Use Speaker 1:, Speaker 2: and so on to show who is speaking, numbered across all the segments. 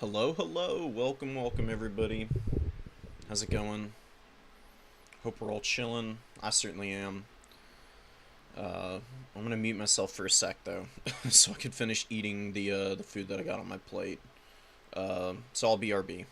Speaker 1: Hello, hello, welcome everybody. How's it going? Hope we're all chilling. I certainly am. Uh, I'm gonna mute myself for a sec though, so I can finish eating the food that I got on my plate. So I'll BRB.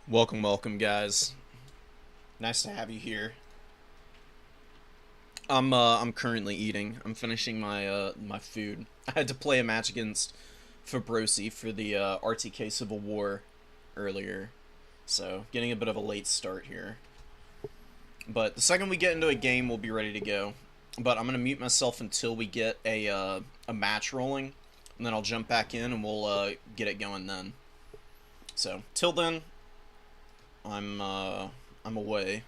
Speaker 1: Welcome guys. Nice to have you here. I'm currently eating. I'm finishing my food. I had to play a match against Fabrosi for the RTK Civil War earlier, so getting a bit of a late start here. But the second we get into a game, we'll be ready to go. But I'm gonna mute myself until we get a match rolling, and then I'll jump back in and we'll get it going then. So till then, I'm away.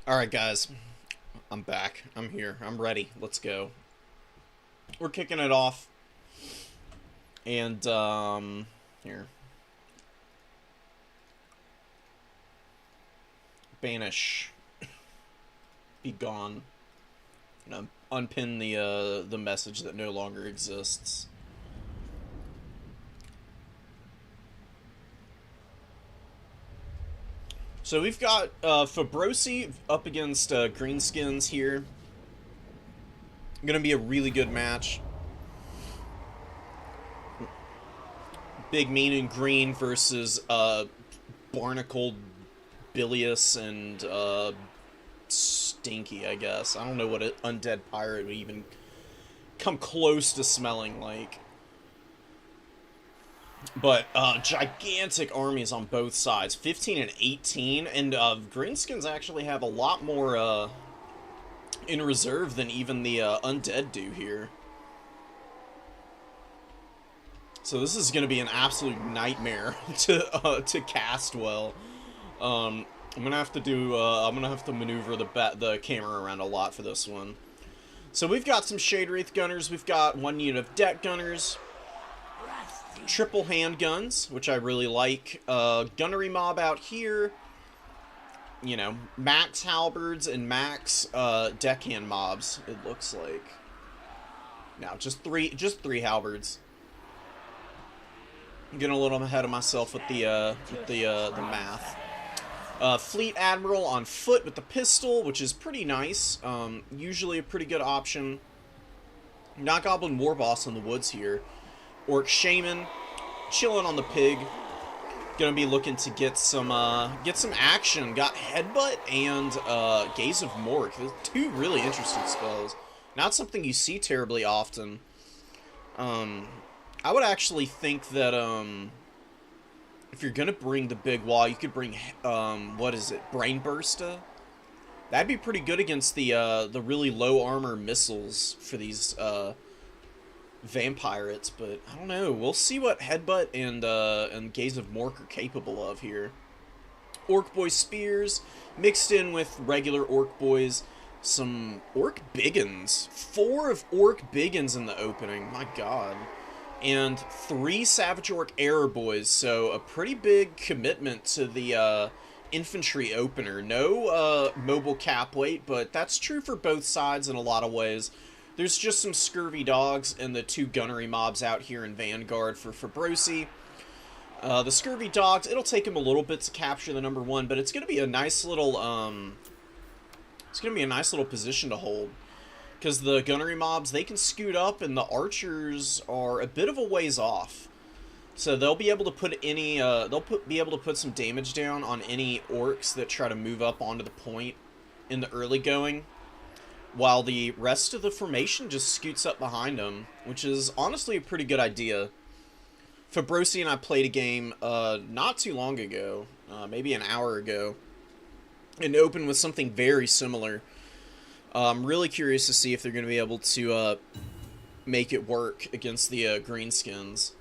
Speaker 1: Alright, guys. I'm back. I'm here. I'm ready. Let's go. We're kicking it off. And, here. Banish. Be gone. And unpin the message that no longer exists. So we've got Fabrosi up against Greenskins here. Gonna be a really good match. Big Mean and Green versus barnacled, bilious, and stinky, I guess. I don't know what an undead pirate would even come close to smelling like. But gigantic armies on both sides, 15 and 18, and greenskins actually have a lot more in reserve than even the undead do here. So this is going to be an absolute nightmare to cast well. I'm gonna have to maneuver the camera around a lot for this one. So we've got some Shade Wraith gunners. We've got 1 unit of deck gunners, triple handguns, which I really like. Gunnery mob out here. You know, max halberds and max deckhand mobs. It looks like. Now just three halberds. I'm getting a little ahead of myself with the math. Fleet Admiral on foot with the pistol, which is pretty nice. Usually a pretty good option. Not Goblin Warboss in the woods here. Orc Shaman, chilling on the pig. Gonna be looking to get some action. Got Headbutt and Gaze of Mork. Two really interesting spells. Not something you see terribly often. I would actually think that if you're gonna bring the big wall, you could bring what is it, Brain Bursta? That'd be pretty good against the really low armor missiles for these vampirates, but I don't know. We'll see what Headbutt and Gaze of Mork are capable of here. Orc Boy Spears mixed in with regular Orc Boys. Some Orc Biggins. 4 of Orc Biggins in the opening. My god. And 3 Savage Orc Error Boys, so a pretty big commitment to the infantry opener. No mobile cap weight, but that's true for both sides in a lot of ways. There's just some scurvy dogs and the 2 gunnery mobs out here in Vanguard for Fabrosi. The scurvy dogs, it'll take him a little bit to capture the number 1, but it's going to be a nice little position to hold. Because the gunnery mobs, they can scoot up, and the archers are a bit of a ways off. So they'll be able to put any, be able to put some damage down on any orcs that try to move up onto the point in the early going, while the rest of the formation just scoots up behind them, which is honestly a pretty good idea. Fabrosi and I played a game not too long ago, maybe an hour ago, and opened with something very similar. I'm really curious to see if they're going to be able to make it work against the greenskins.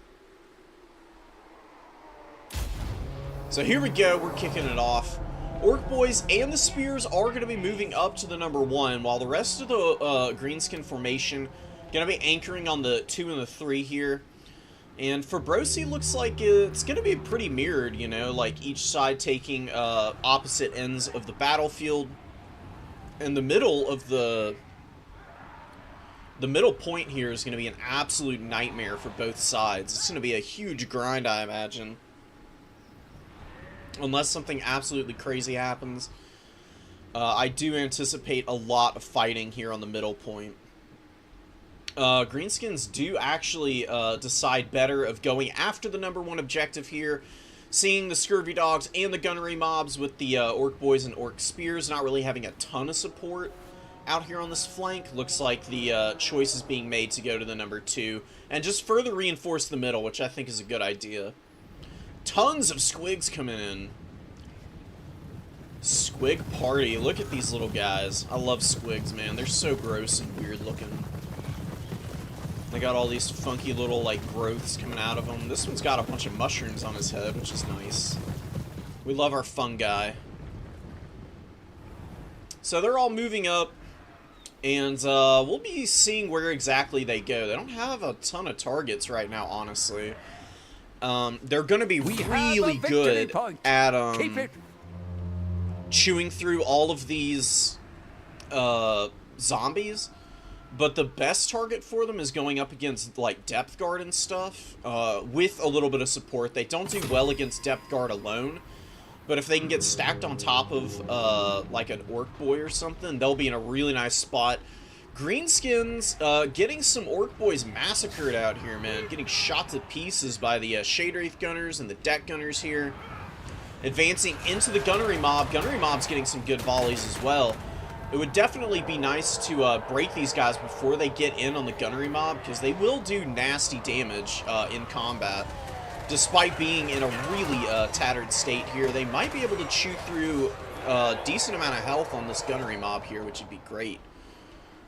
Speaker 1: So here we go, we're kicking it off. Orc Boys and the Spears are going to be moving up to the number 1, while the rest of the greenskin formation going to be anchoring on the 2 and the 3 here. And Fabrosi looks like it's going to be pretty mirrored, you know, like each side taking opposite ends of the battlefield. And the middle of the middle point here is going to be an absolute nightmare for both sides. It's going to be a huge grind, I imagine. Unless something absolutely crazy happens. I do anticipate a lot of fighting here on the middle point. Greenskins do actually decide better of going after the number 1 objective here. Seeing the scurvy dogs and the gunnery mobs with the Orc Boys and Orc Spears not really having a ton of support out here on this flank. Looks like the choice is being made to go to the number 2 and just further reinforce the middle, which I think is a good idea. Tons of squigs coming in. Squig party. Look at these little guys. I love squigs, man. They're so gross and weird looking. They got all these funky little, like, growths coming out of them. This one's got a bunch of mushrooms on his head, which is nice. We love our fungi. So they're all moving up, and we'll be seeing where exactly they go. They don't have a ton of targets right now, honestly. They're going to be really good at chewing through all of these zombies. But the best target for them is going up against, like, Depth Guard and stuff, with a little bit of support. They don't do well against Depth Guard alone, but if they can get stacked on top of, like, an Orc Boy or something, they'll be in a really nice spot. Greenskins, getting some Orc Boys massacred out here, man. Getting shot to pieces by the Shade Wraith Gunners and the Deck Gunners here. Advancing into the gunnery mob. Gunnery mob's getting some good volleys as well. It would definitely be nice to break these guys before they get in on the gunnery mob, because they will do nasty damage in combat. Despite being in a really tattered state here, they might be able to chew through a decent amount of health on this gunnery mob here, which would be great.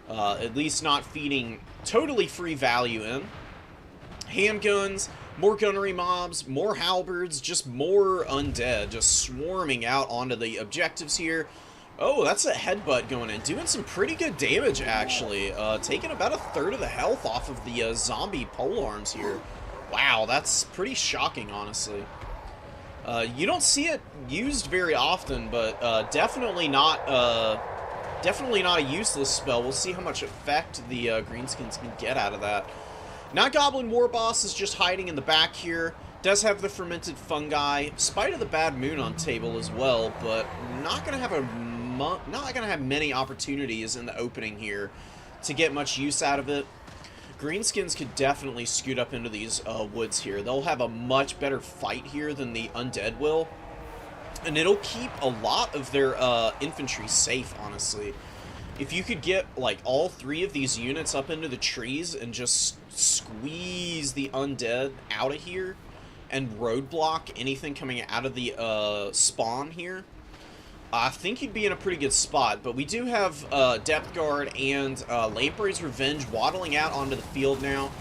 Speaker 1: At least not feeding totally free value in. Handguns, more gunnery mobs, more halberds, just more undead, just swarming out onto the objectives here. Oh, that's a headbutt going in. Doing some pretty good damage, actually. Taking about a third of the health off of the zombie polearms here. Wow, that's pretty shocking, honestly. You don't see it used very often, but definitely not a useless spell. We'll see how much effect the greenskins can get out of that. Not Goblin Warboss is just hiding in the back here. Does have the fermented fungi. Spite of the bad moon on table as well, but not gonna have many opportunities in the opening here to get much use out of it. Greenskins could definitely scoot up into these woods here. They'll have a much better fight here than the undead will, and it'll keep a lot of their infantry safe, honestly. If you could get, like, all three of these units up into the trees and just squeeze the undead out of here and roadblock anything coming out of the spawn here, I think you'd be in a pretty good spot. But we do have Depth Guard and Lamprey's Revenge waddling out onto the field now.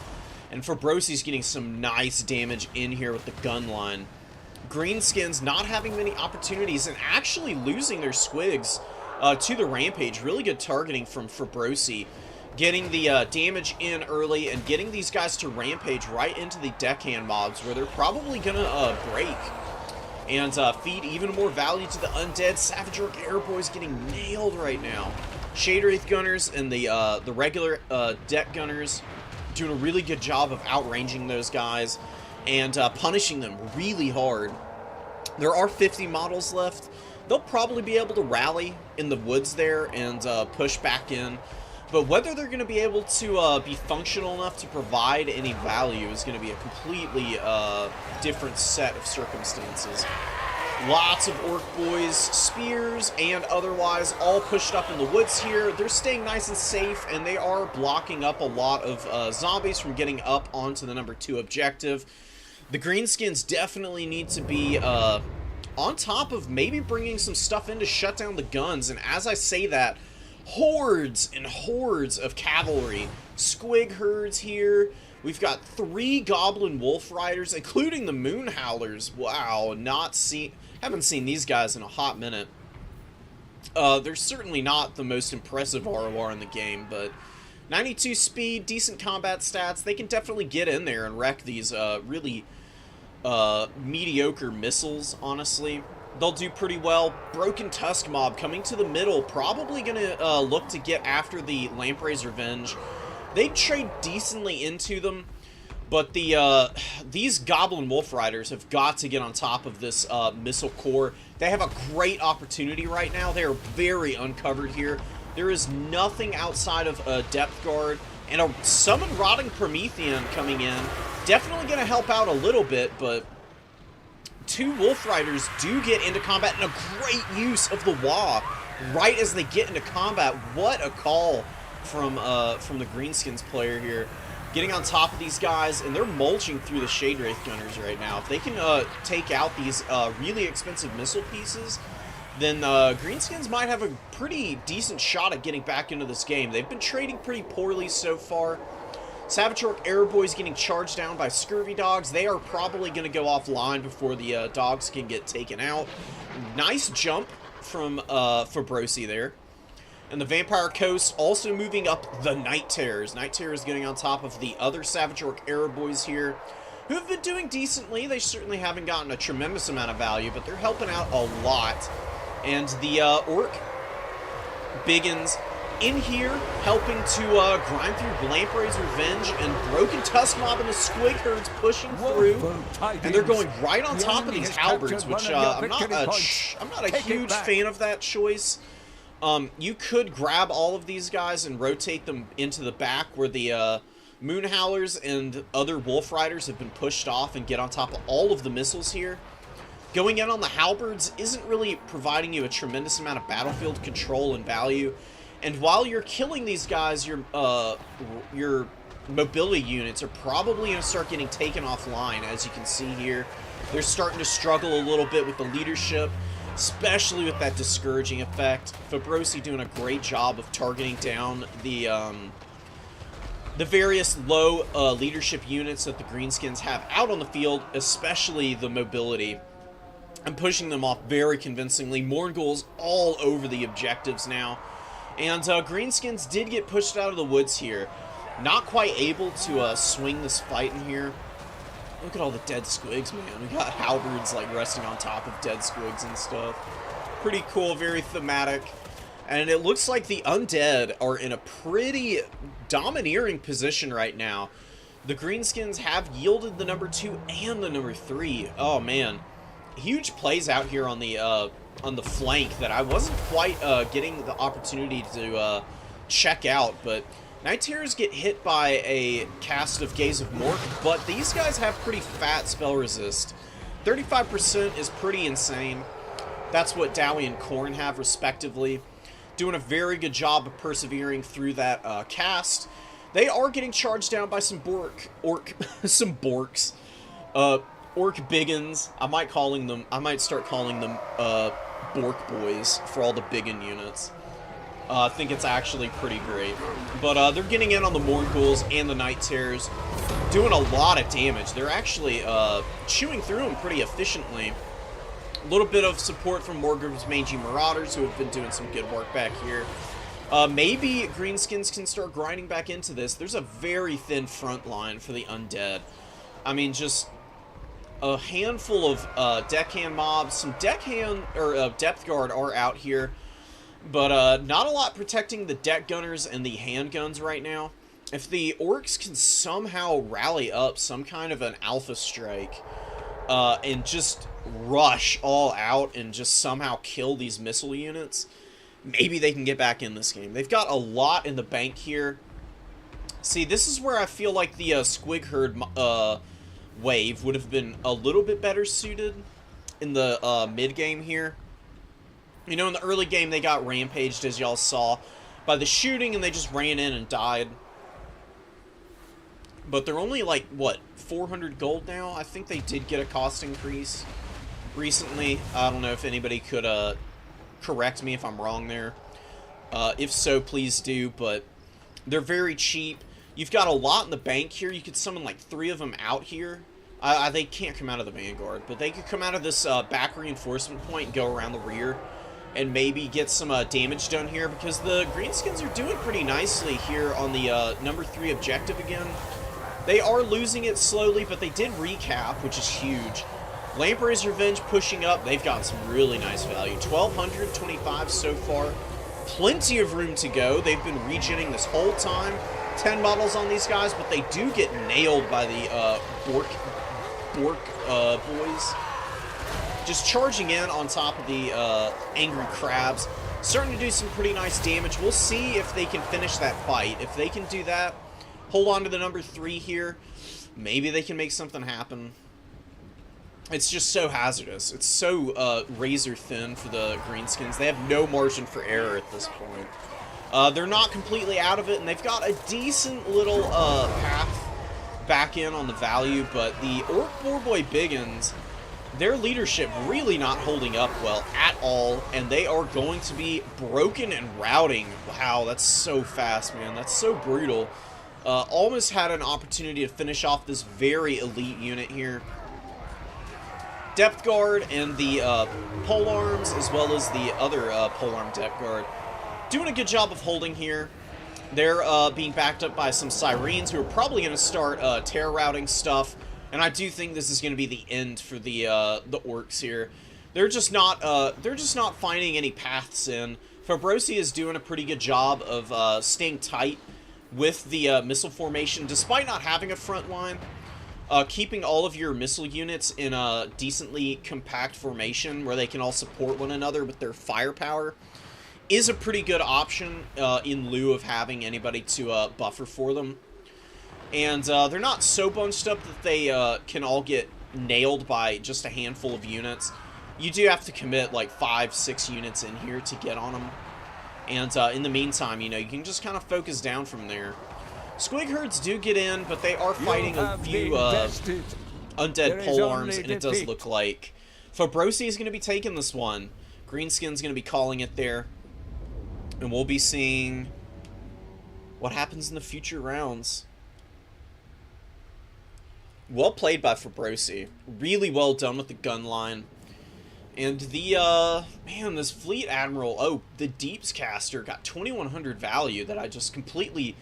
Speaker 1: And Fabrosi's getting some nice damage in here with the gun line. Greenskins not having many opportunities and actually losing their squigs to the Rampage. Really good targeting from Fabrosi. Getting the damage in early and getting these guys to Rampage right into the deckhand mobs, where they're probably going to break and feed even more value to the undead. Savage Orc Airboys getting nailed right now. Shade Wraith Gunners and the regular deck Gunners doing a really good job of outranging those guys and punishing them really hard. There are 50 models left. They'll probably be able to rally in the woods there and push back in. But whether they're going to be able to be functional enough to provide any value is going to be a completely different set of circumstances. Lots of Orc Boys, spears, and otherwise all pushed up in the woods here. They're staying nice and safe, and they are blocking up a lot of zombies from getting up onto the number 2 objective. The Greenskins definitely need to be on top of maybe bringing some stuff in to shut down the guns. And as I say that, hordes and hordes of cavalry. Squig herds here. We've got 3 Goblin Wolf Riders, including the Moon Howlers. Wow, haven't seen these guys in a hot minute. They're certainly not the most impressive ROR in the game, but 92 speed, decent combat stats. They can definitely get in there and wreck these really mediocre missiles, honestly. They'll do pretty well. Broken Tusk Mob coming to the middle, probably going to look to get after the Lamprey's Revenge. They trade decently into them, but these Goblin Wolf Riders have got to get on top of this missile core. They have a great opportunity right now. They are very uncovered here. There is nothing outside of a Depth Guard, and a Summon Rotting Promethean coming in. Definitely going to help out a little bit, but 2 Wolf Riders do get into combat, and a great use of the Wah right as they get into combat. What a call from the Greenskins player here. Getting on top of these guys, and they're mulching through the Shade Wraith Gunners right now. If they can take out these really expensive missile pieces, then Greenskins might have a pretty decent shot at getting back into this game. They've been trading pretty poorly so far. Savage Orc Airboys getting charged down by Scurvy Dogs. They are probably going to go offline before the dogs can get taken out. Nice jump from Fabrosi there. And the Vampire Coast also moving up the Night Terrors. Night Terrors getting on top of the other Savage Orc Airboys here, who have been doing decently. They certainly haven't gotten a tremendous amount of value, but they're helping out a lot. And the Orc Biggins in here, helping to grind through Lamprey's Revenge, and Broken Tusk Mob and the Squig Herds pushing through, and they're going right on top of these Halberds, which I'm not a huge fan of that choice. You could grab all of these guys and rotate them into the back where the Moon Howlers and other Wolf Riders have been pushed off, and get on top of all of the missiles here. Going in on the halberds isn't really providing you a tremendous amount of battlefield control and value. And while you're killing these guys, your mobility units are probably going to start getting taken offline, as you can see here. They're starting to struggle a little bit with the leadership, especially with that discouraging effect. Fabrosi doing a great job of targeting down the various low leadership units that the Greenskins have out on the field, especially the mobility. I'm pushing them off very convincingly. Morgul's all over the objectives now. And Greenskins did get pushed out of the woods here. Not quite able to swing this fight in here. Look at all the dead squigs, man. We got halberds like resting on top of dead squigs and stuff. Pretty cool, very thematic. And it looks like the undead are in a pretty domineering position right now. The Greenskins have yielded the number 2 and the number 3. Oh, man. Huge plays out here on the flank that I wasn't quite getting the opportunity to check out, but Night Terrors get hit by a cast of Gaze of Mork, but these guys have pretty fat spell resist. 35% is pretty insane. That's what Dowie and Korn have, respectively. Doing a very good job of persevering through that cast. They are getting charged down by some some Borks. Orc Biggins. I might start calling them Bork Boys for all the Biggin units. I think it's actually pretty great. But they're getting in on the Morghuls and the Night Terrors, doing a lot of damage. They're actually chewing through them pretty efficiently. A little bit of support from Morgul's Mangy Marauders, who have been doing some good work back here. Maybe Greenskins can start grinding back into this. There's a very thin front line for the undead. I mean, just a handful of deckhand mobs. Some deckhand or depth guard are out here, but not a lot protecting the deck gunners and the handguns right now. If the orcs can somehow rally up some kind of an alpha strike and just rush all out and just somehow kill these missile units, maybe they can get back in this game. They've got a lot in the bank here. See, this is where I feel like the Squig Herd wave would have been a little bit better suited in the mid-game here. You know, in the early game, they got rampaged, as y'all saw, by the shooting, and they just ran in and died. But they're only, like, what, 400 gold now? I think they did get a cost increase recently. I don't know if anybody could correct me if I'm wrong there. If so, please do, but they're very cheap. You've got a lot in the bank here. You could summon like 3 of them out here. They can't come out of the Vanguard, but they could come out of this back reinforcement point and go around the rear and maybe get some damage done here, because the Greenskins are doing pretty nicely here on the number 3 objective again. They are losing it slowly, but they did recap, which is huge. Lamprey's Revenge pushing up. They've got some really nice value. 1,225 so far. Plenty of room to go. They've been regenning this whole time. 10 models on these guys, but they do get nailed by the Bork boys. Just charging in on top of the Angry Crabs. Starting to do some pretty nice damage. We'll see if they can finish that fight. If they can do that, hold on to the number 3 here, maybe they can make something happen. It's just so hazardous. It's so razor thin for the Greenskins. They have no margin for error at this point. They're not completely out of it, and they've got a decent little path back in on the value, but the Orc Boarboy Biggins, their leadership really not holding up well at all, and they are going to be broken and routing. Wow, that's so fast, man. That's so brutal. Almost had an opportunity to finish off this very elite unit here. Depth Guard and the Polearms, as well as the other Polearm Depth Guard, doing a good job of holding here. They're being backed up by some Sirens, who are probably going to start terror routing stuff, and I do think this is going to be the end for the Orcs here. They're just not finding any paths in. Fabrosi is doing a pretty good job of staying tight with the missile formation, despite not having a front line. Keeping all of your missile units in a decently compact formation where they can all support one another with their firepower is a pretty good option in lieu of having anybody to buffer for them. And they're not so bunched up that they can all get nailed by just a handful of units. You do have to commit like 5-6 units in here to get on them. And in the meantime, you know, you can just kind of focus down from there. Squig herds do get in, but they are fighting a few undead pole arms, and it does look like Fabrosi is going to be taking this one. Greenskin's going to be calling it there. And we'll be seeing what happens in the future rounds. Well played by Fabrosi. Really well done with the gun line. And the, man, this Fleet Admiral, oh, the Deeps Caster got 2100 value that I just completely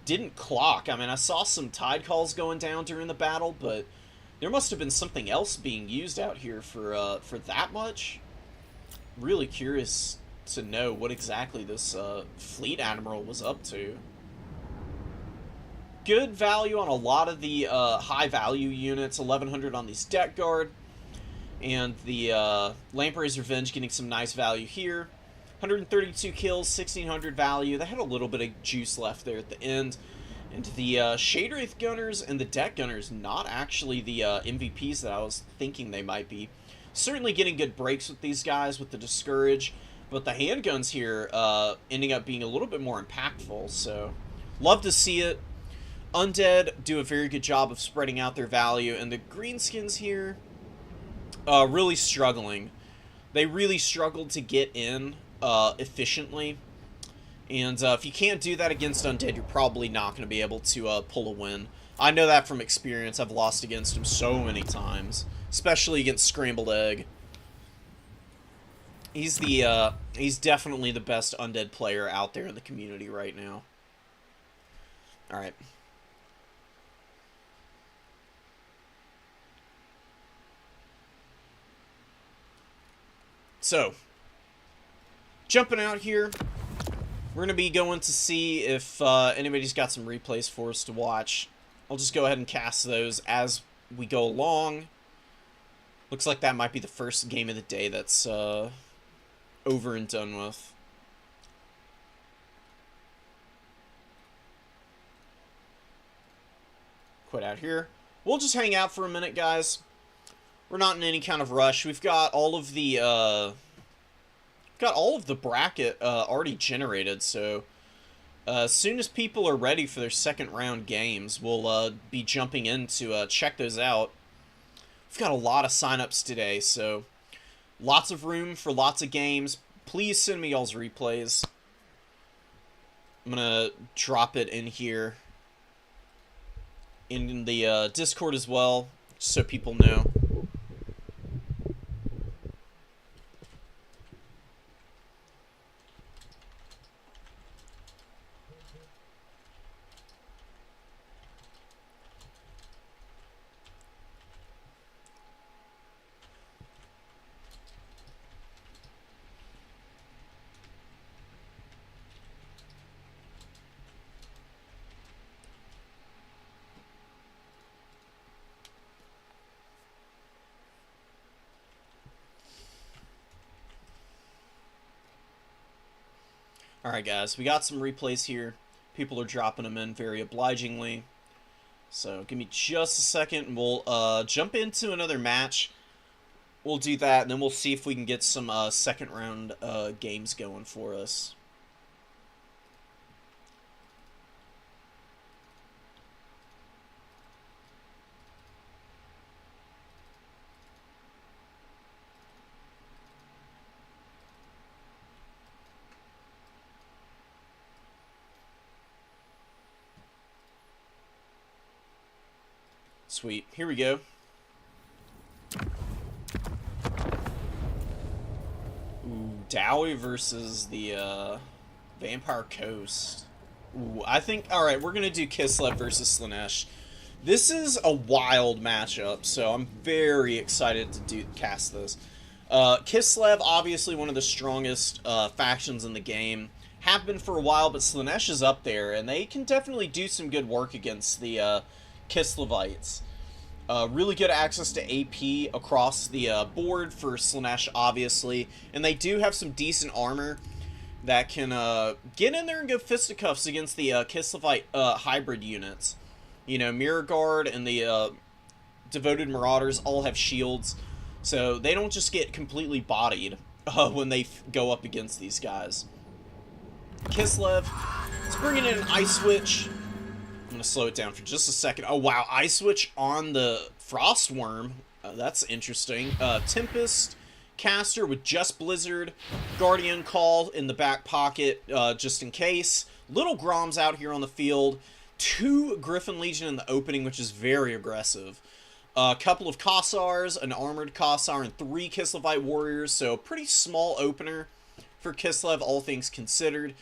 Speaker 1: didn't clock. I mean, I saw some tide calls going down during the battle, but there must have been something else being used out here for that much. Really curious to know what exactly this Fleet Admiral was up to. Good value on a lot of the high value units, 1100 on these Deck Guard. And the Lamprey's Revenge getting some nice value here. 132 kills, 1600 value. They had a little bit of juice left there at the end. And the Shade Wraith Gunners and the Deck Gunners, not actually the MVPs that I was thinking they might be. Certainly getting good breaks with these guys with the Discourage. But the handguns here ending up being a little bit more impactful. So, love to see it. Undead do a very good job of spreading out their value. And the Greenskins here, really struggling. They really struggled to get in efficiently. And if you can't do that against Undead, you're probably not going to be able to pull a win. I know that from experience. I've lost against him so many times. Especially against Scrambled Egg. He's definitely the best Undead player out there in the community right now. Alright. So, jumping out here, we're going to be going to see if anybody's got some replays for us to watch. I'll just go ahead and cast those as we go along. Looks like that might be the first game of the day that's over and done with. Quit out here. We'll just hang out for a minute, guys. We're not in any kind of rush. We've got all of the bracket already generated, so as soon as people are ready for their second round games, we'll be jumping in to check those out. We've got a lot of signups today, so lots of room for lots of games. Please send me y'all's replays. I'm gonna drop it in here in the Discord as well, so people know. Alright guys, we got some replays here. People are dropping them in very obligingly. So give me just a second and we'll jump into another match. We'll do that and then we'll see if we can get some second round games going for us. Sweet. Here we go. Ooh, Dowie versus the Vampire Coast. Ooh, I think... Alright, we're going to do Kislev versus Slaanesh. This is a wild matchup, so I'm very excited to cast this. Kislev, obviously one of the strongest factions in the game. Have been for a while, but Slaanesh is up there, and they can definitely do some good work against the Kislevites. Really good access to AP across the board for Slaanesh, obviously. And they do have some decent armor that can get in there and go fisticuffs against the Kislevite hybrid units. You know, Mirror Guard and the Devoted Marauders all have shields, so they don't just get completely bodied when they go up against these guys. Kislev is bringing in an Ice Switch. I'm going to slow it down for just a second. Oh, wow. Ice Switch on the Frostworm. That's interesting. Tempest Caster with just Blizzard. Guardian Call in the back pocket just in case. Little Grom's out here on the field. 2 Griffin Legion in the opening, which is very aggressive. A couple of Kossars, an Armored Kossar, and 3 Kislevite Warriors. So pretty small opener for Kislev, all things considered.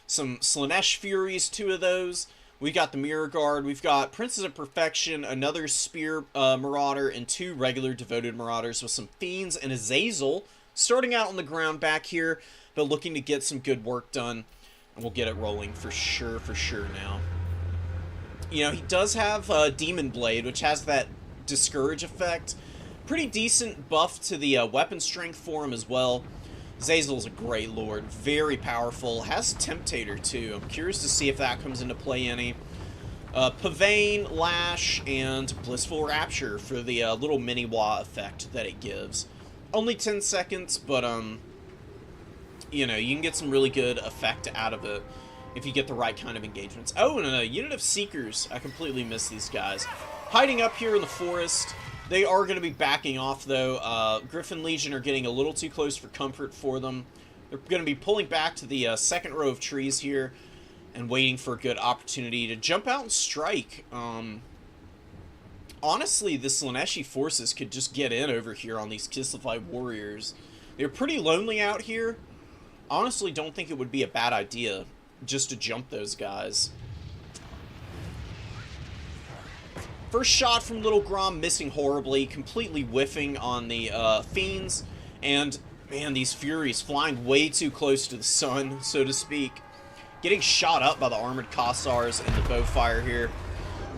Speaker 1: Some Slaanesh Furies, 2 of those. We got the Mirror Guard. We've got Princes of Perfection, another Spear Marauder, and 2 regular Devoted Marauders with some Fiends and Azazel starting out on the ground back here, but looking to get some good work done. And we'll get it rolling for sure now. You know, he does have Demon Blade, which has that Discourage effect. Pretty decent buff to the weapon strength for him as well. Zazel's a great lord, very powerful, has Temptator too. I'm curious to see if that comes into play any. Pavane, Lash, and Blissful Rapture for the little mini-wah effect that it gives. Only 10 seconds, but you know, you can get some really good effect out of it if you get the right kind of engagements. Oh, and a unit of Seekers. I completely missed these guys. Hiding up here in the forest. They are going to be backing off, though. Griffin Legion are getting a little too close for comfort for them. They're going to be pulling back to the second row of trees here and waiting for a good opportunity to jump out and strike. Honestly, the Slaaneshi forces could just get in over here on these Kislevite warriors. They're pretty lonely out here. Honestly, don't think it would be a bad idea just to jump those guys. First shot from Little Grom missing horribly, completely whiffing on the Fiends, and man, these Furies flying way too close to the sun, so to speak. Getting shot up by the Armored Kossars and the Bowfire here.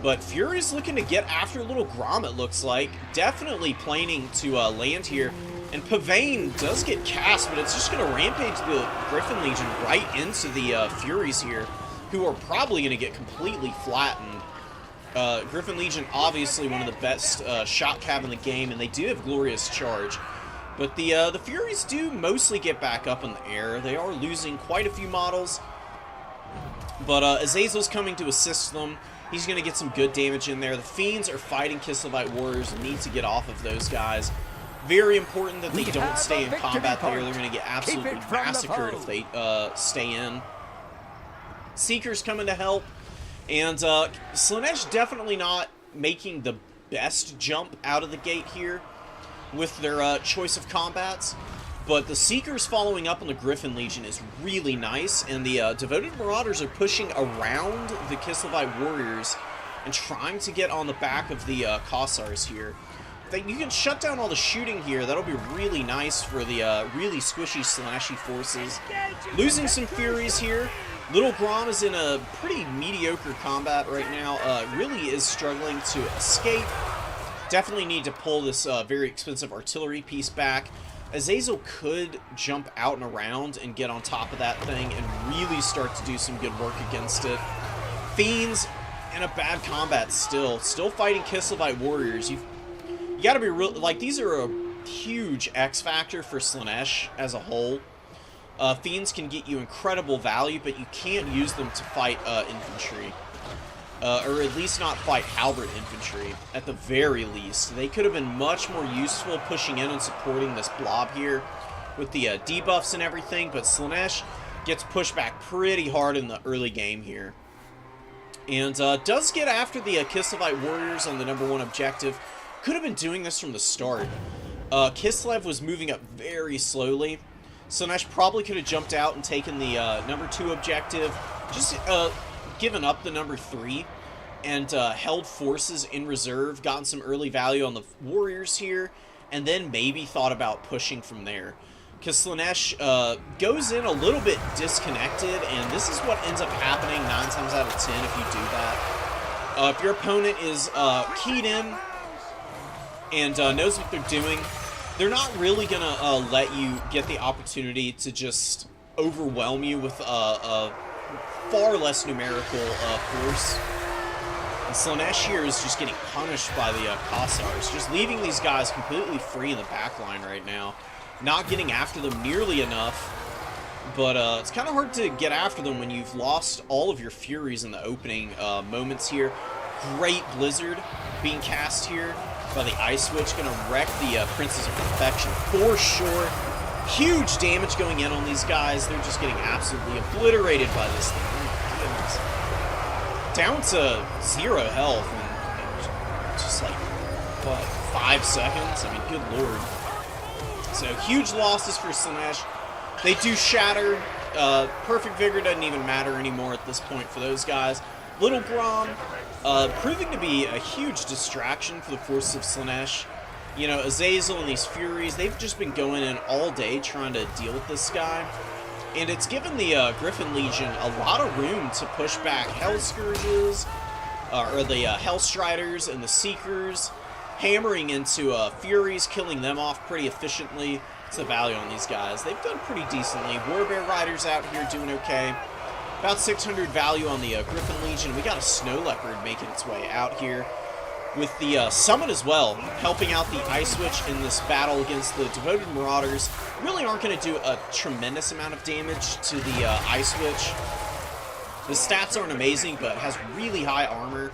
Speaker 1: But Fury's looking to get after Little Grom, it looks like. Definitely planning to land here. And Pavane does get cast, but it's just going to rampage the Griffin Legion right into the Furies here, who are probably going to get completely flattened. Griffin Legion, obviously one of the best shot cav in the game, and they do have Glorious Charge. But the Furies do mostly get back up in the air. They are losing quite a few models. But Azazel's coming to assist them. He's going to get some good damage in there. The Fiends are fighting Kislevite Warriors and need to get off of those guys. Very important that they don't stay in combat there. They're going to get absolutely massacred if they stay in. Seeker's coming to help. And Slaanesh definitely not making the best jump out of the gate here with their choice of combats. But the Seekers following up on the Griffin Legion is really nice, and the Devoted Marauders are pushing around the Kislevite Warriors and trying to get on the back of the Kossars here. If you can shut down all the shooting here, that'll be really nice for the really squishy Slaaneshi forces. Losing some Furies here. Little Grom is in a pretty mediocre combat right now. Really is struggling to escape. Definitely need to pull this very expensive artillery piece back. Azazel could jump out and around and get on top of that thing and really start to do some good work against it. Fiends in a bad combat still. Still fighting Kislevite Warriors. You gotta be real, like, these are a huge X factor for Slaanesh as a whole. Fiends can get you incredible value, but you can't use them to fight infantry. Or at least not fight halberd infantry, at the very least. They could have been much more useful pushing in and supporting this blob here with the debuffs and everything, but Slaanesh gets pushed back pretty hard in the early game here. And does get after the Kislevite Warriors on the #1 objective. Could have been doing this from the start. Kislev was moving up very slowly. Slaanesh probably could have jumped out and taken the #2 objective, just given up the #3, and held forces in reserve, gotten some early value on the Warriors here, and then maybe thought about pushing from there. Because Slaanesh goes in a little bit disconnected, and this is what ends up happening 9 times out of 10 if you do that. If your opponent is keyed in and knows what they're doing, they're not really going to let you get the opportunity to just overwhelm you with a far less numerical force. And Slanesh here is just getting punished by the Kossars, just leaving these guys completely free in the backline right now. Not getting after them nearly enough, but it's kind of hard to get after them when you've lost all of your Furies in the opening moments here. Great Blizzard being cast here by the Ice Witch, gonna wreck the Princess of Perfection for sure. Huge damage going in on these guys. They're just getting absolutely obliterated by this thing. Oh my goodness. Down to 0 health in just like, what, 5 seconds? I mean, good lord. So, huge losses for Slanesh. They do shatter. Perfect Vigor doesn't even matter anymore at this point for those guys. Little Grom, proving to be a huge distraction for the forces of Slanesh. You know, Azazel and these Furies, they've just been going in all day trying to deal with this guy. And it's given the Griffin Legion a lot of room to push back Hell Scourges, or the Hell Striders and the Seekers, hammering into Furies, killing them off pretty efficiently. It's the value on these guys. They've done pretty decently. Warbear Riders out here doing okay. About 600 value on the Griffin Legion. We got a Snow Leopard making its way out here, with the Summon as well, helping out the Ice Witch in this battle against the Devoted Marauders. Really aren't going to do a tremendous amount of damage to the Ice Witch. The stats aren't amazing, but has really high armor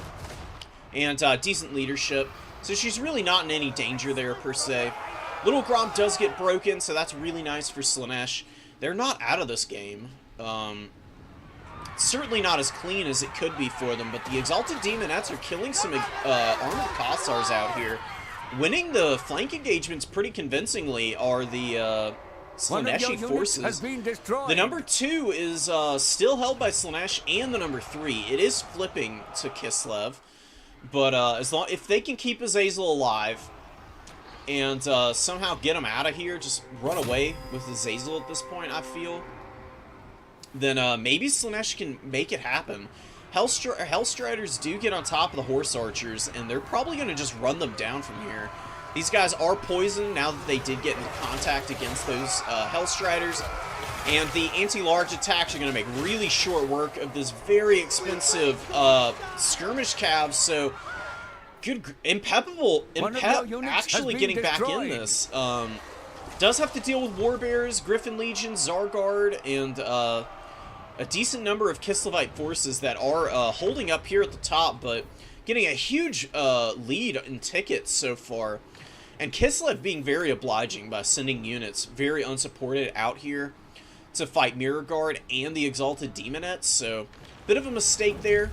Speaker 1: and decent leadership, so she's really not in any danger there, per se. Little Grom does get broken, so that's really nice for Slanesh. They're not out of this game. Certainly not as clean as it could be for them, but the Exalted Demonettes are killing some armored Kossars out here. Winning the flank engagements pretty convincingly are the Slaneshi forces. The number 2 is still held by Slanesh, and the number 3. It is flipping to Kislev, but if they can keep Azazel alive and somehow get him out of here, just run away with Azazel at this point, I feel, then maybe Slanesh can make it happen. Hellstriders do get on top of the Horse Archers, and they're probably going to just run them down from here. These guys are poisoned now that they did get into contact against those Hellstriders, and the anti-large attacks are going to make really short work of this very expensive skirmish cav, so good. Impep actually getting back in this. Does have to deal with Warbears, Griffin Legion, Zargard, and a decent number of Kislevite forces that are holding up here at the top, but getting a huge lead in tickets so far. And Kislev being very obliging by sending units, very unsupported, out here to fight Mirror Guard and the Exalted Demonettes, so bit of a mistake there.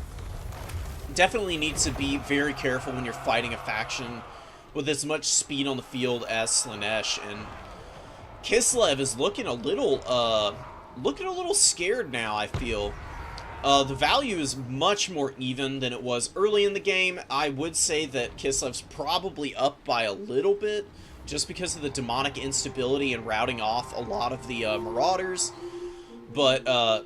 Speaker 1: Definitely need to be very careful when you're fighting a faction with as much speed on the field as Slanesh, and Kislev is looking a little scared now, I feel. The value is much more even than it was early in the game. I would say that Kislev's probably up by a little bit, just because of the demonic instability and routing off a lot of the Marauders. But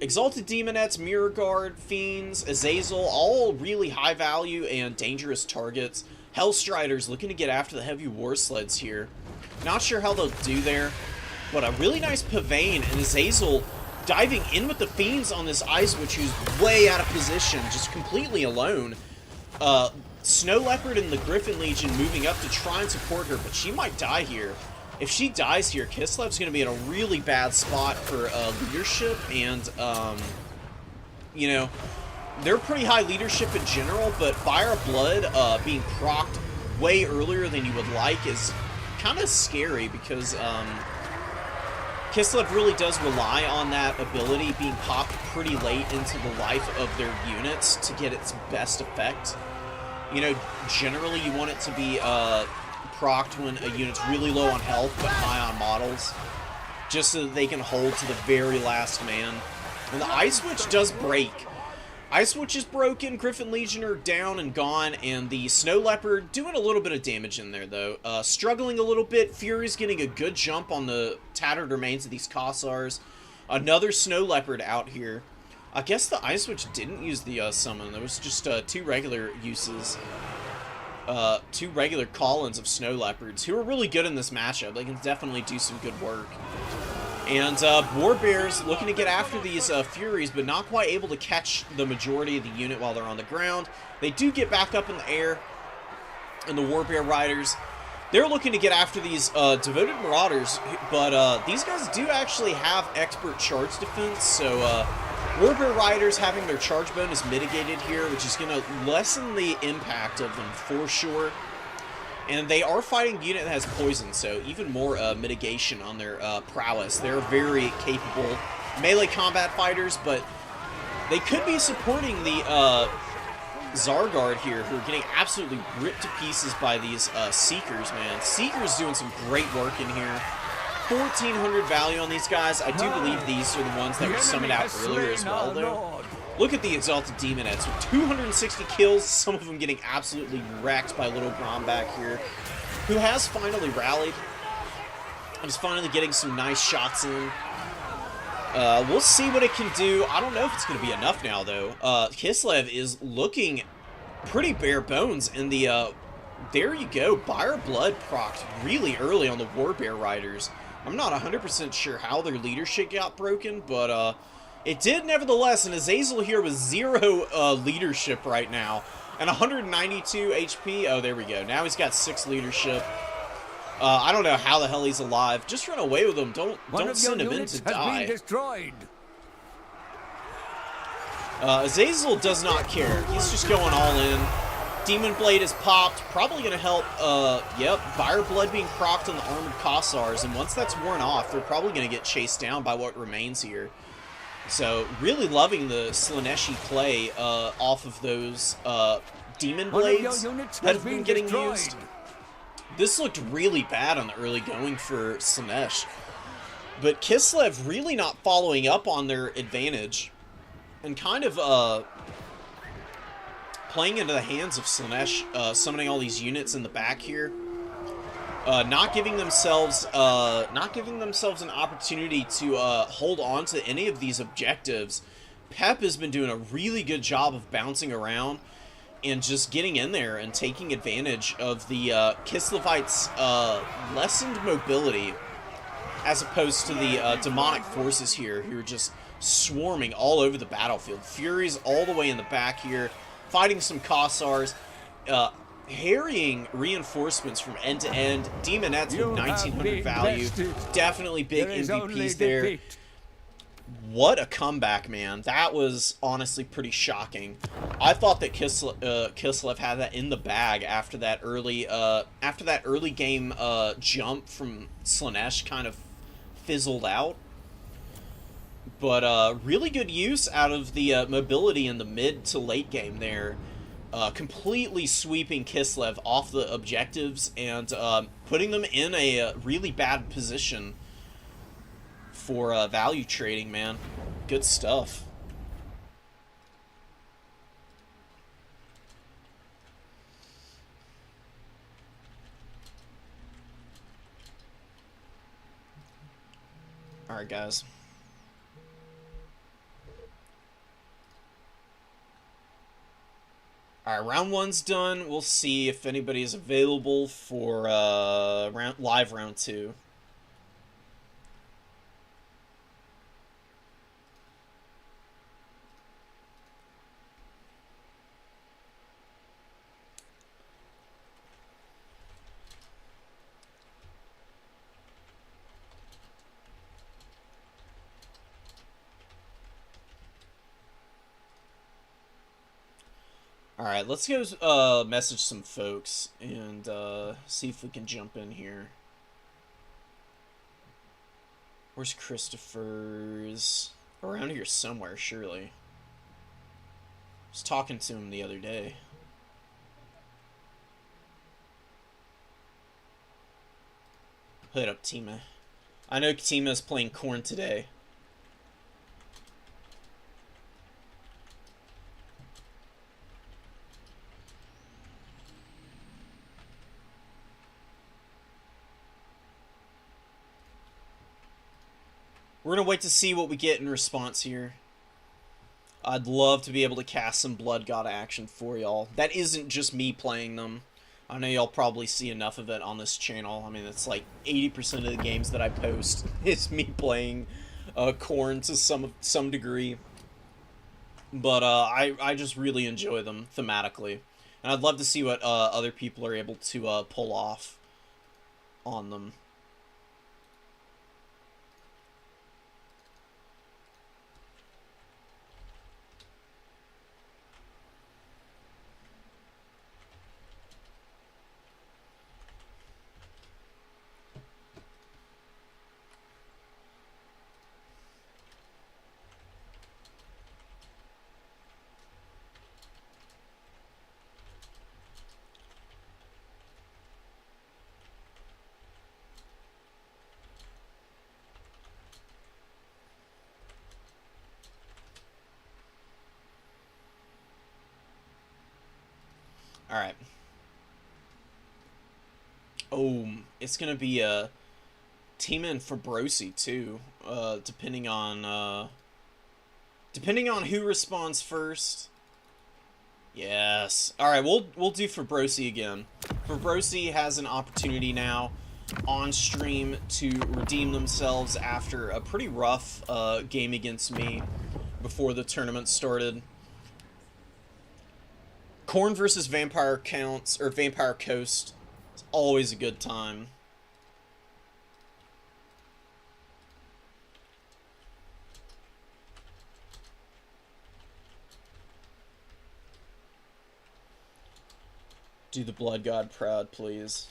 Speaker 1: Exalted Demonettes, Mirror Guard, Fiends, Azazel, all really high value and dangerous targets. Hellstriders looking to get after the heavy war sleds here. Not sure how they'll do there, but a really nice Pavane, and Azazel diving in with the Fiends on this Ice Witch, who's way out of position, just completely alone. Snow Leopard and the Griffin Legion moving up to try and support her, but she might die here. If she dies here, Kislev's going to be in a really bad spot for leadership, and, you know, they're pretty high leadership in general, but Fire of Blood being procced way earlier than you would like is kind of scary, because Kislev really does rely on that ability being popped pretty late into the life of their units to get its best effect. You know, generally you want it to be procced when a unit's really low on health but high on models, just so that they can hold to the very last man. And the Ice Witch does break. Ice Witch is broken, Griffin Legion are down and gone, and the Snow Leopard doing a little bit of damage in there, though. Struggling a little bit. Fury's getting a good jump on the tattered remains of these Kossars. Another Snow Leopard out here. I guess the Ice Witch didn't use the summon. There was just 2 regular uses. 2 regular call-ins of Snow Leopards, who are really good in this matchup. They can definitely do some good work. And Warbears looking to get after these Furies, but not quite able to catch the majority of the unit while they're on the ground. They do get back up in the air, and the Warbear Riders, they're looking to get after these Devoted Marauders, but these guys do actually have expert charge defense, so Warbear Riders having their charge bonus mitigated here, which is going to lessen the impact of them for sure. And they are fighting a unit that has poison, so even more mitigation on their prowess. They're very capable melee combat fighters, but they could be supporting the Zargard here, who are getting absolutely ripped to pieces by these Seekers, man. Seekers doing some great work in here. 1,400 value on these guys. I do believe these are the ones that were summoned out earlier as well, though. Look at the Exalted Demonettes with 260 kills, some of them getting absolutely wrecked by Little Gromback here, who has finally rallied. He's finally getting some nice shots in. We'll see what it can do. I don't know if it's going to be enough now, though. Kislev is looking pretty bare bones in the... there you go. Buyer Blood procced really early on the Warbear Riders. I'm not 100% sure how their leadership got broken, but... it did, nevertheless, and Azazel here with 0 leadership right now, and 192 HP. Oh, there we go. Now he's got 6 leadership. I don't know how the hell he's alive. Just run away with him. Don't send him in to die. Azazel does not care. He's just going all in. Demon Blade is popped. Probably going to help, yep, Fire Blood being procced on the Armored Kossars, and once that's worn off, they're probably going to get chased down by what remains here. So, really loving the Slaaneshi play off of those Demon Blades that have been getting used. This looked really bad on the early going for Slaanesh. But Kislev really not following up on their advantage and kind of playing into the hands of Slaanesh, summoning all these units in the back here. Not giving themselves an opportunity to hold on to any of these objectives. Pep has been doing a really good job of bouncing around and just getting in there and taking advantage of the Kislevites' lessened mobility, as opposed to the demonic forces here, who are just swarming all over the battlefield. Furies all the way in the back here, fighting some Kossars. Harrying reinforcements from end to end. Demonettes with 1,900 value. Definitely big MVPs there. What a comeback, man. That was honestly pretty shocking. I thought that Kislev had that in the bag after that early game jump from Slaanesh kind of fizzled out. But really good use out of the mobility in the mid to late game there. Completely sweeping Kislev off the objectives and putting them in a really bad position for value trading, man. Good stuff. Alright, guys. Alright, round 1's done. We'll see if anybody is available for live round 2. Alright, let's go message some folks and see if we can jump in here. Where's Christopher's? Around here somewhere, surely. I was talking to him the other day. Hit up Tima. I know Tima's playing Corn today. We're going to wait to see what we get in response here. I'd love to be able to cast some Blood God action for y'all. That isn't just me playing them. I know y'all probably see enough of it on this channel. I mean, it's like 80% of the games that I post is me playing Corn to some degree. But I just really enjoy them thematically. And I'd love to see what other people are able to pull off on them. Alright. Oh, it's going to be a team in for Brosi too, depending on who responds first. Yes. All right, we'll do Fabrosi again. Fabrosi has an opportunity now on stream to redeem themselves after a pretty rough game against me before the tournament started. Corn versus Vampire Counts or Vampire Coast is always a good time. Do the Blood God proud, please.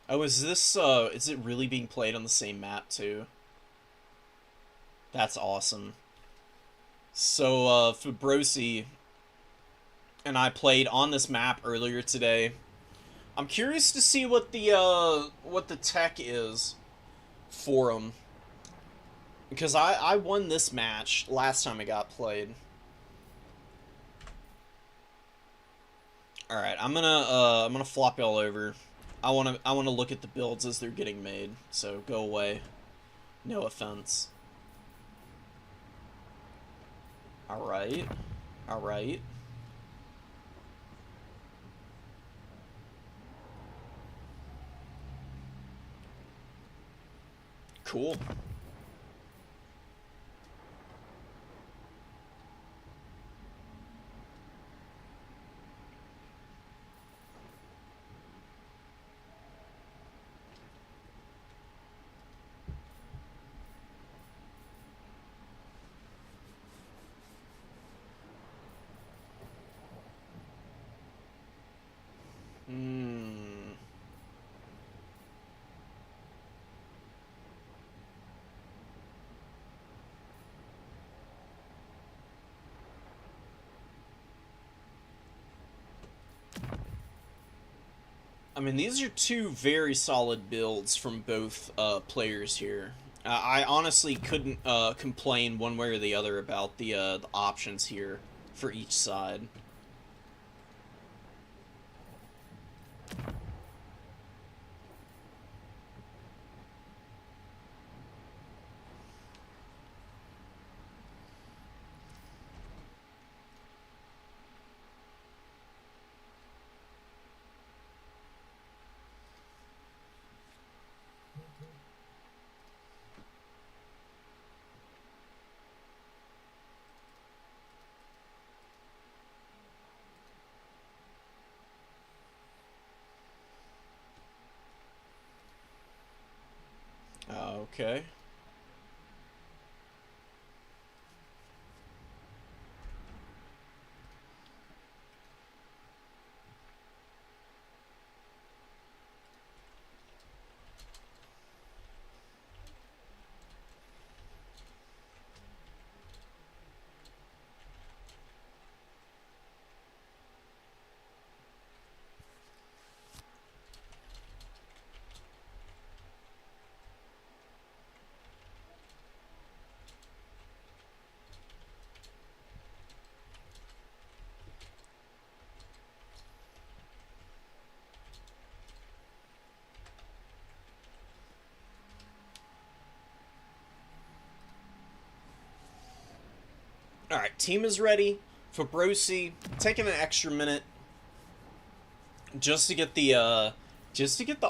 Speaker 1: Oh, is it really being played on the same map, too? That's awesome. So, Fabrosi and I played on this map earlier today. I'm curious to see what the tech is for him. Because I won this match last time it got played. Alright, I'm gonna flop y'all over. I wanna look at the builds as they're getting made, so go away. No offense. Alright. Alright. Cool. I mean, these are two very solid builds from both players here. I honestly couldn't complain one way or the other about the options here for each side. Okay. Alright, team is ready. For Brosi, taking an extra minute just to get the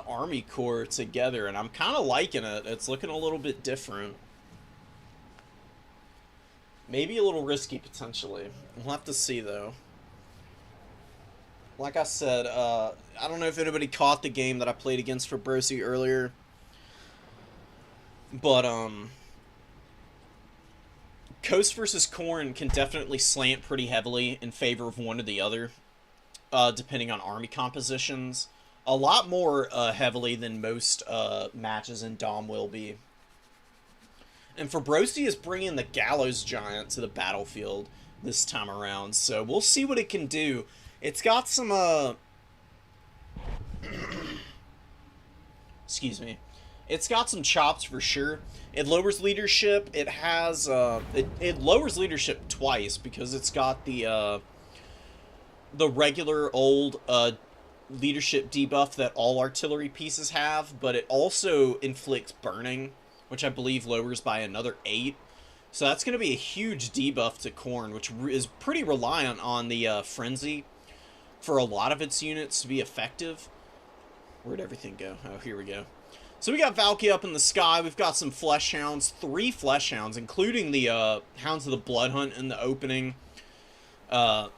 Speaker 1: Army Corps together, and I'm kind of liking it. It's looking a little bit different. Maybe a little risky, potentially. We'll have to see, though. Like I said, I don't know if anybody caught the game that I played against for Brosi earlier. But, Coast versus Corn can definitely slant pretty heavily in favor of one or the other, depending on army compositions. A lot more heavily than most matches in Dom will be. And Fabrosi is bringing the Gallows Giant to the battlefield this time around, so we'll see what it can do. It's got some, excuse me. It's got some chops for sure. It lowers leadership. It has, it lowers leadership twice because it's got the regular old, leadership debuff that all artillery pieces have, but it also inflicts burning, which I believe lowers by another 8. So that's going to be a huge debuff to Khorne, which is pretty reliant on the Frenzy for a lot of its units to be effective. Where'd everything go? Oh, here we go. So we got Valky up in the sky. We've got some Flesh Hounds, 3 Flesh Hounds, including the Hounds of the Blood Hunt in the opening. Count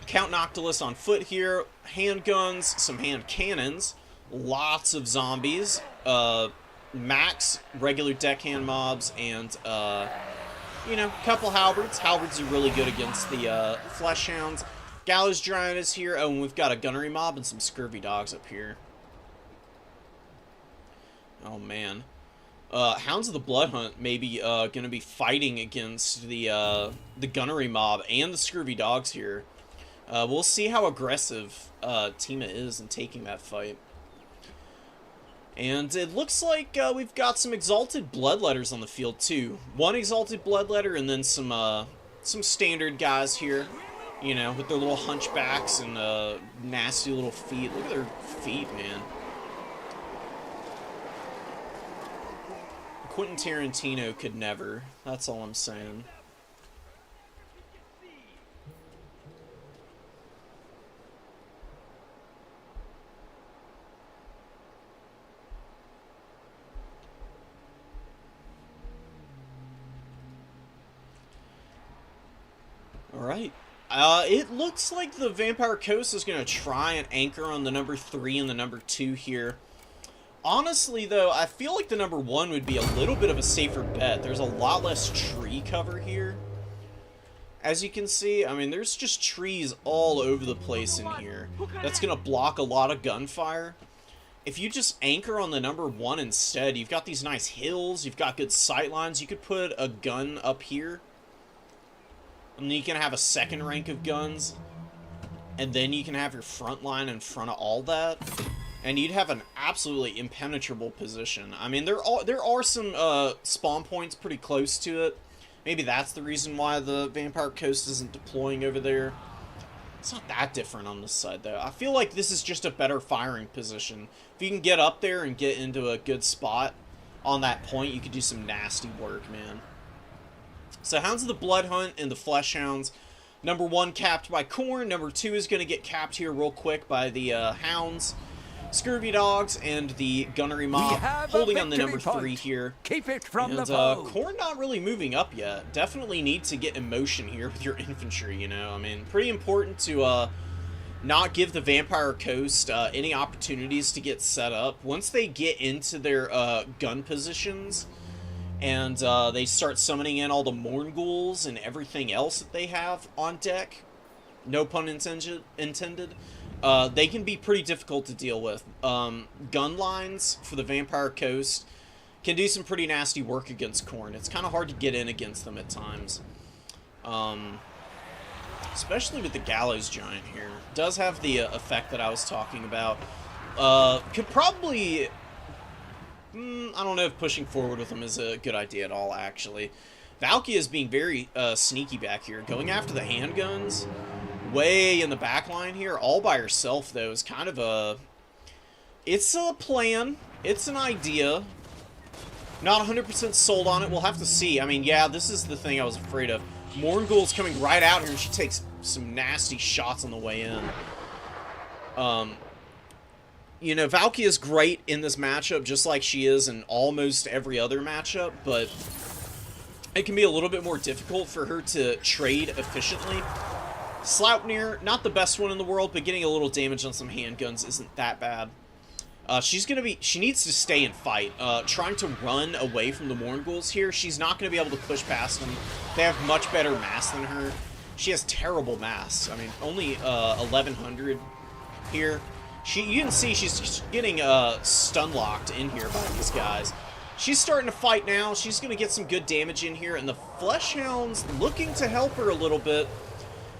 Speaker 1: Noctilus on foot here. Handguns, some hand cannons, lots of zombies, max regular deckhand mobs, and, you know, a couple halberds. Halberds are really good against the Flesh Hounds. Gallows Giant is here. Oh, and we've got a gunnery mob and some scurvy dogs up here. Oh, man. Hounds of the Blood Hunt may be going to be fighting against the gunnery mob and the scurvy dogs here. We'll see how aggressive Tima is in taking that fight. And it looks like we've got some Exalted Bloodletters on the field, too. 1 Exalted Bloodletter and then some standard guys here. You know, with their little hunchbacks and nasty little feet. Look at their feet, man. Quentin Tarantino could never. That's all I'm saying. Alright. It looks like the Vampire Coast is going to try and anchor on the number 3 and the number 2 here. Honestly, though, I feel like the number 1 would be a little bit of a safer bet. There's a lot less tree cover here. As you can see, I mean, there's just trees all over the place in here. That's going to block a lot of gunfire. If you just anchor on the number 1 instead, you've got these nice hills, you've got good sight lines. You could put a gun up here. And then you can have a second rank of guns. And then you can have your front line in front of all that. And you'd have an absolutely impenetrable position. I mean, there are some spawn points pretty close to it. Maybe that's the reason why the Vampire Coast isn't deploying over there. It's not that different on this side, though. I feel like this is just a better firing position. If you can get up there and get into a good spot on that point, you could do some nasty work, man. So Hounds of the Blood Hunt and the Flesh Hounds. Number 1 capped by Khorne. Number 2 is going to get capped here real quick by the Hounds. Scurvy Dogs and the Gunnery Mob holding on the number 3 here.
Speaker 2: Keep it from
Speaker 1: and,
Speaker 2: the foe.
Speaker 1: Khorne not really moving up yet. Definitely need to get emotion here with your infantry, you know. I mean, pretty important to not give the Vampire Coast any opportunities to get set up. Once they get into their gun positions and they start summoning in all the Mournghouls and everything else that they have on deck, no pun intended, they can be pretty difficult to deal with. Gun lines for the Vampire Coast can do some pretty nasty work against Khorne. It's kind of hard to get in against them at times. Especially with the Gallows Giant here. Does have the effect that I was talking about. Could probably... I don't know if pushing forward with him is a good idea at all, actually. Valky is being very sneaky back here. Going after the handguns way in the back line here, all by herself, though, is kind of a... It's a plan. It's an idea. Not 100% sold on it. We'll have to see. I mean, yeah, this is the thing I was afraid of. Mourngul's coming right out here, and she takes some nasty shots on the way in. You know, Valkyria's great in this matchup, just like she is in almost every other matchup, but it can be a little bit more difficult for her to trade efficiently. Sleipnir, not the best one in the world, but getting a little damage on some handguns isn't that bad. She needs to stay and fight. Trying to run away from the Mournguls here, she's not going to be able to push past them. They have much better mass than her. She has terrible mass. I mean, only 1100 here. You can see she's getting stun-locked in here by these guys. She's starting to fight now. She's going to get some good damage in here, and the Fleshhounds looking to help her a little bit.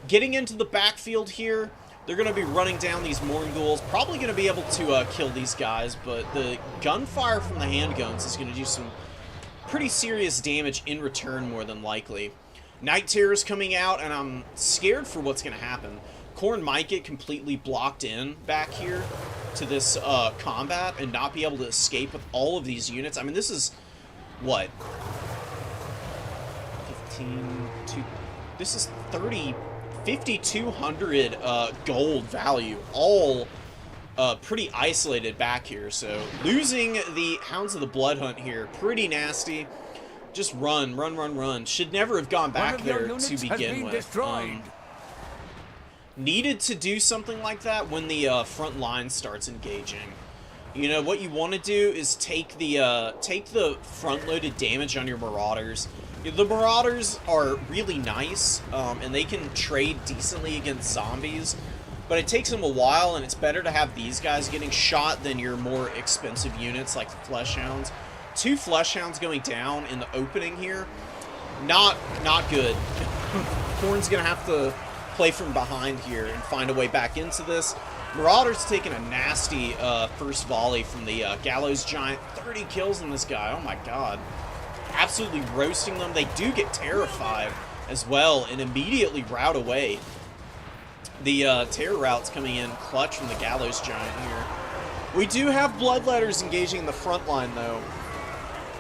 Speaker 1: Getting into the backfield here. They're going to be running down these Mournguls. Probably going to be able to kill these guys, but the gunfire from the handguns is going to do some pretty serious damage in return, more than likely. Night Terror's coming out, and I'm scared for what's going to happen. Khorne might get completely blocked in back here to this combat and not be able to escape with all of these units. I mean, this is, what? 15, 2, this is 30, 5,200 gold value, all pretty isolated back here. So losing the Hounds of the Blood Hunt here, pretty nasty. Just run, run, run, run. Should never have gone back there to begin with. Needed to do something like that when the front line starts engaging. You know, what you want to do is take the front-loaded damage on your Marauders. The Marauders are really nice, and they can trade decently against zombies, but it takes them a while, and it's better to have these guys getting shot than your more expensive units like the Fleshhounds. 2 Fleshhounds going down in the opening here. Not good. Khorne's going to have to play from behind here and find a way back into this. Marauders taking a nasty first volley from the Gallows Giant. 30 kills on this guy. Oh my god. Absolutely roasting them. They do get terrified as well and immediately rout away. The terror rout's coming in clutch from the Gallows Giant here. We do have Bloodletters engaging in the front line, though.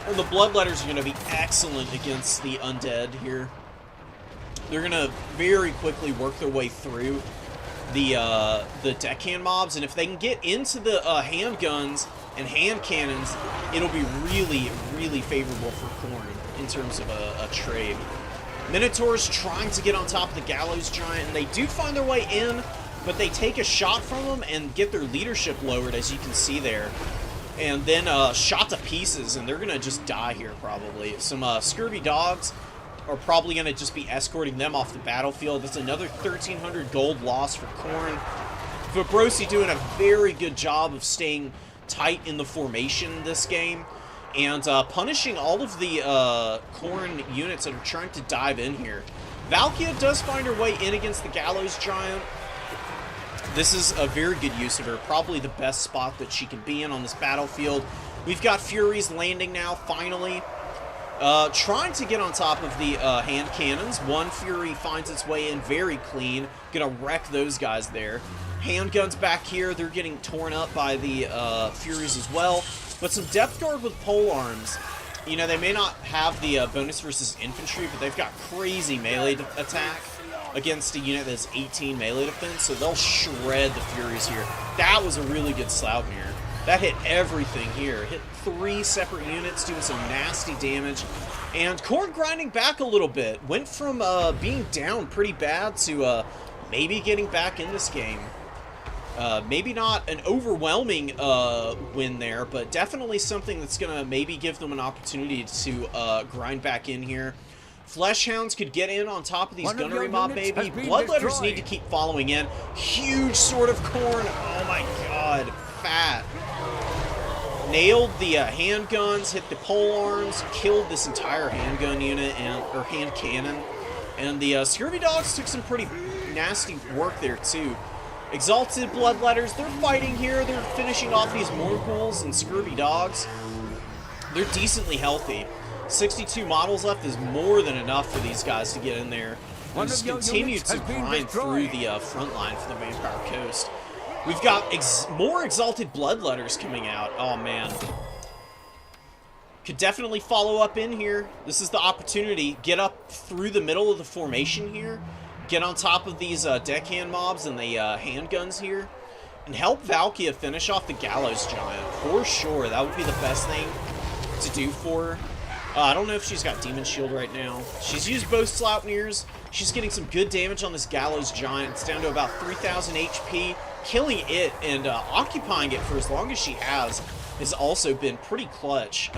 Speaker 1: And the Bloodletters are going to be excellent against the Undead here. They're going to very quickly work their way through the deckhand mobs, and if they can get into the handguns and hand cannons, it'll be really, really favorable for Khorne in terms of a trade. Minotaurs trying to get on top of the Gallows Giant, and they do find their way in, but they take a shot from them and get their leadership lowered, as you can see there. And then shot to pieces, and they're going to just die here probably. Some Scurvy Dogs are probably going to just be escorting them off the battlefield. That's another 1,300 gold loss for Khorne. Vibrosi doing a very good job of staying tight in the formation this game, and punishing all of the Khorne units that are trying to dive in here. Valkyria does find her way in against the Gallows Giant. This is a very good use of her, probably the best spot that she can be in on this battlefield. We've got Furies landing now, finally. Trying to get on top of the hand cannons. One Fury finds its way in very clean. Gonna wreck those guys there. Handguns back here, they're getting torn up by the Furies as well. But some Depth Guard with pole arms. You know, they may not have the bonus versus infantry, but they've got crazy melee attack against a unit that's 18 melee defense, so they'll shred the Furies here. That was a really good Sleipnir. That hit everything here. Hit 3 separate units, doing some nasty damage. And Khorne grinding back a little bit. Went from being down pretty bad to maybe getting back in this game. Maybe not an overwhelming win there, but definitely something that's going to maybe give them an opportunity to grind back in here. Fleshhounds could get in on top of these gunnery mob, maybe. Bloodletters need to keep following in. Huge Sword of Khorne. Oh my god. Fat. Nailed the handguns, hit the pole arms, killed this entire handgun unit, or hand cannon. And the Scurvy Dogs took some pretty nasty work there, too. Exalted Bloodletters, they're fighting here. They're finishing off these Mournguls and Scurvy Dogs. They're decently healthy. 62 models left is more than enough for these guys to get in there and just continue to grind through the front line for the Vampire Coast. We've got more Exalted Bloodletters coming out. Oh, man. Could definitely follow up in here. This is the opportunity. Get up through the middle of the formation here. Get on top of these deckhand mobs and the handguns here. And help Valkia finish off the Gallows Giant. For sure, that would be the best thing to do for her. I don't know if she's got Demon Shield right now. She's used both Sleipnirs. She's getting some good damage on this Gallows Giant. It's down to about 3,000 HP. Killing it and occupying it for as long as she has also been pretty clutch.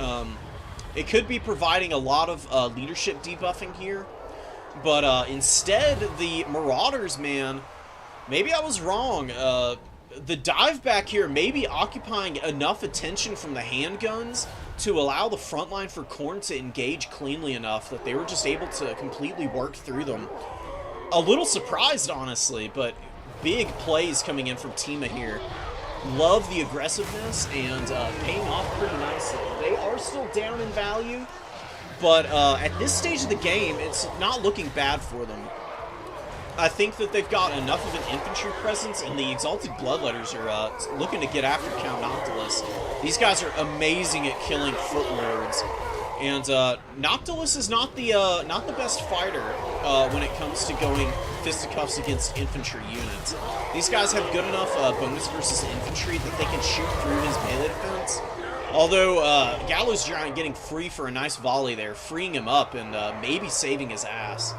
Speaker 1: It could be providing a lot of leadership debuffing here. But instead, the Marauders, man, maybe I was wrong. The dive back here may be occupying enough attention from the handguns to allow the front line for Khorne to engage cleanly enough that they were just able to completely work through them. A little surprised, honestly, but big plays coming in from Tima here. Love the aggressiveness and paying off pretty nicely. They are still down in value, but at this stage of the game, it's not looking bad for them. I think that they've got enough of an infantry presence, and the Exalted Bloodletters are looking to get after Count Noctilus. These guys are amazing at killing Foot Lords, and Noctilus is not the best fighter when it comes to going fisticuffs against infantry units. These guys have good enough bonus versus infantry that they can shoot through his melee defense. Although Gallows Giant getting free for a nice volley there, freeing him up and maybe saving his ass.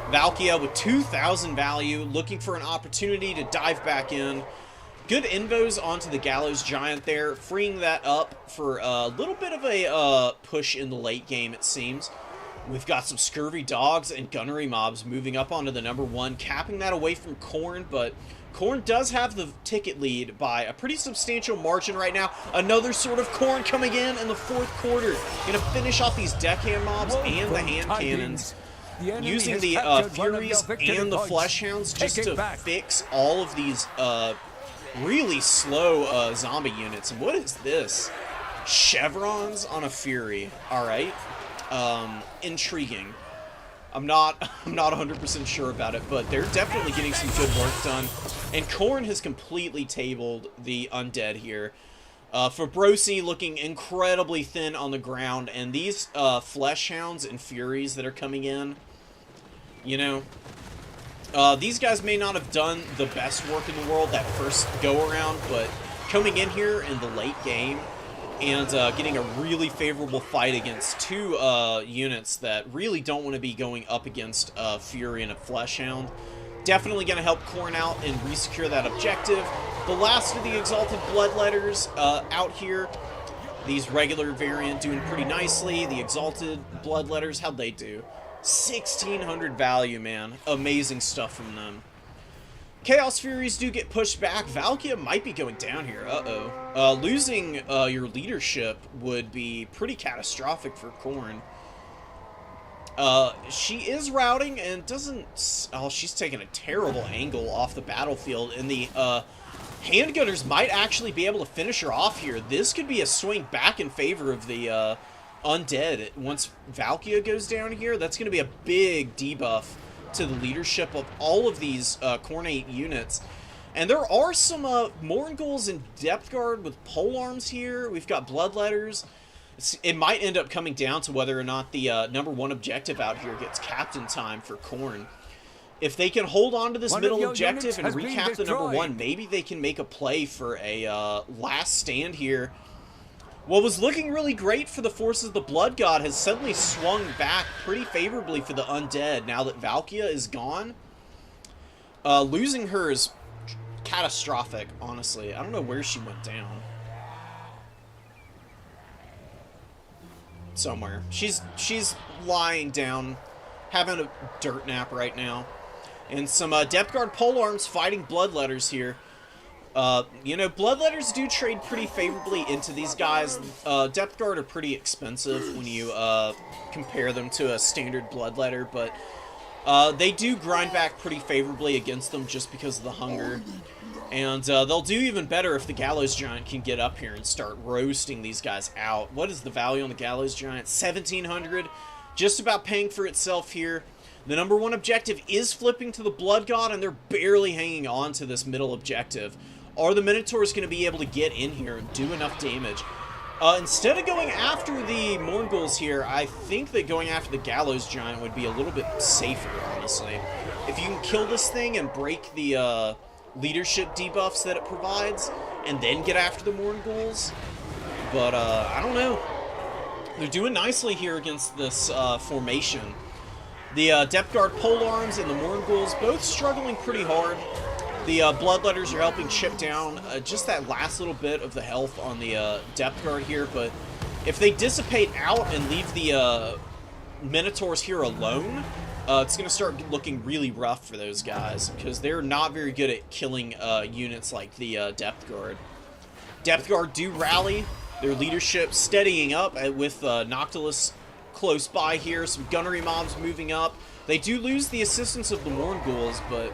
Speaker 1: Valkia with 2,000 value, looking for an opportunity to dive back in. Good invos onto the Gallows Giant there, freeing that up for a little bit of a push in the late game, it seems. We've got some Scurvy Dogs and Gunnery Mobs moving up onto the number 1, capping that away from Khorne, but Khorne does have the ticket lead by a pretty substantial margin right now. Another Sword of Khorne coming in the 4th quarter. Gonna finish off these deckhand mobs and the hand cannons. Using the Furies and the Fleshhounds just to fix all of these really slow zombie units. And what is this? Chevrons on a Fury. Alright. Intriguing. I'm not 100% sure about it, but they're definitely getting some good work done. And Khorne has completely tabled the undead here. Fabrosi looking incredibly thin on the ground, and these Fleshhounds and Furies that are coming in, you know, these guys may not have done the best work in the world that first go-around, but coming in here in the late game and getting a really favorable fight against two units that really don't want to be going up against a Fury and a Fleshhound. Definitely going to help Khorne out and resecure that objective. The last of the Exalted Bloodletters out here. These regular variant doing pretty nicely. The Exalted Bloodletters, how'd they do? 1,600 value, man. Amazing stuff from them. Chaos Furies do get pushed back. Valkia might be going down here. Uh-oh. Losing your leadership would be pretty catastrophic for Khorne. She is routing and doesn't... Oh, she's taking a terrible angle off the battlefield. And the handgunners might actually be able to finish her off here. This could be a swing back in favor of the undead. Once Valkia goes down here, that's going to be a big debuff to the leadership of all of these Khornate units. And there are some Mournguls in Depth Guard with polearms here. We've got Bloodletters. It might end up coming down to whether or not the #1 objective out here gets capped in time for Khorne. If they can hold on to this middle objective and recap the #1, maybe they can make a play for a last stand here. What was looking really great for the forces of the Blood God has suddenly swung back pretty favorably for the undead now that Valkia is gone. Losing her is catastrophic, honestly. I don't know where she went down. Somewhere. She's lying down, having a dirt nap right now. And some Depth Guard polearms fighting Bloodletters here. You know, Bloodletters do trade pretty favorably into these guys. Depth Guard are pretty expensive when you compare them to a standard Bloodletter, but they do grind back pretty favorably against them just because of the hunger. And they'll do even better if the Gallows Giant can get up here and start roasting these guys out. What is the value on the Gallows Giant? 1,700. Just about paying for itself here. The #1 objective is flipping to the Blood God, and they're barely hanging on to this middle objective. Are the Minotaurs going to be able to get in here and do enough damage? Instead of going after the Morghuls here, I think that going after the Gallows Giant would be a little bit safer, honestly. If you can kill this thing and break the leadership debuffs that it provides, and then get after the Morghuls. But, I don't know. They're doing nicely here against this formation. The Depth Guard Polearms and the Morghuls both struggling pretty hard. The Bloodletters are helping chip down just that last little bit of the health on the Depth Guard here, but if they dissipate out and leave the Minotaurs here alone, it's going to start looking really rough for those guys, because they're not very good at killing units like the Depth Guard. Depth Guard do rally, their leadership steadying up with Noctilus close by here, some gunnery mobs moving up. They do lose the assistance of the Morghuls, but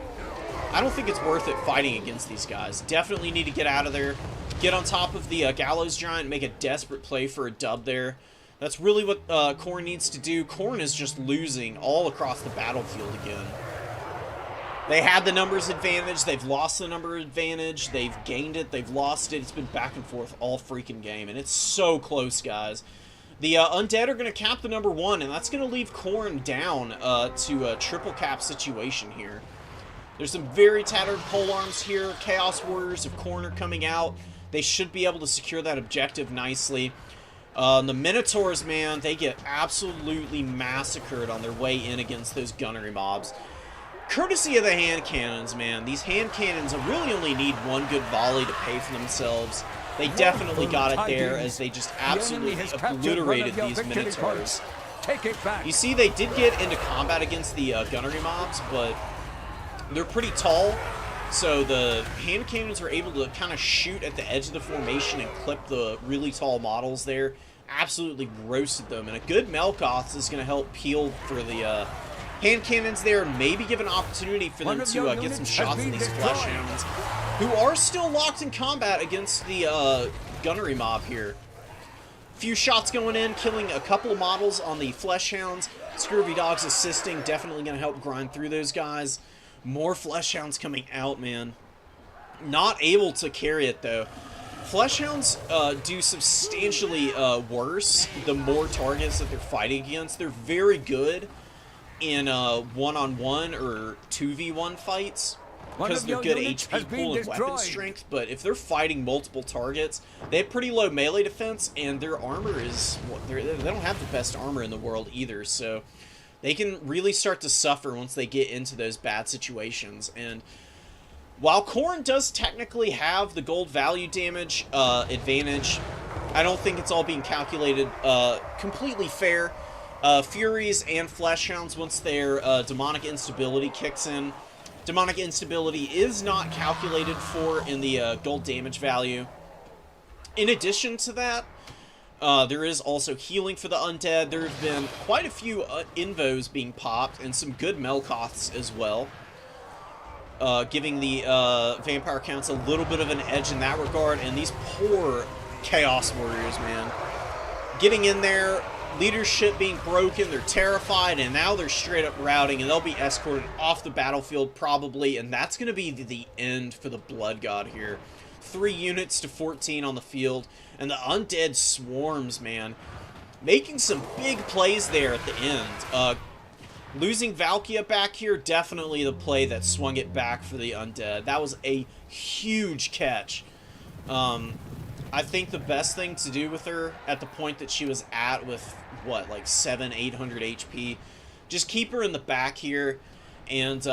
Speaker 1: I don't think it's worth it fighting against these guys. Definitely need to get out of there, get on top of the Gallows Giant, make a desperate play for a dub there. That's really what Khorne needs to do. Khorne is just losing all across the battlefield again. They had the numbers advantage, they've lost the number advantage, they've gained it, they've lost it. It's been back and forth all freaking game, and it's so close, guys. The Undead are going to cap the number 1, and that's going to leave Khorne down to a triple cap situation here. There's some very tattered polearms here. Chaos Warriors of Khorne are coming out. They should be able to secure that objective nicely. The Minotaurs, man, they get absolutely massacred on their way in against those gunnery mobs. Courtesy of the hand cannons, man. These hand cannons really only need one good volley to pay for themselves. They definitely got it there as they just absolutely obliterated these Minotaurs. You see, they did get into combat against the gunnery mobs, but they're pretty tall, so the hand cannons are able to kind of shoot at the edge of the formation and clip the really tall models there. Absolutely roasted them, and a good Melkoth is going to help peel for the hand cannons there, and maybe give an opportunity for them to get some shots at these flesh hounds, who are still locked in combat against the gunnery mob here. Few shots going in, killing a couple of models on the flesh hounds. Scurvy Dogs assisting, definitely going to help grind through those guys. More flesh hounds coming out, man. Not able to carry it, though. Flesh hounds do substantially worse the more targets that they're fighting against. They're very good in one-on-one or 2v1 fights because they're good HP pool and weapon strength, but if they're fighting multiple targets, they have pretty low melee defense, and their armor is... they don't have the best armor in the world either, so they can really start to suffer once they get into those bad situations. And while Khorne does technically have the gold value damage advantage, I don't think it's all being calculated completely fair. Furies and Flesh Hounds, once their demonic instability kicks in, demonic instability is not calculated for in the gold damage value. In addition to that, there is also healing for the undead. There have been quite a few invos being popped, and some good Melkoths as well, giving the Vampire Counts a little bit of an edge in that regard. And these poor Chaos Warriors, man, getting in there, leadership being broken, they're terrified, and now they're straight up routing, and they'll be escorted off the battlefield probably, and that's going to be the end for the Blood God here. 3 units to 14 on the field, and the undead swarms, man, making some big plays there at the end. Losing Valkia back here, definitely the play that swung it back for the undead. That was a huge catch. I think the best thing to do with her at the point that she was at with, what, like 700-800 HP, just keep her in the back here and,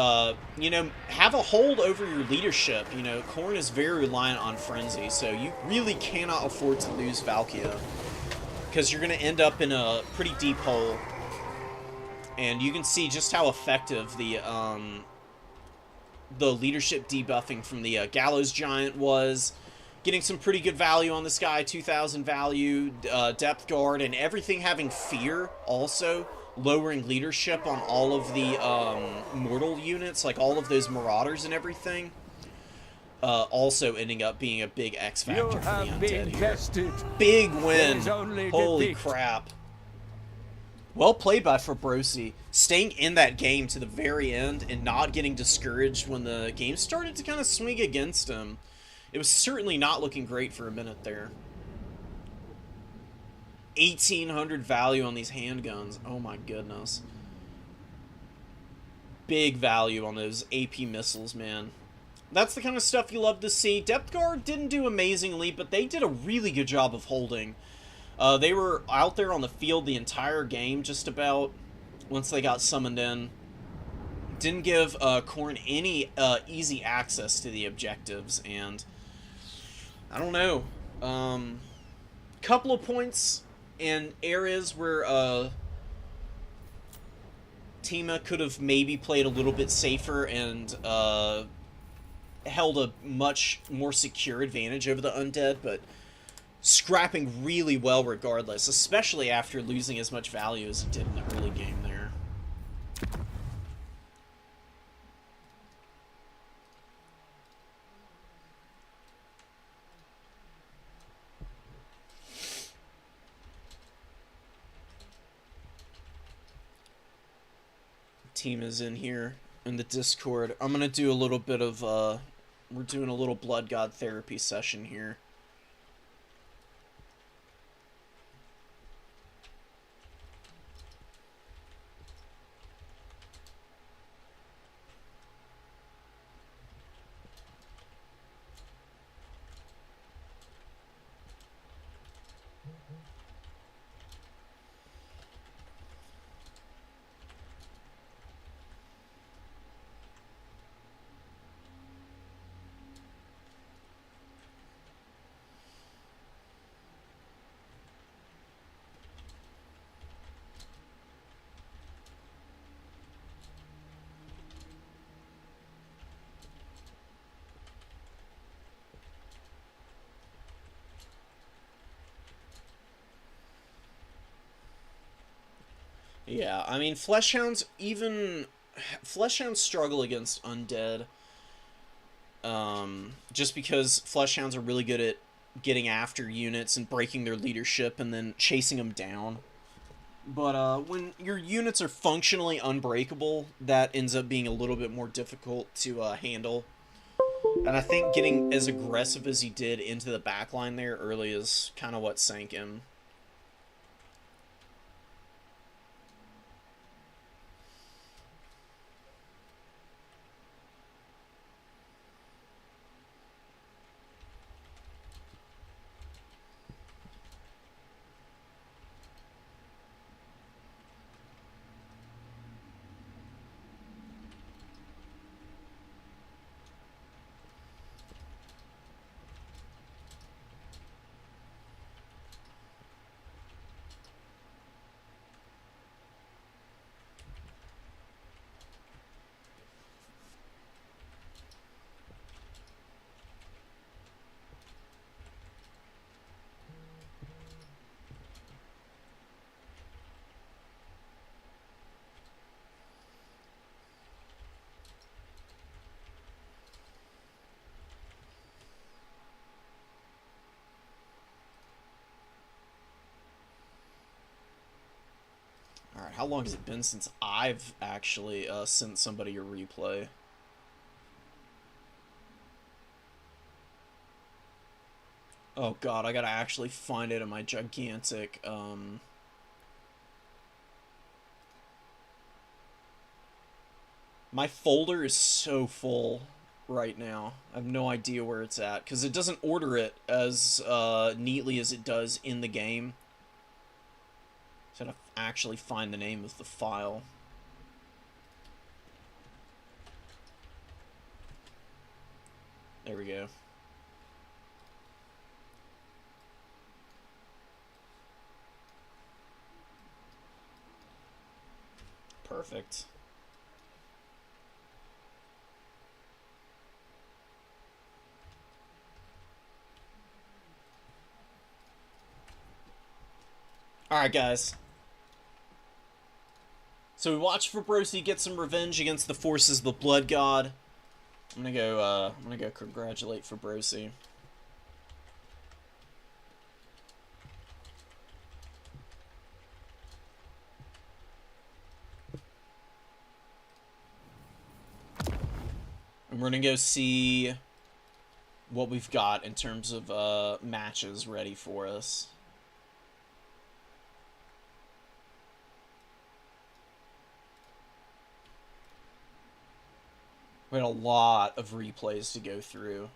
Speaker 1: you know, have a hold over your leadership. You know, Khorne is very reliant on Frenzy, so you really cannot afford to lose Valkia, because you're going to end up in a pretty deep hole. And you can see just how effective the leadership debuffing from the Gallows Giant was. Getting some pretty good value on this guy, 2,000 value, depth guard, and everything having fear also, lowering leadership on all of the mortal units, like all of those marauders and everything. Also ending up being a big X factor for the undead here. Big win. Holy crap. Well played by Fabrosi, staying in that game to the very end and not getting discouraged when the game started to kind of swing against him. It was certainly not looking great for a minute there. 1,800 value on these handguns. Oh my goodness. Big value on those AP missiles, man. That's the kind of stuff you love to see. Depth Guard didn't do amazingly, but they did a really good job of holding. They were out there on the field the entire game, just about, once they got summoned in. Didn't give Khorne any easy access to the objectives, and I don't know. Couple of points in areas where Tima could have maybe played a little bit safer and held a much more secure advantage over the undead, but scrapping really well regardless, especially after losing as much value as it did in the early game there. Team is in here in the Discord. I'm gonna do a little bit of we're doing a little Blood God therapy session here. Yeah, I mean, Fleshhounds struggle against undead. Just because Fleshhounds are really good at getting after units and breaking their leadership and then chasing them down. But when your units are functionally unbreakable, that ends up being a little bit more difficult to handle. And I think getting as aggressive as he did into the backline there early is kind of what sank him. Alright, how long has it been since I've actually sent somebody a replay? Oh god, I gotta actually find it in my gigantic, My folder is so full right now. I have no idea where it's at, because it doesn't order it as neatly as it does in the game. So I have to actually find the name of the file. There we go. Perfect. Alright, guys. So we watched Fabrosi get some revenge against the forces of the Blood God. I'm gonna go congratulate Fabrosi. And we're gonna go see what we've got in terms of matches ready for us. We had a lot of replays to go through.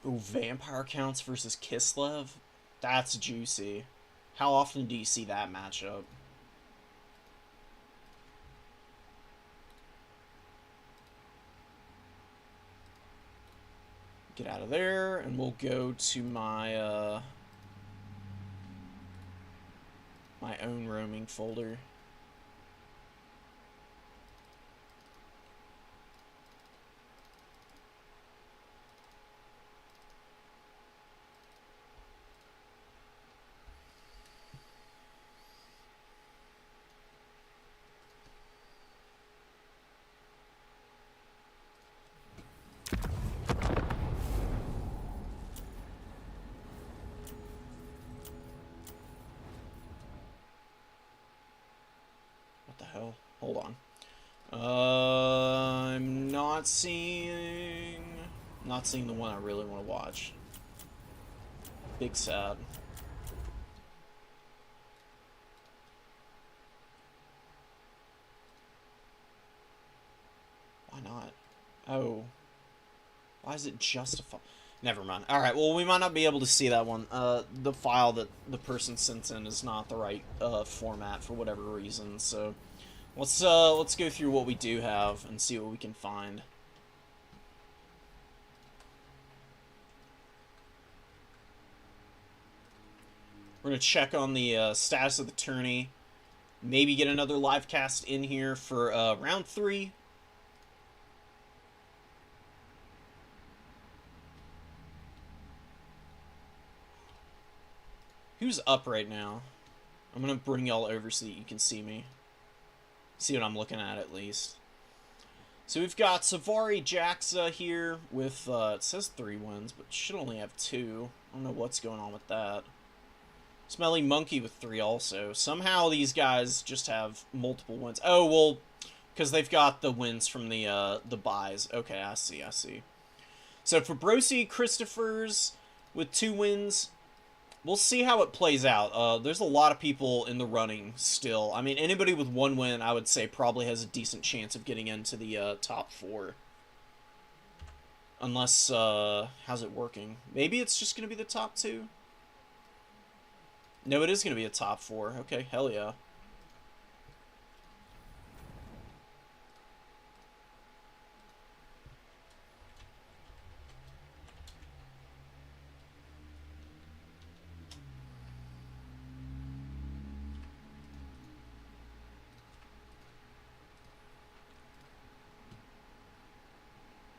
Speaker 1: Ooh, Vampire Counts versus Kislev? That's juicy. How often do you see that matchup? Get out of there, and we'll go to my, my own roaming folder. What the hell? Hold on. I'm not seeing the one I really want to watch. Big sad. Why not? Oh. Why is it justified? Never mind. Alright, well, we might not be able to see that one. The file that the person sent in is not the right format for whatever reason, so let's go through what we do have and see what we can find. We're going to check on the status of the tourney. Maybe get another live cast in here for round 3. Who's up right now? I'm going to bring y'all over so that you can see me. See what I'm looking at least. So we've got Savari Jaxa here with, it says 3 wins, but should only have 2. I don't know what's going on with that. Smelly Monkey with 3 also. Somehow these guys just have multiple wins. Oh, well, because they've got the wins from the buys. Okay, I see. So for Brosi, Christopher's with 2 wins. We'll see how it plays out. There's a lot of people in the running still. I mean, anybody with 1 win, I would say, probably has a decent chance of getting into the top 4. Unless, how's it working? Maybe it's just going to be the top 2? No, it is going to be a top 4. Okay, hell yeah.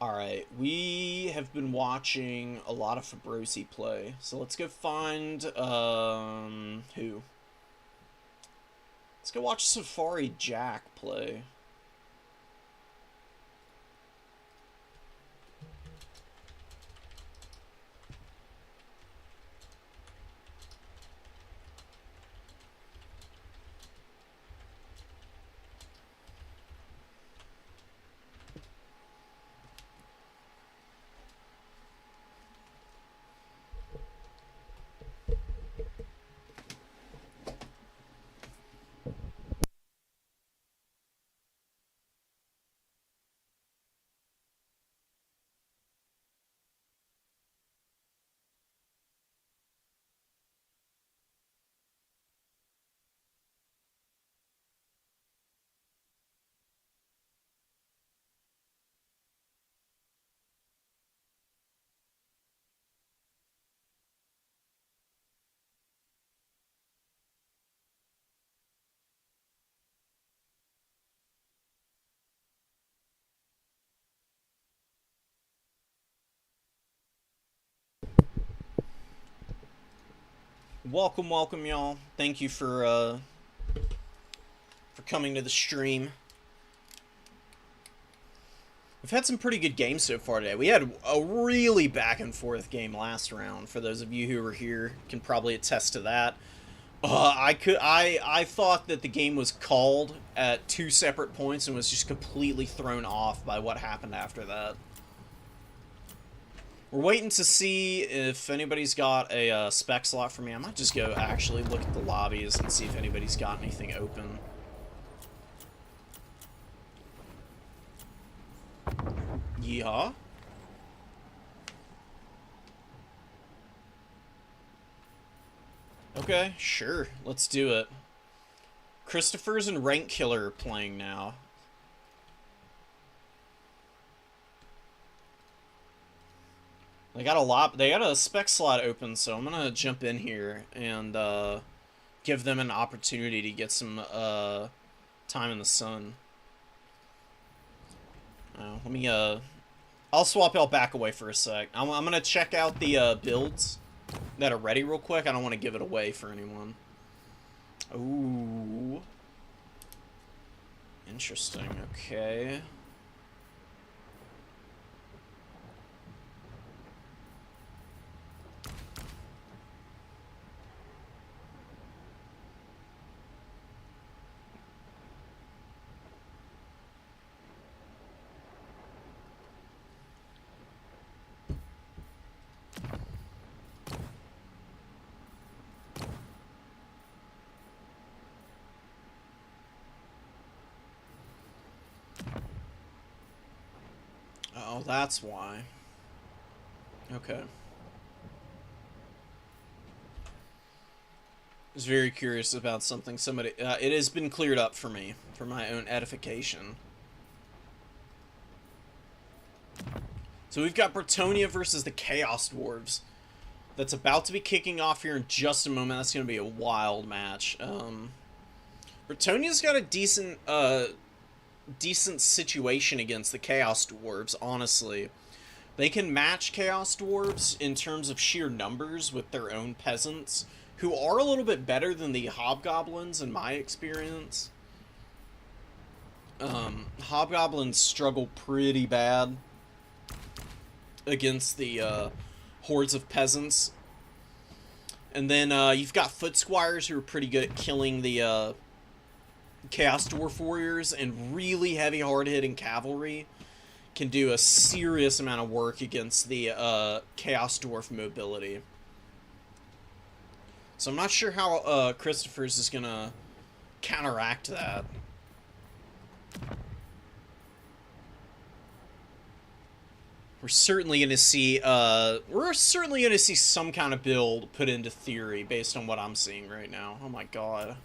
Speaker 1: Alright, we have been watching a lot of Fabrosi play, so let's go find, who? Let's go watch Safari Jack play. Welcome, y'all. Thank you for coming to the stream. We've had some pretty good games so far today. We had a really back and forth game last round. For those of you who were here, can probably attest to that. I thought that the game was called at 2 separate points and was just completely thrown off by what happened after that. We're waiting to see if anybody's got a spec slot for me. I might just go actually look at the lobbies and see if anybody's got anything open. Yeehaw. Okay, sure. Let's do it. Christopher's and Rank Killer are playing now. They got a spec slot open, so I'm gonna jump in here and give them an opportunity to get some time in the sun. Let me I'll swap y'all back away for a sec. I'm gonna check out the builds that are ready real quick. I don't want to give it away for anyone. Ooh. Interesting. Okay. Oh, that's why. Okay. I was very curious about something. It has been cleared up for me, for my own edification. So we've got Bretonia versus the Chaos Dwarves. That's about to be kicking off here in just a moment. That's going to be a wild match. Bretonia's got a decent situation against the Chaos Dwarves, honestly. They can match Chaos Dwarves in terms of sheer numbers with their own peasants, who are a little bit better than the Hobgoblins in my experience. Hobgoblins struggle pretty bad against the hordes of peasants. And then you've got Foot Squires who are pretty good at killing the Chaos Dwarf Warriors, and really heavy hard-hitting cavalry can do a serious amount of work against the Chaos Dwarf mobility. So I'm not sure how Christopher's is gonna counteract that. We're certainly gonna see some kind of build put into theory based on what I'm seeing right now. Oh my god.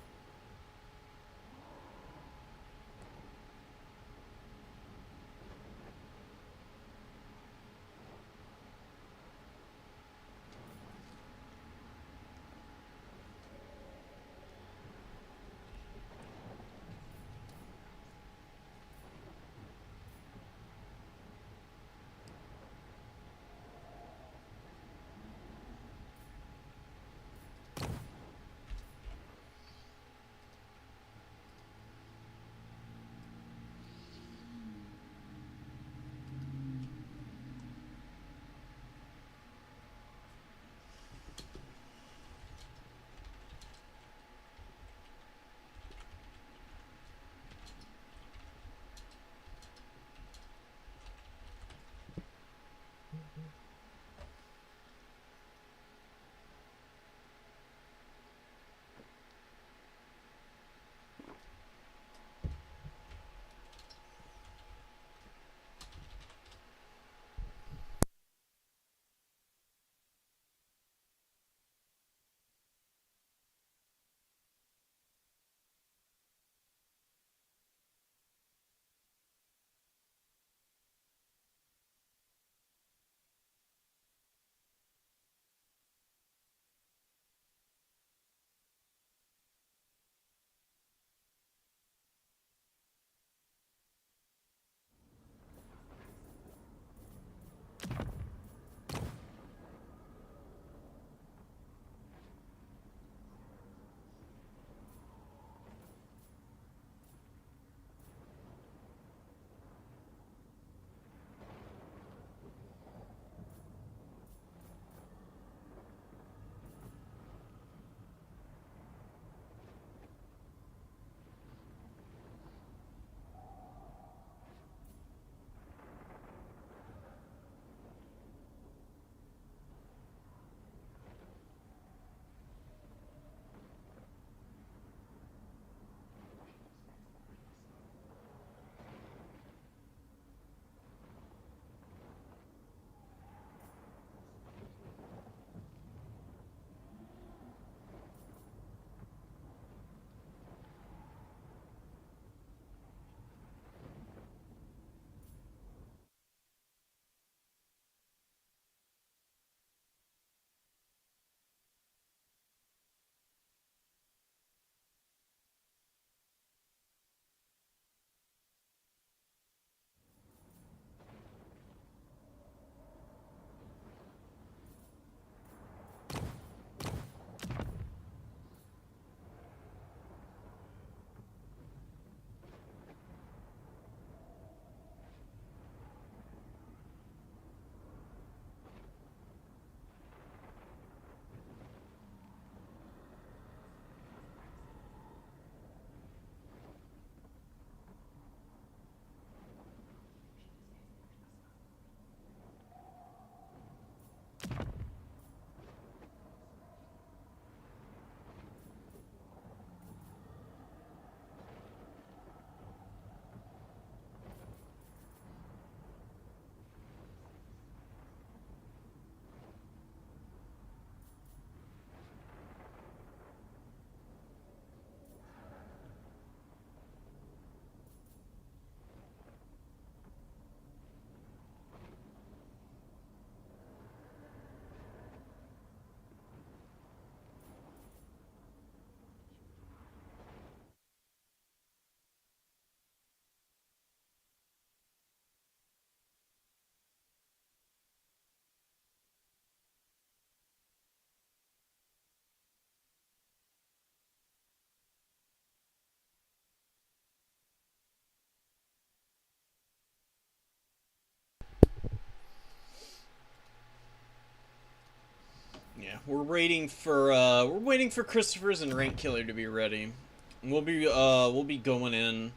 Speaker 1: Yeah, we're waiting for Christopher's and Rank Killer to be ready. We'll be going in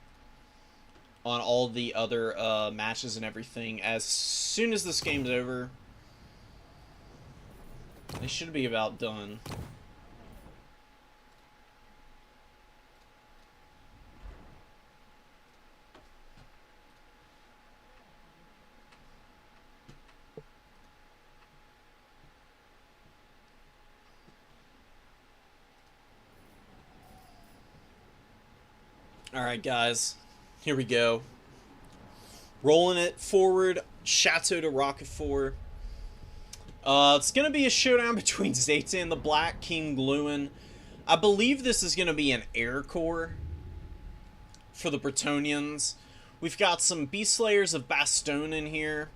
Speaker 1: on all the other matches and everything as soon as this game's over. They should be about done. Alright, guys. Here we go. Rolling it forward. Chateau to Rocket 4. It's going to be a showdown between Zaytan the Black, King Gluin. I believe this is going to be an air core for the Bretonnians. We've got some Beast Slayers of Bastogne in here.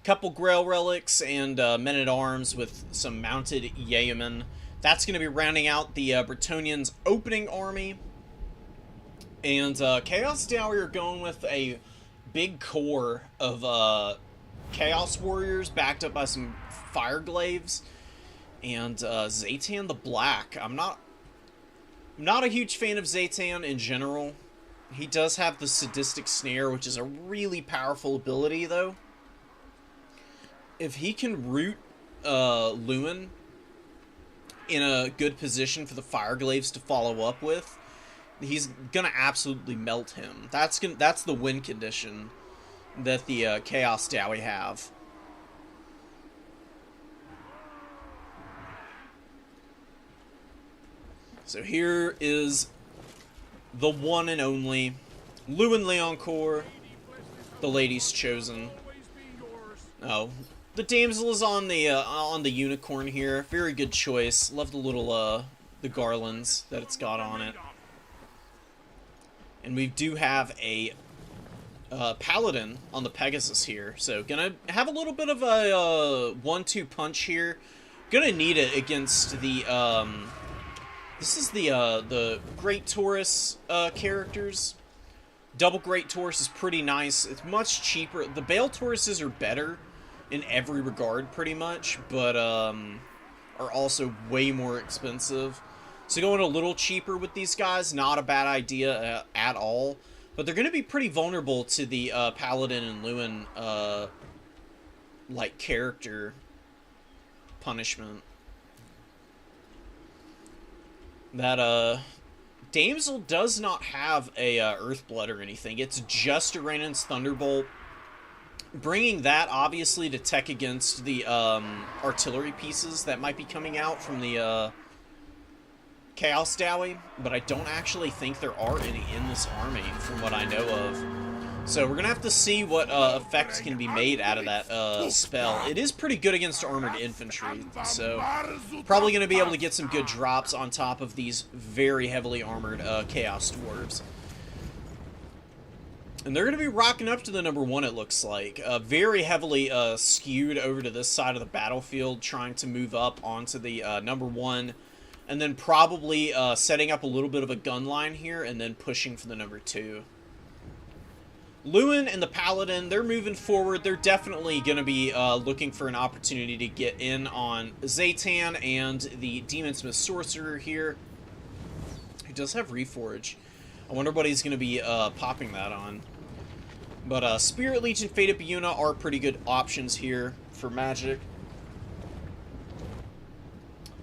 Speaker 1: Couple Grail Relics and Men-at-Arms with some mounted Yeomen. That's going to be rounding out the Bretonnians' opening army. And Chaos Dowie are going with a big core of Chaos Warriors backed up by some Fireglaves. And Zaytan the Black. I'm not a huge fan of Zaytan in general. He does have the Sadistic Snare, which is a really powerful ability, though. If he can root Luin in a good position for the Fireglaves to follow up with, he's gonna absolutely melt him. That's the win condition that the Chaos Dowie have. So here is the one and only Luin Leoncoeur, the lady's chosen. Oh, the damsel is on the unicorn here. Very good choice. Love the little the garlands that it's got on it. And we do have a paladin on the Pegasus here, so gonna have a little bit of a 1-2 punch here. Gonna need it against the this is the Great Taurus characters. Double Great Taurus is pretty nice. It's much cheaper. The Bale Tauruses are better in every regard, pretty much, but are also way more expensive. So going a little cheaper with these guys, not a bad idea at all. But they're going to be pretty vulnerable to the Paladin and Luin like character punishment. That Damsel does not have a Earthblood or anything. It's just Uranus Thunderbolt. Bringing that, obviously, to tech against the artillery pieces that might be coming out from the Chaos Dowie, but I don't actually think there are any in this army, from what I know of. So we're going to have to see what effects can be made out of that spell. It is pretty good against armored infantry, so probably going to be able to get some good drops on top of these very heavily armored Chaos Dwarves. And they're going to be rocking up to the number 1, it looks like. Very heavily skewed over to this side of the battlefield, trying to move up onto the number 1. And then probably setting up a little bit of a gun line here, and then pushing for the number 2. Luin and the Paladin, they're moving forward. They're definitely going to be looking for an opportunity to get in on Zaytan and the Demonsmith Sorcerer here, who does have Reforge. I wonder what he's going to be popping that on. But Spirit Legion, Fated Biuna are pretty good options here for magic.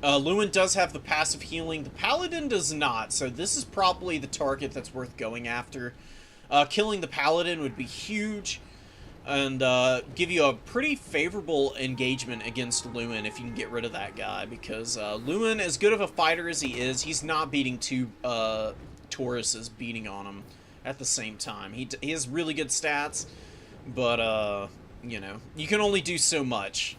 Speaker 1: Luin does have the passive healing. The Paladin does not, so this is probably the target that's worth going after. Killing the Paladin would be huge, and give you a pretty favorable engagement against Luin if you can get rid of that guy, because Luin, as good of a fighter as he is, he's not beating two Tauruses beating on him at the same time. He has really good stats, but, you know, you can only do so much.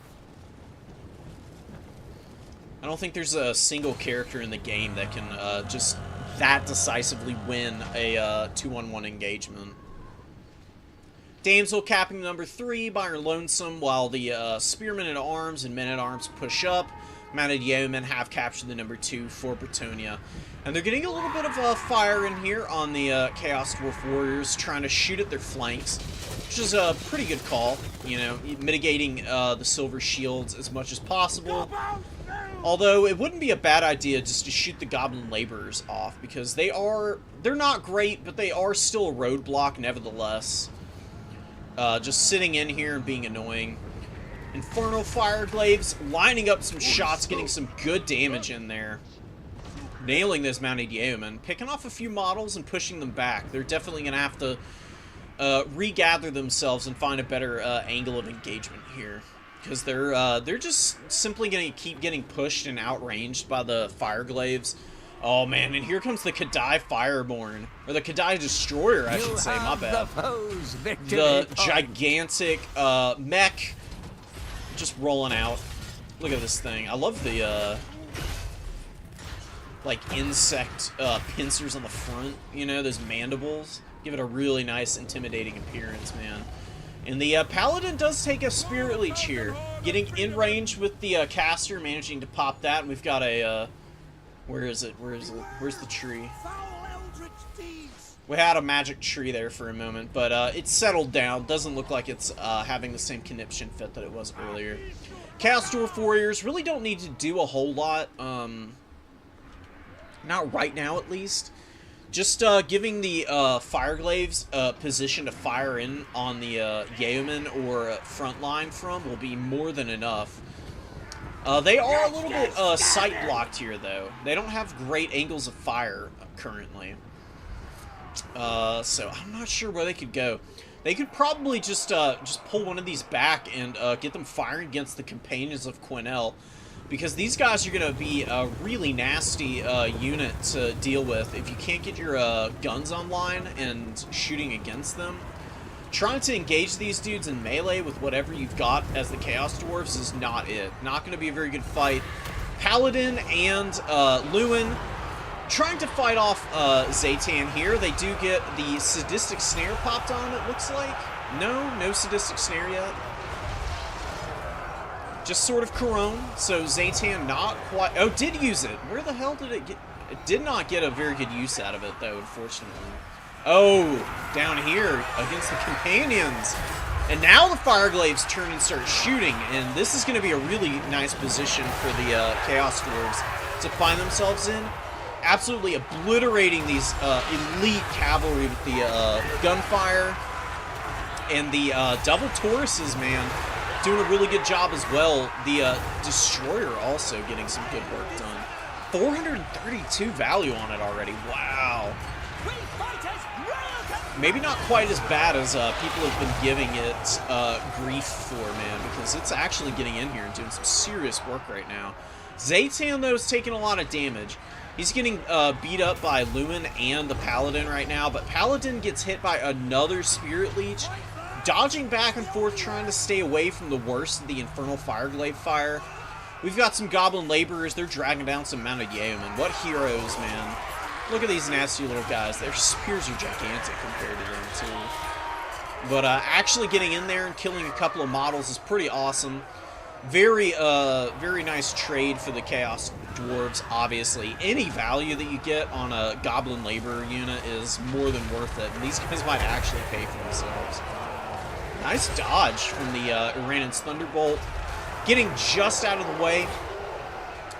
Speaker 1: I don't think there's a single character in the game that can just that decisively win a 2-on-1 engagement. Damsel capping number 3 by her Lonesome, while the Spearmen at Arms and Men at Arms push up. Mounted Yeomen have captured the number 2 for Bretonnia. And they're getting a little bit of fire in here on the Chaos Dwarf Warriors, trying to shoot at their flanks, which is a pretty good call, you know, mitigating the Silver Shields as much as possible. Although it wouldn't be a bad idea just to shoot the Goblin Laborers off, because they're not great, but they are still a roadblock nevertheless. Just sitting in here and being annoying. Infernal Fireglaves lining up some shots, getting some good damage in there. Nailing those mounted yeomen, picking off a few models and pushing them back. They're definitely going to have to regather themselves and find a better angle of engagement here. Because they're just simply going to keep getting pushed and outranged by the Fireglaves. Oh man, and here comes the Kadai Fireborn. Or the Kadai Destroyer, I should say, my bad. The gigantic mech just rolling out. Look at this thing. I love the like insect pincers on the front, you know, those mandibles. Give it a really nice intimidating appearance, man. And the Paladin does take a Spirit Leech here. Getting in range with the caster, managing to pop that. And we've got a, where is it? Where's the tree? We had a magic tree there for a moment, but it's settled down. Doesn't look like it's having the same conniption fit that it was earlier. Chaos Dwarf Warriors really don't need to do a whole lot. Not right now, at least. Just giving the Fireglaves position to fire in on the Yeoman or front line from will be more than enough. They are a little bit sight blocked here, though. They don't have great angles of fire currently. So I'm not sure where they could go. They could probably just pull one of these back and get them firing against the Companions of Quenelle. Because these guys are going to be a really nasty unit to deal with if you can't get your guns online and shooting against them. Trying to engage these dudes in melee with whatever you've got as the Chaos Dwarves is not it. Not going to be a very good fight. Paladin and Lewin trying to fight off Zaytan here. They do get the Sadistic Snare popped on, it looks like. No Sadistic Snare yet. Just sort of Corone, so Zaytan not quite... Oh, did use it. Where the hell did it get... It did not get a very good use out of it, though, unfortunately. Oh, down here against the Companions. And now the Fireglaves turn and start shooting, and this is going to be a really nice position for the Chaos Dwarves to find themselves in. Absolutely obliterating these elite cavalry with the gunfire. And the double Tauruses, man, doing a really good job as well. The Destroyer also getting some good work done. 432 value on it already. Wow. Maybe not quite as bad as people have been giving it grief for, man, because it's actually getting in here and doing some serious work right now. Zaytan, though, is taking a lot of damage. He's getting beat up by Lewin and the Paladin right now, but Paladin gets hit by another Spirit Leech, dodging back and forth, trying to stay away from the worst of the Infernal Fireglade fire. We've got some Goblin Laborers. They're dragging down some Mounted Yeomen. What heroes, man. Look at these nasty little guys. Their spears are gigantic compared to them, too. But actually getting in there and killing a couple of models is pretty awesome. Very nice trade for the Chaos Dwarves, obviously. Any value that you get on a Goblin Laborer unit is more than worth it. And these guys might actually pay for themselves. Nice dodge from the Iranan's Thunderbolt. Getting just out of the way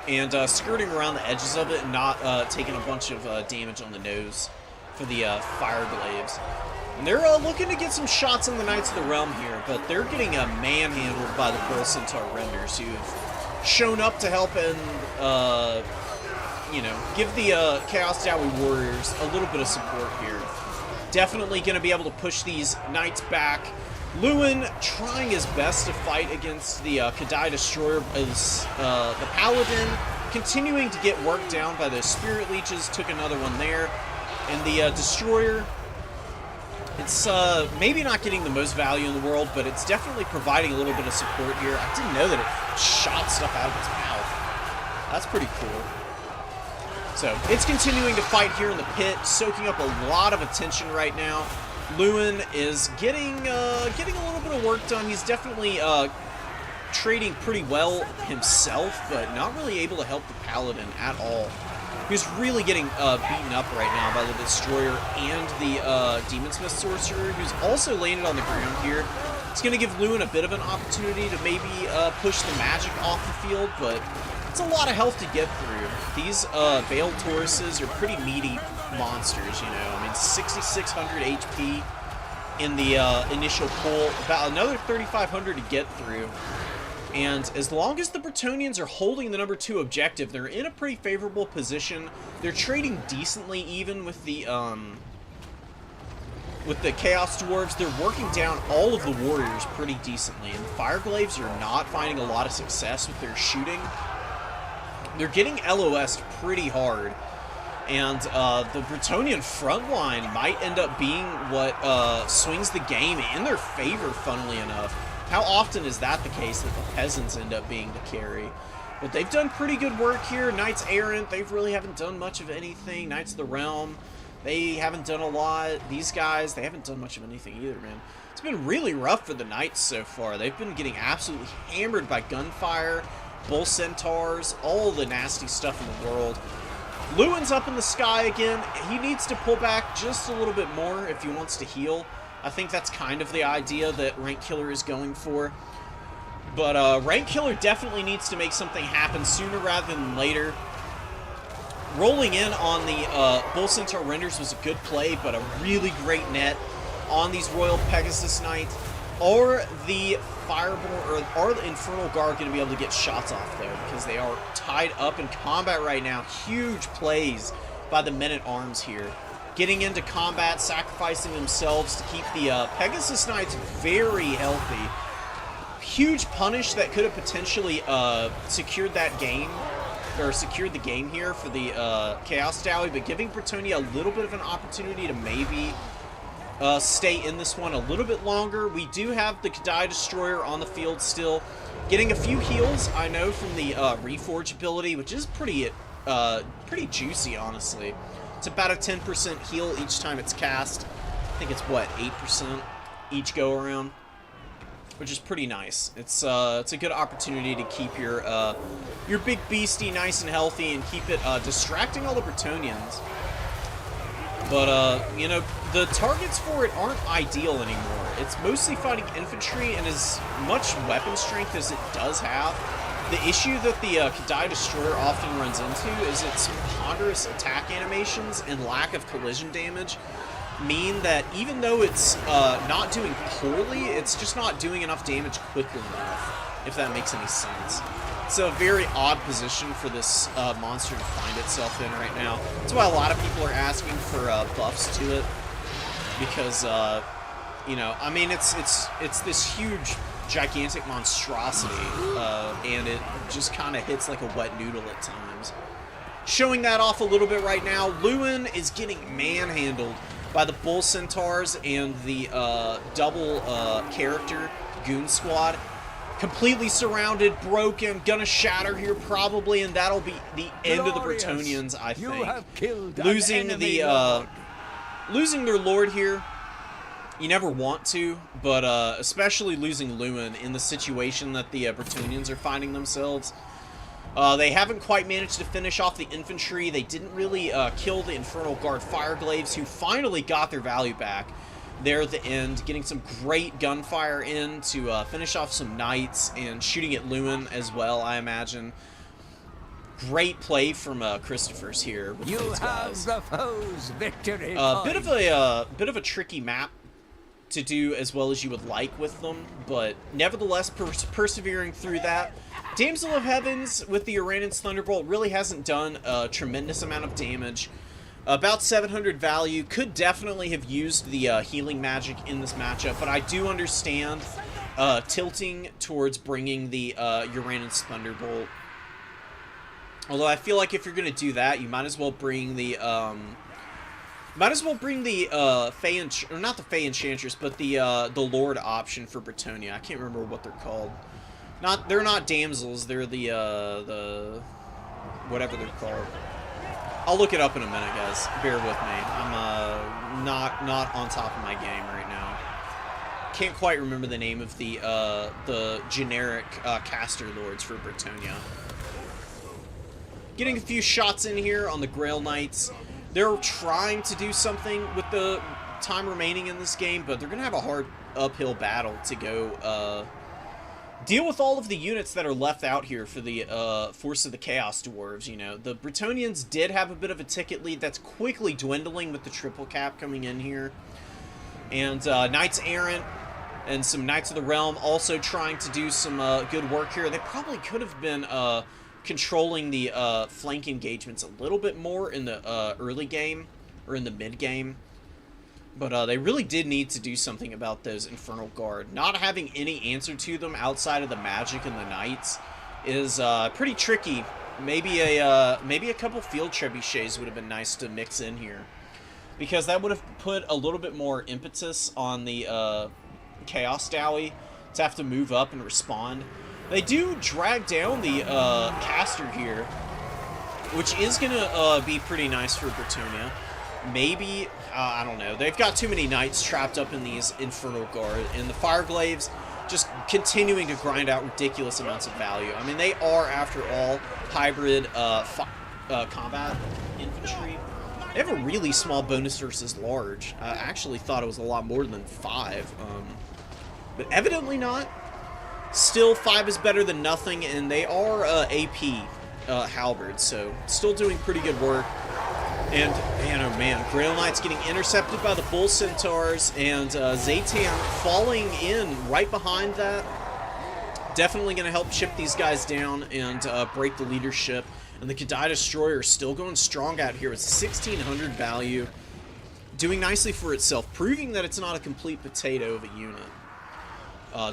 Speaker 1: and skirting around the edges of it and not taking a bunch of damage on the nose for the Fireglaves. And they're looking to get some shots on the Knights of the Realm here, but they're getting manhandled by the Pearl Centaur Renders, who've shown up to help and, you know, give the Chaos Dowie Warriors a little bit of support here. Definitely going to be able to push these Knights back. Lewin trying his best to fight against the Kadai Destroyer as the Paladin continuing to get worked down by the Spirit Leeches. Took another one there. And the Destroyer, it's maybe not getting the most value in the world, but it's definitely providing a little bit of support here. I didn't know that it shot stuff out of its mouth. That's pretty cool. So it's continuing to fight here in the pit, soaking up a lot of attention right now. Lewin is getting a little bit of work done. He's definitely trading pretty well himself, but not really able to help the Paladin at all. He's really getting beaten up right now by the Destroyer and the Demon Smith Sorcerer, who's also landed on the ground here. It's going to give Lewin a bit of an opportunity to maybe push the magic off the field, but It's a lot of health to get through. These Veiled Tauruses are pretty meaty monsters, you know. I mean, 6,600 HP in the initial pull, about another 3,500 to get through. And as long as the Bretonnians are holding the number 2 objective, they're in a pretty favorable position. They're trading decently even with the Chaos Dwarves. They're working down all of the warriors pretty decently. And the Fireglaves are not finding a lot of success with their shooting. They're getting LOS'd pretty hard. And the Bretonnian front line might end up being what swings the game in their favor, funnily enough. How often is that the case, that the peasants end up being the carry? But they've done pretty good work here. Knights Errant, they really haven't done much of anything. Knights of the Realm, they haven't done a lot. These guys, they haven't done much of anything either, man. It's been really rough for the Knights so far. They've been getting absolutely hammered by gunfire, bull centaurs, all the nasty stuff in the world. Lewin's up in the sky again. He needs to pull back just a little bit more if he wants to heal. I think that's kind of the idea that Rank Killer is going for. But Rank Killer definitely needs to make something happen sooner rather than later. Rolling in on the Bull Centaur Renders was a good play, but a really great net on these Royal Pegasus Knights. Are the Fireborn, or are the Infernal Guard going to be able to get shots off, though? Because they are tied up in combat right now. Huge plays by the Men-at-Arms here. Getting into combat, sacrificing themselves to keep the Pegasus Knights very healthy. Huge punish that could have potentially secured that game, or secured the game here for the Chaos Dowie, but giving Bretonnia a little bit of an opportunity to maybe stay in this one a little bit longer. We do have the Kadai Destroyer on the field still. Getting a few heals, I know, from the Reforge ability, which is pretty juicy, honestly. It's about a 10% heal each time it's cast. I think it's, what, 8% each go-around? Which is pretty nice. It's a good opportunity to keep your big beastie nice and healthy and keep it distracting all the Bretonnians. But, you know, the targets for it aren't ideal anymore. It's mostly fighting infantry, and as much weapon strength as it does have, the issue that the Kadai Destroyer often runs into is its ponderous attack animations and lack of collision damage mean that even though it's not doing poorly, it's just not doing enough damage quickly enough, if that makes any sense. It's a very odd position for this monster to find itself in right now. That's why a lot of people are asking for buffs to it, because, you know, I mean, it's this huge, gigantic monstrosity, and it just kind of hits like a wet noodle at times. Showing that off a little bit right now, Lewin is getting manhandled by the Bull Centaurs and the double character Goon Squad. Completely surrounded, broken, gonna shatter here probably, and that'll be the end of the Bretonnians, I think. Losing their lord here, you never want to, but especially losing Lewin in the situation that the Bretonnians are finding themselves. They haven't quite managed to finish off the infantry. They didn't really kill the Infernal Guard Fireglaves, who finally got their value back there at the end, getting some great gunfire in to finish off some knights and shooting at Lewin as well, I imagine. Great play from Christopher's here with those guys.
Speaker 2: You have the foe's victory.
Speaker 1: Bit of a tricky map to do as well as you would like with them, but nevertheless persevering through that. Damsel of Heavens with the Uranus Thunderbolt really hasn't done a tremendous amount of damage. About 700 value, could definitely have used the healing magic in this matchup, but I do understand tilting towards bringing the Uranus Thunderbolt. Although I feel like if you're going to do that, you might as well bring the Fey or not the Fey Enchantress, but the Lord option for Bretonnia. I can't remember what they're called. They're not damsels. They're the whatever they're called. I'll look it up in a minute, guys. Bear with me. I'm not on top of my game right now. Can't quite remember the name of the generic caster lords for Bretonnia. Getting a few shots in here on the Grail Knights. They're trying to do something with the time remaining in this game, but they're going to have a hard uphill battle to go deal with all of the units that are left out here for the Force of the Chaos Dwarves. You know, the Bretonnians did have a bit of a ticket lead that's quickly dwindling with the triple cap coming in here. And Knights Errant and some Knights of the Realm also trying to do some good work here. They probably could have been controlling the flank engagements a little bit more in the early game, or in the mid game. But they really did need to do something about those Infernal Guard. Not having any answer to them outside of the magic and the knights is pretty tricky. Maybe a couple field trebuchets would have been nice to mix in here, because that would have put a little bit more impetus on the Chaos Dowie to have to move up and respond. They do drag down the caster here, which is going to be pretty nice for Bretonnia. Maybe, I don't know. They've got too many knights trapped up in these Infernal Guard, and the Fireglaves just continuing to grind out ridiculous amounts of value. I mean, they are, after all, hybrid combat infantry. They have a really small bonus versus large. I actually thought it was a lot more than 5, but evidently not. Still, 5 is better than nothing, and they are AP halberds, so still doing pretty good work. And, man, oh man, Grail Knight's getting intercepted by the Bull Centaurs, and Zaytan falling in right behind that. Definitely going to help chip these guys down and break the leadership. And the Kadai Destroyer still going strong out here with 1,600 value. Doing nicely for itself, proving that it's not a complete potato of a unit.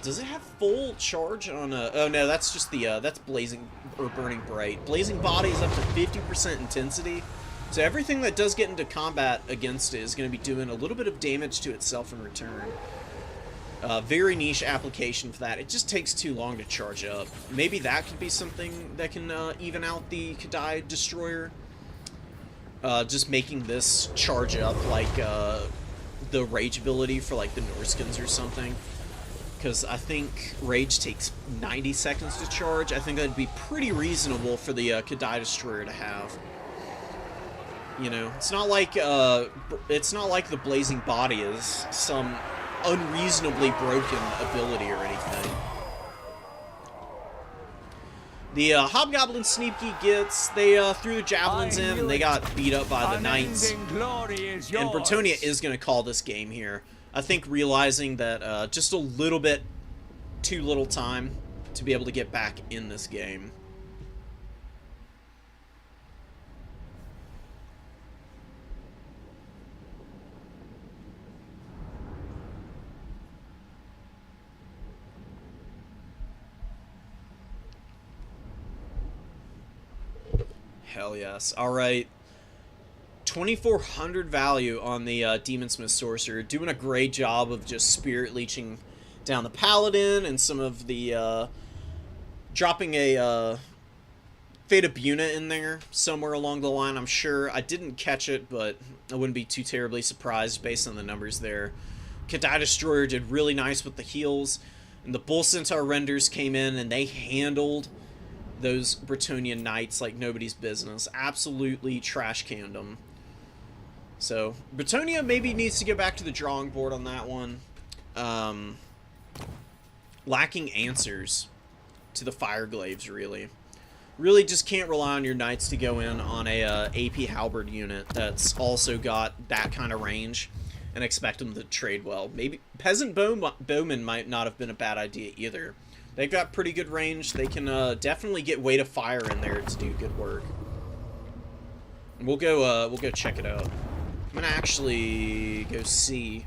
Speaker 1: Does it have full charge on a... Oh, no, that's just the... that's Blazing... or Burning Bright. Blazing Body is up to 50% intensity. So everything that does get into combat against it is going to be doing a little bit of damage to itself in return. Very niche application for that. It just takes too long to charge up. Maybe that could be something that can even out the Kadai Destroyer. Just making this charge up like the Rage ability for like the Norskins or something. Because I think Rage takes 90 seconds to charge. I think that'd be pretty reasonable for the Kadai Destroyer to have. You know, it's not like the Blazing Body is some unreasonably broken ability or anything. The Hobgoblin Sneaky gets, they threw the javelins in and they got beat up by the Knights. And Bretonnia is going to call this game here. I think realizing that just a little bit too little time to be able to get back in this game. Hell yes. Alright. 2,400 value on the Demon Smith Sorcerer. Doing a great job of just Spirit Leeching down the Paladin and some of the... dropping a Fate of Buna in there somewhere along the line, I'm sure. I didn't catch it, but I wouldn't be too terribly surprised based on the numbers there. Kadai Destroyer did really nice with the heals. And the Bull Centaur Renders came in and they handled those Bretonnian Knights like nobody's business. Absolutely trash-canned them. So, Bretonnia maybe needs to get back to the drawing board on that one. Lacking answers to the Fireglaves, really. Really just can't rely on your Knights to go in on a AP Halberd unit that's also got that kind of range and expect them to trade well. Maybe Peasant Bowman might not have been a bad idea either. They've got pretty good range. They can definitely get weight of fire in there to do good work. And we'll go check it out. I'm gonna actually go see.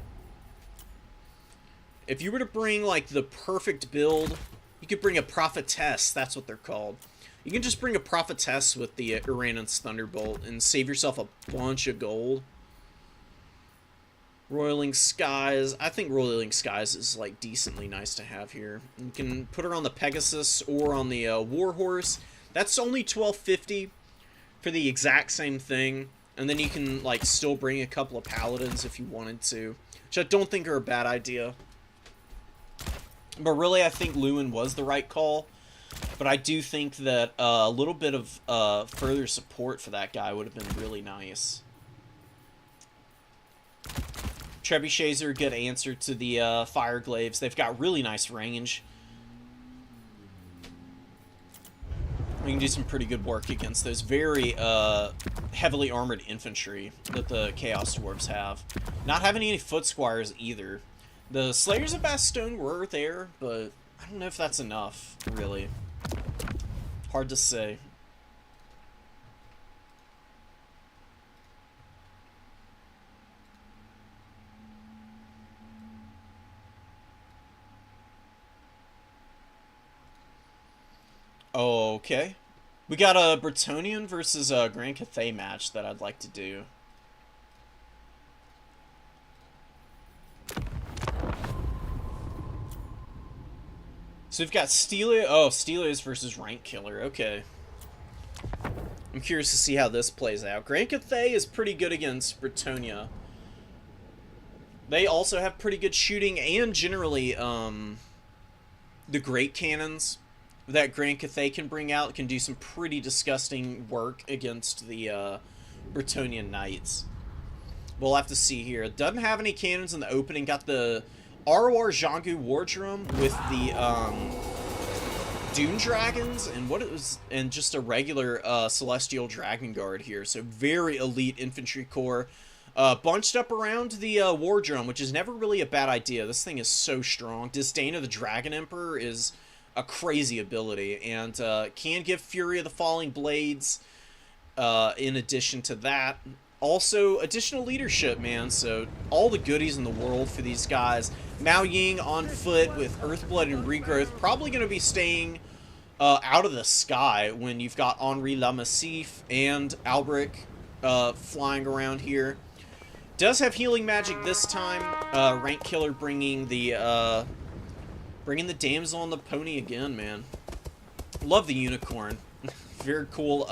Speaker 1: If you were to bring like the perfect build, you could bring a Prophetess. That's what they're called. You can just bring a Prophetess with the Uranus Thunderbolt and save yourself a bunch of gold. Roiling Skies. I think Roiling Skies is like decently nice to have here. You can put her on the Pegasus or on the Warhorse. That's only 1250 for the exact same thing. And then you can like still bring a couple of Paladins if you wanted to, which I don't think are a bad idea. But really, I think Lewin was the right call. But I do think that a little bit of further support for that guy would have been really nice. Trebuchets are a good answer to the Fireglaves. They've got really nice range. We can do some pretty good work against those very heavily armored infantry that the Chaos Dwarves have. Not having any foot squires either. The Slayers of Bastogne were there, but I don't know if that's enough, really. Hard to say. Okay. We got a Bretonnian versus a Grand Cathay match that I'd like to do. So we've got Stelios versus Rank Killer. Okay. I'm curious to see how this plays out. Grand Cathay is pretty good against Bretonnia. They also have pretty good shooting and generally, the Great Cannons that Grand Cathay can bring out can do some pretty disgusting work against the Bretonnian Knights. We'll have to see here. It doesn't have any cannons in the opening. Got the ROR Zhangu War Drum with the Dune Dragons and just a regular Celestial Dragon Guard here. So very elite infantry corps. Bunched up around the War Drum, which is never really a bad idea. This thing is so strong. Disdain of the Dragon Emperor is a crazy ability, and can give Fury of the Falling Blades in addition to that. Also, additional leadership, man, so all the goodies in the world for these guys. Mao Ying on foot with Earthblood and Regrowth, probably going to be staying out of the sky when you've got Henri Lamassif and Albrecht flying around here. Does have healing magic this time. Rank Killer bringing the damsel on the pony again, man. Love the unicorn. Very cool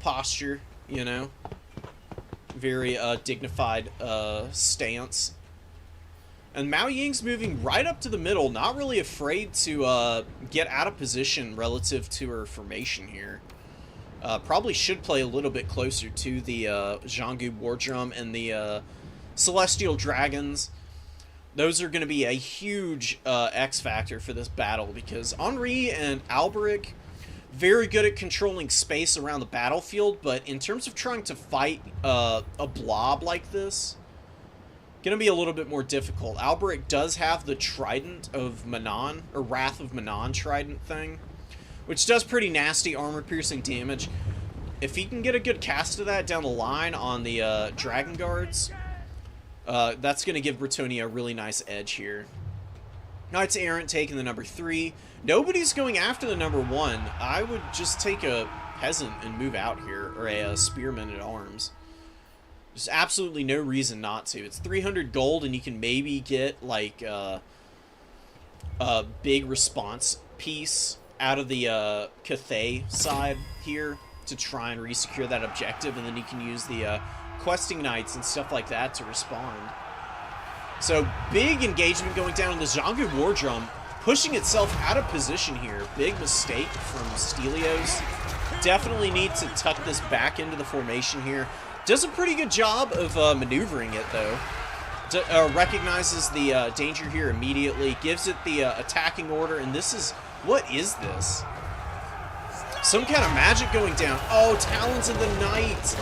Speaker 1: posture, you know. Very dignified stance. And Mao Ying's moving right up to the middle, not really afraid to get out of position relative to her formation here. Probably should play a little bit closer to the Zhangu War Drum and the Celestial Dragons. Those are going to be a huge X factor for this battle, because Henri and Albrecht, very good at controlling space around the battlefield, but in terms of trying to fight a blob like this, going to be a little bit more difficult. Albrecht does have the Trident of Manon, or Wrath of Manon Trident thing, which does pretty nasty armor-piercing damage. If he can get a good cast of that down the line on the Dragon Guards, that's going to give Bretonnia a really nice edge here. Knights Errant taking the number 3. Nobody's going after the number 1. I would just take a peasant and move out here, or a spearman at arms. There's absolutely no reason not to. It's 300 gold, and you can maybe get, like, a big response piece out of the Cathay side here to try and resecure that objective, and then you can use the questing knights and stuff like that to respond. So big engagement going down in the Zhangu War Drum, pushing itself out of position here. Big mistake from Stelios. Definitely need to tuck this back into the formation here. Does a pretty good job of maneuvering it, though. Recognizes the danger here immediately, gives it the attacking order, and this is... What is this? Some kind of magic going down. Oh, Talons of the Night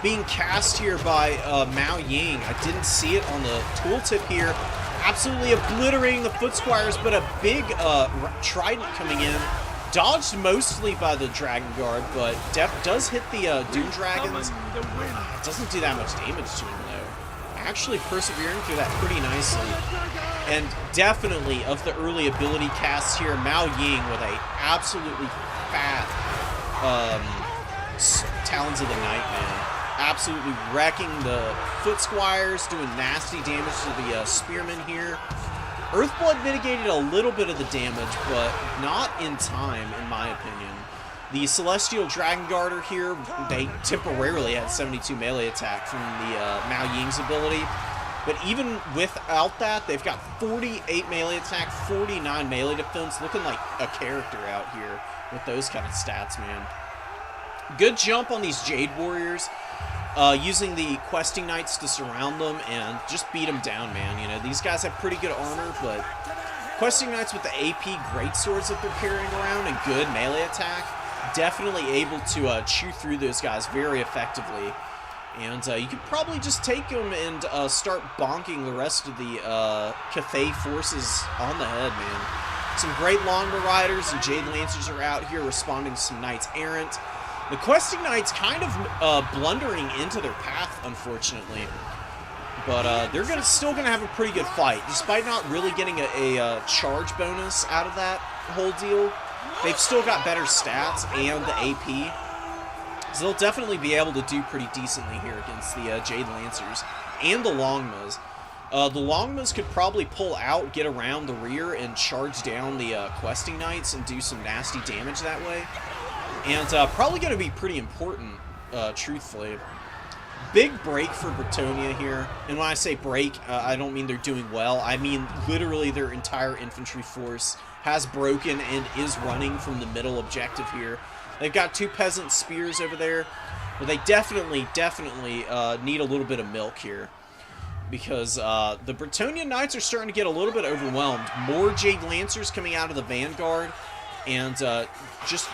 Speaker 1: being cast here by Mao Ying. I didn't see it on the tooltip here. Absolutely obliterating the Foot Squires, but a big Trident coming in. Dodged mostly by the Dragon Guard, but does hit the Doom Dragons. Doesn't do that much damage to him, though. Actually persevering through that pretty nicely. And definitely, of the early ability casts here, Mao Ying with a absolutely fat Talons of the Night, man. Absolutely wrecking the Foot Squires, doing nasty damage to the Spearmen here. Earthblood mitigated a little bit of the damage, but not in time, in my opinion. The Celestial Dragon Guarder here, they temporarily had 72 melee attack from the Mao Ying's ability. But even without that, they've got 48 melee attack, 49 melee defense, looking like a character out here with those kind of stats, man. Good jump on these Jade Warriors, using the Questing Knights to surround them and just beat them down, man. You know, these guys have pretty good armor, but Questing Knights with the AP greatswords that they're carrying around and good melee attack, definitely able to chew through those guys very effectively. And you could probably just take them and start bonking the rest of the Cathay forces on the head, man. Some great Longbow Riders and Jade Lancers are out here responding to some Knights Errant. The Questing Knights kind of blundering into their path, unfortunately. But they're still going to have a pretty good fight. Despite not really getting a charge bonus out of that whole deal, they've still got better stats and the AP. So they'll definitely be able to do pretty decently here against the Jade Lancers and the Longbows. The Longbows could probably pull out, get around the rear, and charge down the Questing Knights and do some nasty damage that way. And probably going to be pretty important, truthfully. Big break for Bretonnia here. And when I say break, I don't mean they're doing well. I mean literally their entire infantry force has broken and is running from the middle objective here. They've got 2 peasant spears over there, but they definitely need a little bit of milk here. Because the Bretonnian Knights are starting to get a little bit overwhelmed. More Jade Lancers coming out of the vanguard, and just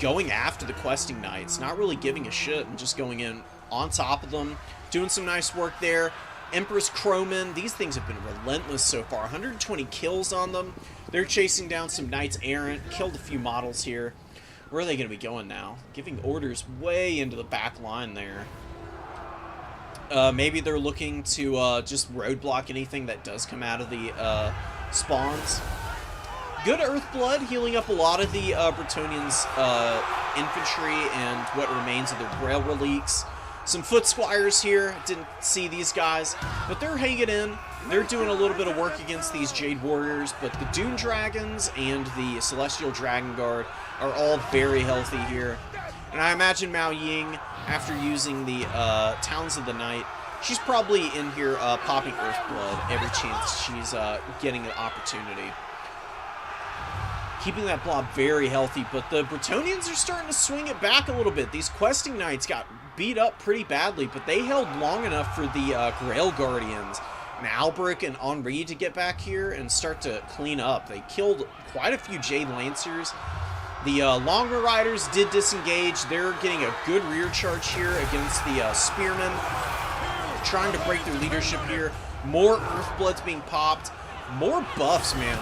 Speaker 1: going after the Questing Knights. Not really giving a shit, and just going in on top of them. Doing some nice work there. Empress Crowman, these things have been relentless so far. 120 kills on them. They're chasing down some Knights Errant. Killed a few models here. Where are they going to be going now? Giving orders way into the back line there. Maybe they're looking to just roadblock anything that does come out of the spawns. Good Earthblood, healing up a lot of the Bretonnians' infantry and what remains of their Grail Reliques. Some Foot Squires here, didn't see these guys, but they're hanging in. They're doing a little bit of work against these Jade Warriors, but the Dune Dragons and the Celestial Dragon Guard are all very healthy here. And I imagine Mao Ying, after using the Talons of the Night, she's probably in here popping Earthblood every chance she's getting an opportunity. Keeping that blob very healthy, but the Bretonnians are starting to swing it back a little bit. These Questing Knights got beat up pretty badly, but they held long enough for the Grail Guardians and Albrecht and Henri to get back here and start to clean up. They killed quite a few Jade Lancers. The Longer Riders did disengage. They're getting a good rear charge here against the Spearmen. Trying to break their leadership here. More Earthbloods being popped. More buffs, man.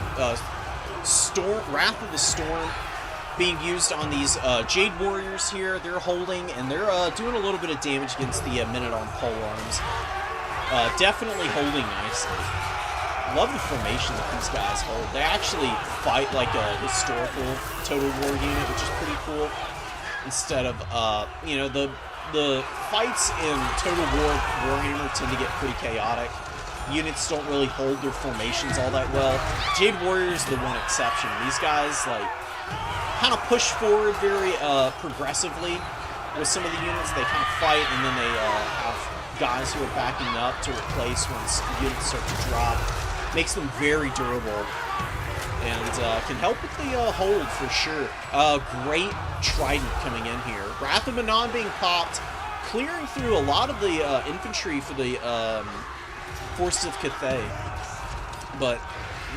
Speaker 1: Wrath of the Storm being used on these Jade Warriors here. They're holding, and they're doing a little bit of damage against the Minotaur polearms. Definitely holding nicely. Love the formation that these guys hold. They actually fight like a historical Total War unit, which is pretty cool. Instead of, you know, the fights in Total War Warhammer tend to get pretty chaotic. Units don't really hold their formations all that well. Jade Warrior is the one exception. These guys, like, kind of push forward very progressively with some of the units. They kind of fight, and then they have guys who are backing up to replace once units start to drop. Makes them very durable, and can help with the hold for sure. Great Trident coming in here. Wrath of Manon being popped, clearing through a lot of the infantry for the forces of Cathay. But,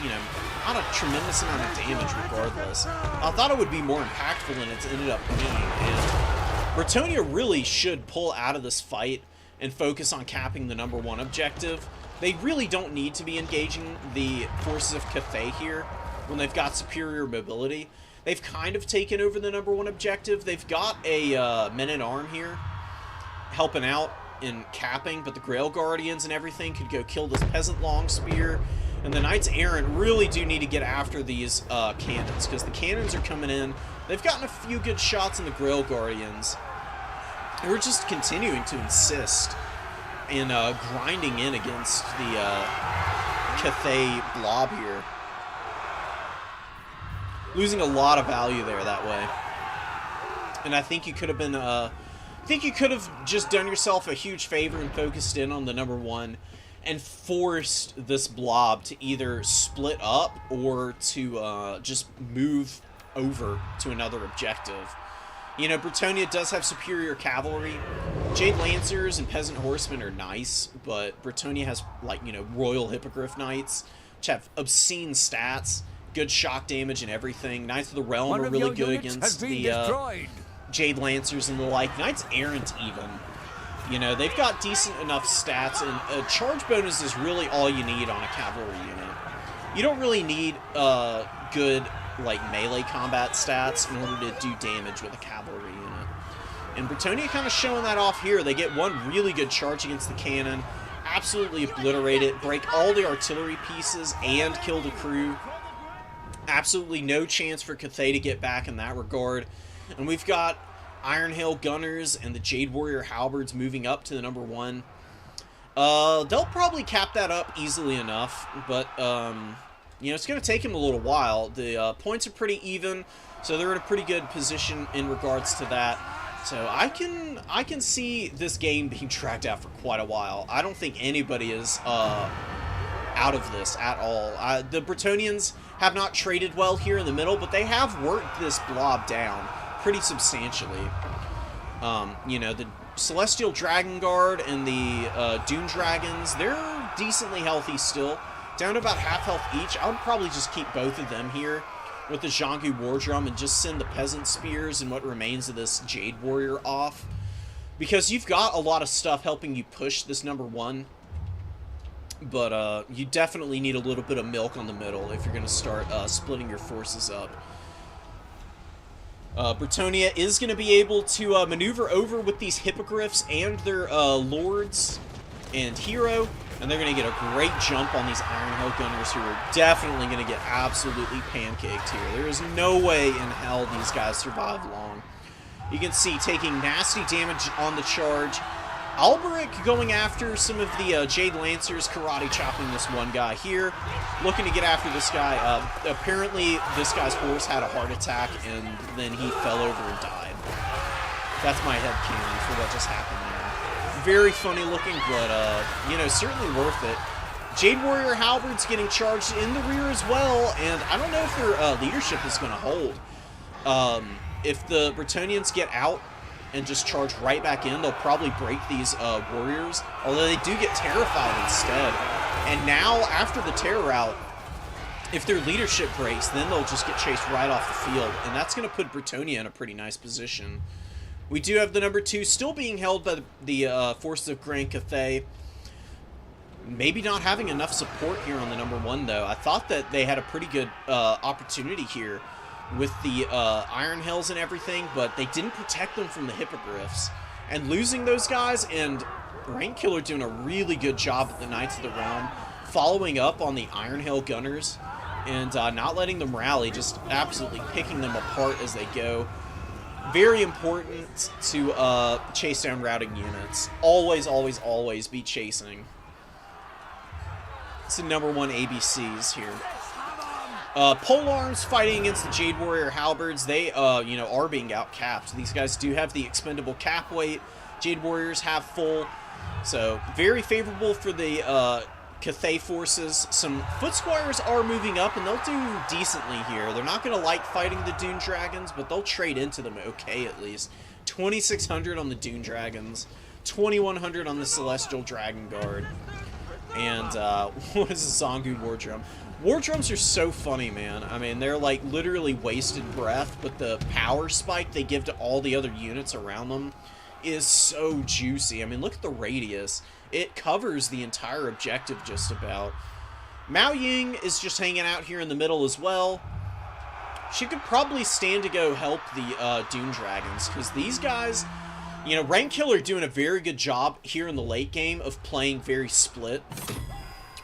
Speaker 1: you know, not a tremendous amount of damage regardless. I thought it would be more impactful than it's ended up being, and Bretonnia really should pull out of this fight and focus on capping the #1 objective. They really don't need to be engaging the forces of Cathay here when they've got superior mobility. They've kind of taken over the #1 objective. They've got a men-at-arm here helping out in capping, but the Grail Guardians and everything could go kill this Peasant Long Spear. And the Knights Errant really do need to get after these cannons, because the cannons are coming in. They've gotten a few good shots on the Grail Guardians. And we're just continuing to insist in grinding in against the Cathay blob here. Losing a lot of value there that way. And I think you could have been just done yourself a huge favor and focused in on the #1 and forced this blob to either split up or to just move over to another objective. You know, Bretonnia does have superior cavalry. Jade Lancers and Peasant Horsemen are nice, but Bretonnia has, like, you know, Royal Hippogriff Knights, which have obscene stats, good shock damage and everything. Knights of the Realm are really good against the Jade Lancers and the like. Knights Errant even. You know, they've got decent enough stats, and a charge bonus is really all you need on a cavalry unit. You don't really need good, like, melee combat stats in order to do damage with a cavalry unit. And Bretonnia kind of showing that off here. They get one really good charge against the cannon, absolutely obliterate it, break all the artillery pieces, and kill the crew. Absolutely no chance for Cathay to get back in that regard. And we've got Iron Hail Gunners and the Jade Warrior Halberds moving up to the number 1. They'll probably cap that up easily enough, but, you know, it's going to take him a little while. The points are pretty even, so they're in a pretty good position in regards to that. So I can see this game being dragged out for quite a while. I don't think anybody is out of this at all. The Bretonians have not traded well here in the middle, but they have worked this blob down pretty substantially. You know, the Celestial Dragon Guard and the Dune Dragons, they're decently healthy still. Down to about half health each. I would probably just keep both of them here with the Zhangu War Drum and just send the Peasant Spears and what remains of this Jade Warrior off. Because you've got a lot of stuff helping you push this number 1. But you definitely need a little bit of milk on the middle if you're going to start splitting your forces up. Bretonnia is going to be able to maneuver over with these Hippogriffs and their Lords and Hero, and they're going to get a great jump on these Iron Hail Gunners, who are definitely going to get absolutely pancaked here. There is no way in hell these guys survive long. You can see taking nasty damage on the charge. Alberic going after some of the Jade Lancers, karate chopping this one guy here. Looking to get after this guy. Apparently, this guy's horse had a heart attack, and then he fell over and died. That's my headcanon for what just happened there. Very funny looking, but, you know, certainly worth it. Jade Warrior Halberds getting charged in the rear as well, and I don't know if their leadership is going to hold. If the Bretonians get out and just charge right back in, they'll probably break these warriors, although they do get terrified instead. And now, after the terror rout, if their leadership breaks, then they'll just get chased right off the field, and that's going to put Bretonnia in a pretty nice position. We do have the number 2 still being held by the forces of Grand Cathay. Maybe not having enough support here on the number 1, though. I thought that they had a pretty good opportunity here with the Iron Hells and everything, but they didn't protect them from the Hippogriffs. And losing those guys, and Rank Killer doing a really good job at the Knights of the Realm, following up on the Iron Hail Gunners, and not letting them rally, just absolutely picking them apart as they go. Very important to chase down routing units. Always, always, always be chasing. It's the number 1 ABCs here. Polearms fighting against the Jade Warrior Halberds. They, you know, are being outcapped. These guys do have the expendable cap weight. Jade Warriors have full. So, very favorable for the Cathay forces. Some Foot Squires are moving up, and they'll do decently here. They're not going to like fighting the Dune Dragons, but they'll trade into them okay, at least. 2,600 on the Dune Dragons. 2,100 on the Celestial Dragon Guard. And, what is the Zhangu War Drum? War Drums are so funny, man. I mean, they're like literally wasted breath, but the power spike they give to all the other units around them is so juicy. I mean, look at the radius. It covers the entire objective just about. Mao Ying is just hanging out here in the middle as well. She could probably stand to go help the Dune Dragons, because these guys, you know, Rank Killer doing a very good job here in the late game of playing very split.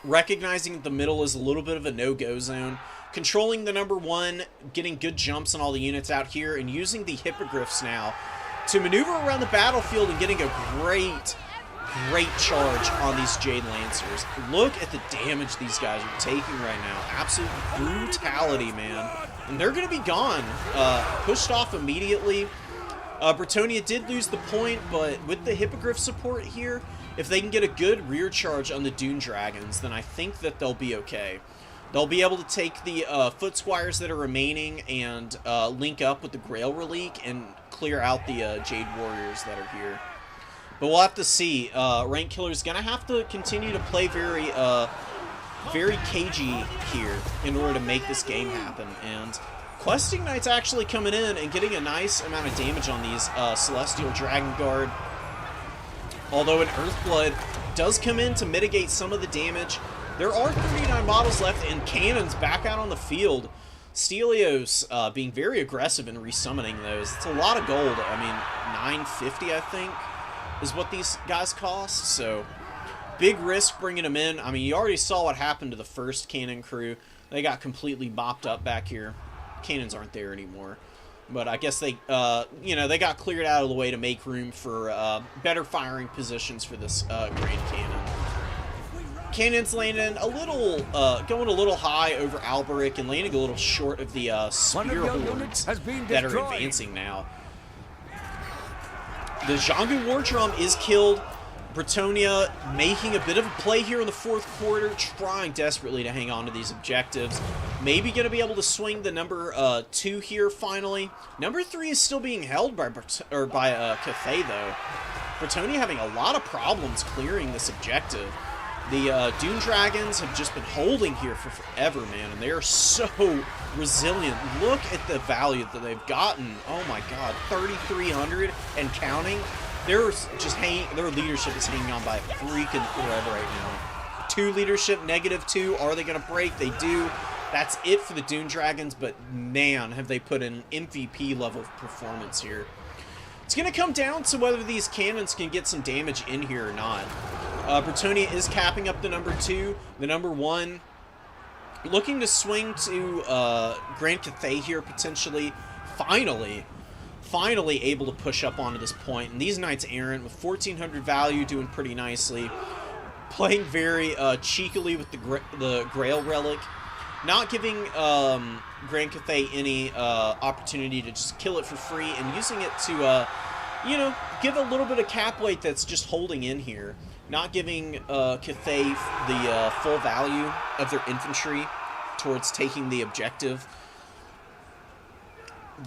Speaker 1: Recognizing the middle is a little bit of a no-go zone. Controlling the number 1, getting good jumps on all the units out here, and using the Hippogriffs now to maneuver around the battlefield and getting a great charge on these Jade Lancers. Look at the damage these guys are taking right now. Absolute brutality, man. And they're going to be gone. Pushed off immediately. Bretonnia did lose the point, but with the Hippogriff support here, if they can get a good rear charge on the Dune Dragons, then I think that they'll be okay. They'll be able to take the Foot Squires that are remaining and link up with the Grail Relique and clear out the Jade Warriors that are here. But we'll have to see. Rank Killer's going to have to continue to play very very cagey here in order to make this game happen. And Questing Knights actually coming in and getting a nice amount of damage on these Celestial Dragon Guard. Although an Earthblood does come in to mitigate some of the damage. There are 39 models left and cannons back out on the field. Stelios being very aggressive in resummoning those. It's a lot of gold. I mean, 950 I think is what these guys cost. So big risk bringing them in. I mean, you already saw what happened to the first cannon crew. They got completely mopped up back here. Cannons aren't there anymore. But I guess they, you know, they got cleared out of the way to make room for better firing positions for this Grand Cannon. Cannon's landing a little, going a little high over Alberic and landing a little short of the spear hordes that are advancing now. The Zhangu War Drum is killed. Bretonia making a bit of a play here in the fourth quarter, trying desperately to hang on to these objectives. Maybe going to be able to swing the number 2 here finally. Number 3 is still being held by Cathay though. Bretonia having a lot of problems clearing this objective. The Dune Dragons have just been holding here for forever, man, and they are so resilient. Look at the value that they've gotten. Oh my god, 3,300 and counting. They're just hanging, their leadership is hanging on by freaking forever right now. 2 leadership, -2. Are they going to break? They do. That's it for the Dune Dragons, but man, have they put in an MVP level of performance here. It's going to come down to whether these cannons can get some damage in here or not. Bretonia is capping up the number 2. The number 1 looking to swing to Grand Cathay here potentially. Finally able to push up onto this point. And these Knights Errant with 1,400 value doing pretty nicely. Playing very cheekily with the Grail Relic. Not giving Grand Cathay any opportunity to just kill it for free and using it to, you know, give a little bit of cap weight that's just holding in here. Not giving Cathay the full value of their infantry towards taking the objective.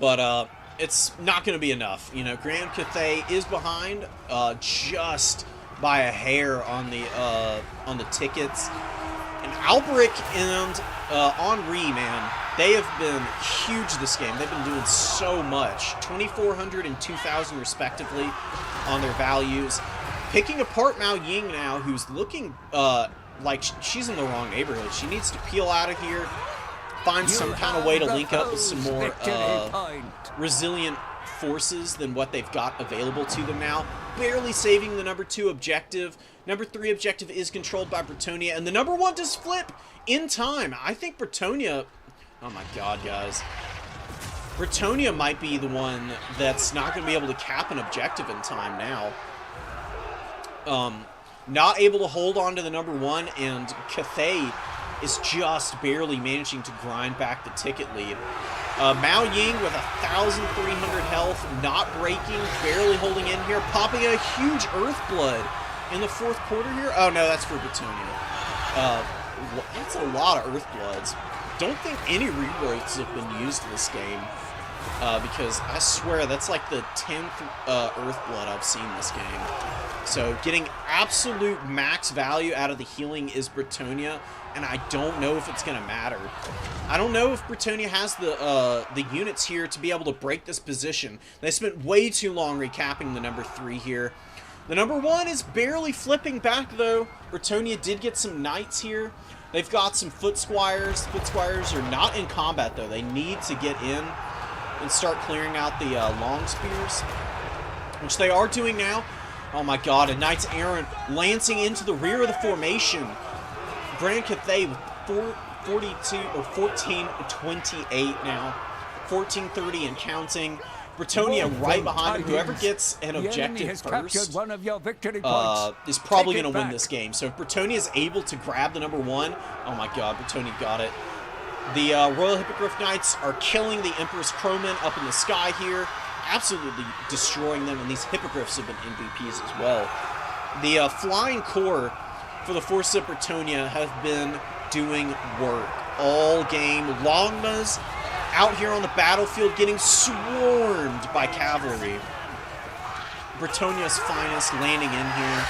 Speaker 1: But it's not going to be enough. You know, Grand Cathay is behind just by a hair on the tickets. And Alberic and Henri, man, they have been huge this game. They've been doing so much. 2,400 and 2,000 respectively on their values. Picking apart Mao Ying now, who's looking like she's in the wrong neighborhood. She needs to peel out of here, find some kind of way to link up with some more resilient forces than what they've got available to them now. Barely saving the number 2 objective. Number 3 objective is controlled by Bretonia, and the number 1 does flip in time. I think Bretonia... Oh my god, guys. Bretonia might be the one that's not going to be able to cap an objective in time now. Not able to hold on to the number 1, and Cathay is just barely managing to grind back the ticket lead. Mao Ying with 1,300 health, not breaking, barely holding in here, popping a huge Earthblood in the fourth quarter here. Oh no, that's for Bretonia. That's a lot of Earthbloods. Don't think any regrowths have been used in this game, because I swear that's like the 10th Earthblood I've seen this game. So getting absolute max value out of the healing is Bretonia, and I don't know if it's going to matter. I don't know if Bretonia has the units here to be able to break this position. They spent way too long recapping the number 3 here. The number 1 is barely flipping back, though. Bretonia did get some knights here. They've got some foot squires. Foot squires are not in combat, though. They need to get in and start clearing out the long spears, which they are doing now. Oh my god, a Knights Errant lancing into the rear of the formation. Grand Cathay with 42 or 1428 now. 1430 and counting. Bretonia right behind him. Whoever gets an objective first is probably going to win this game. So if Bretonia is able to grab the number 1, oh my god, Bretonia got it. The Royal Hippogriff Knights are killing the Emperor's Crowmen up in the sky here. Absolutely destroying them, and these Hippogriffs have been MVPs as well. The Flying Corps for the Force of Bretonia have been doing work all game. Longmas out here on the battlefield getting swarmed by cavalry. Bretonia's finest landing in here.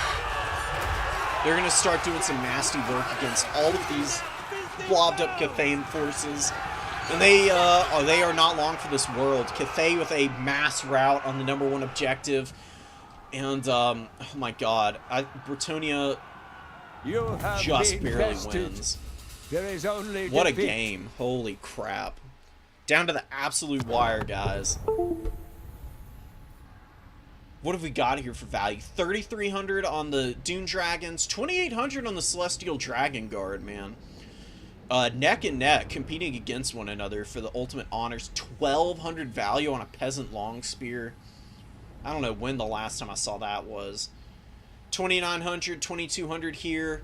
Speaker 1: They're going to start doing some nasty work against all of these blobbed up Cathane forces. And they are not long for this world. Cathay with a mass rout on the #1 objective. And, oh my god. Britonia just barely wins.
Speaker 2: There is only
Speaker 1: what a game. Holy crap. Down to the absolute wire, guys. What have we got here for value? 3,300 on the Dune Dragons. 2,800 on the Celestial Dragon Guard, man. Neck and neck, competing against one another for the ultimate honors. 1,200 value on a Peasant Long Spear. I don't know when the last time I saw that was. 2,900, 2,200 here.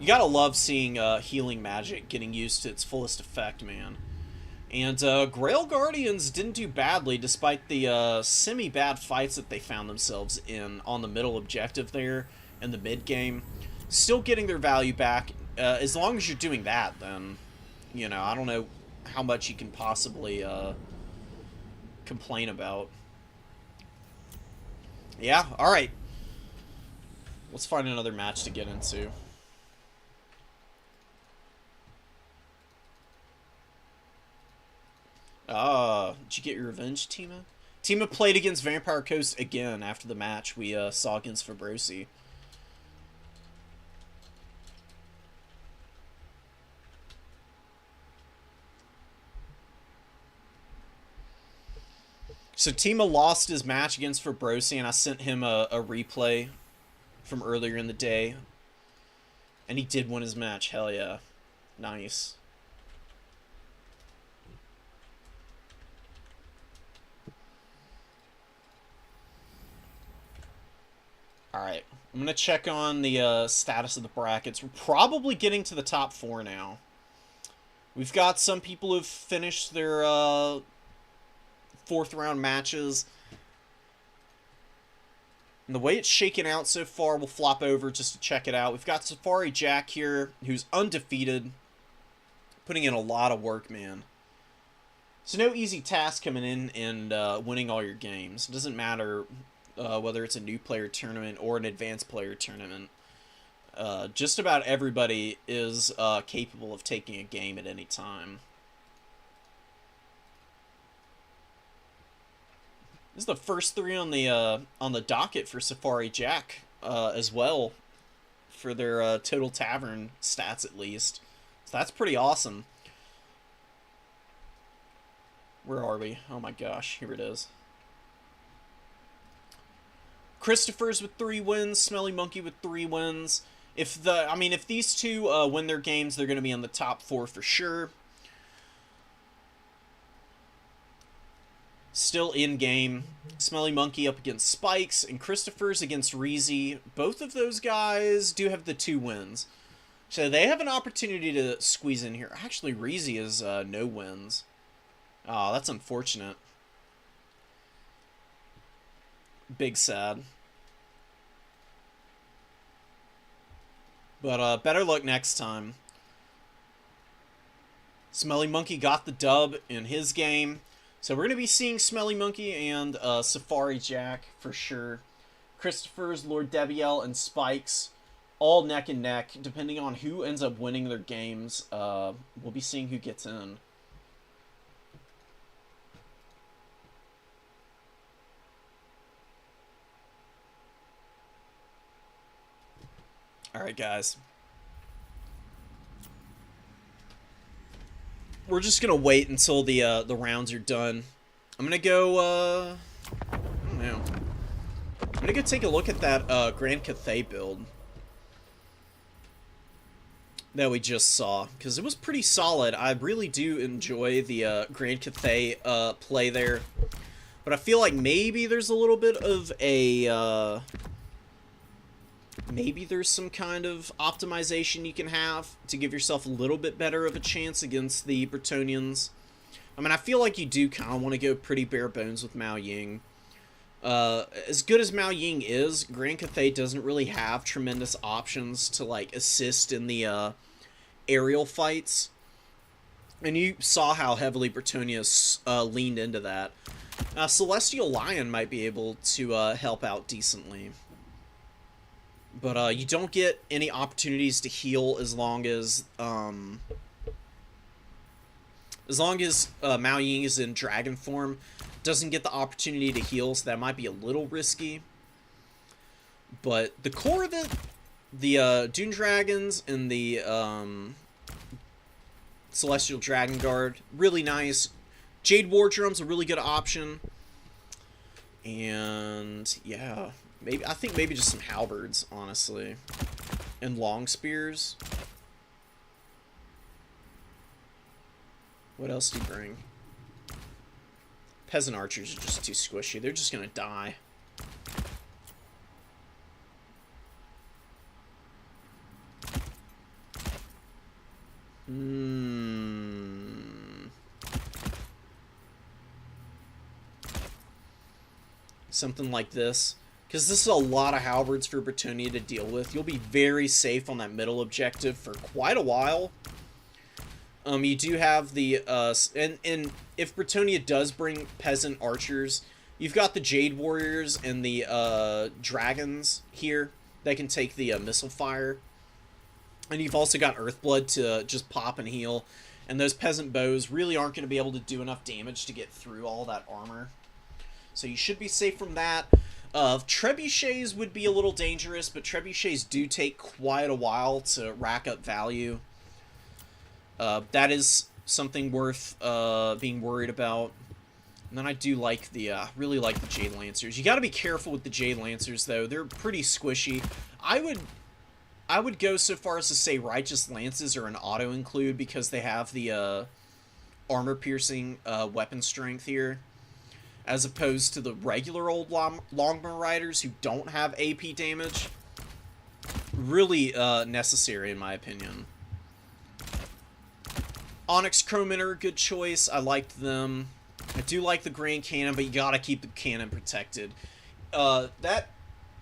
Speaker 1: You gotta love seeing healing magic getting used to its fullest effect, man. And Grail Guardians didn't do badly despite the semi-bad fights that they found themselves in on the middle objective there in the mid-game. Still getting their value back. As long as you're doing that, then, you know, I don't know how much you can possibly complain about. Yeah, alright. Let's find another match to get into. Did you get your revenge, Tima? Tima played against Vampire Coast again after the match we saw against Fabrosi. So Tima lost his match against Fabrosi, and I sent him a replay from earlier in the day. And he did win his match. Hell yeah. Nice. Alright, I'm going to check on the status of the brackets. We're probably getting to the top 4 now. We've got some people who've finished their 4th round matches. And the way it's shaken out so far, we'll flop over just to check it out. We've got Safari Jack here, who's undefeated. Putting in a lot of work, man. So no easy task coming in and winning all your games. It doesn't matter whether it's a new player tournament or an advanced player tournament. Just about everybody is capable of taking a game at any time. This is the first 3 on the docket for Safari Jack as well, for their total tavern stats at least. So that's pretty awesome. Where are we? Oh my gosh, here it is. Christopher's with 3 wins, Smelly Monkey with 3 wins. If these two win their games, they're going to be on the top 4 for sure. Still in game. Smelly Monkey up against Spikes, and Christopher's against Reezy. Both of those guys do have the 2 wins. So they have an opportunity to squeeze in here. Actually, Reezy is no wins. Oh, that's unfortunate. Big sad. But better luck next time. Smelly Monkey got the dub in his game. So we're going to be seeing Smelly Monkey and Safari Jack for sure. Christopher's, Lord Debiel, and Spikes all neck and neck. Depending on who ends up winning their games, we'll be seeing who gets in. Alright, guys. We're just gonna wait until the rounds are done. I'm gonna go, I don't know. I'm gonna go take a look at that Grand Cathay build that we just saw, because it was pretty solid. I really do enjoy the Grand Cathay play there. But I feel like maybe there's a little bit of a... maybe there's some kind of optimization you can have to give yourself a little bit better of a chance against the Bretonians. I mean, I feel like you do kind of want to go pretty bare bones with Mao Ying. As good as Mao Ying is, Grand Cathay doesn't really have tremendous options to, like, assist in the aerial fights. And you saw how heavily Bretonius leaned into that. Celestial Lion might be able to help out decently. But you don't get any opportunities to heal as long as Mao Ying is in dragon form. Doesn't get the opportunity to heal, so that might be a little risky. But the core of it, the Dune Dragons and the Celestial Dragon Guard, really nice. Jade War Drum's a really good option. And yeah, I think maybe just some halberds, honestly. And long spears. What else do you bring? Peasant archers are just too squishy. They're just gonna die. Something like this. Because this is a lot of halberds for Bretonia to deal with. You'll be very safe on that middle objective for quite a while. You do have the, and if Bretonia does bring peasant archers, you've got the Jade Warriors and the, dragons here that can take the, missile fire. And you've also got Earthblood to just pop and heal. And those peasant bows really aren't going to be able to do enough damage to get through all that armor. So you should be safe from that. Trebuchets would be a little dangerous, but trebuchets do take quite a while to rack up value. That is something worth being worried about. And then I do like the, really like the Jade Lancers. You got to be careful with the Jade Lancers, though. They're pretty squishy. I would go so far as to say Righteous Lances are an auto-include because they have the armor-piercing weapon strength here, as opposed to the regular old Longbow Riders who don't have AP damage. Really necessary, in my opinion. Onyx Crowmen are a good choice. I liked them. I do like the Grand Cannon, but you gotta keep the cannon protected. That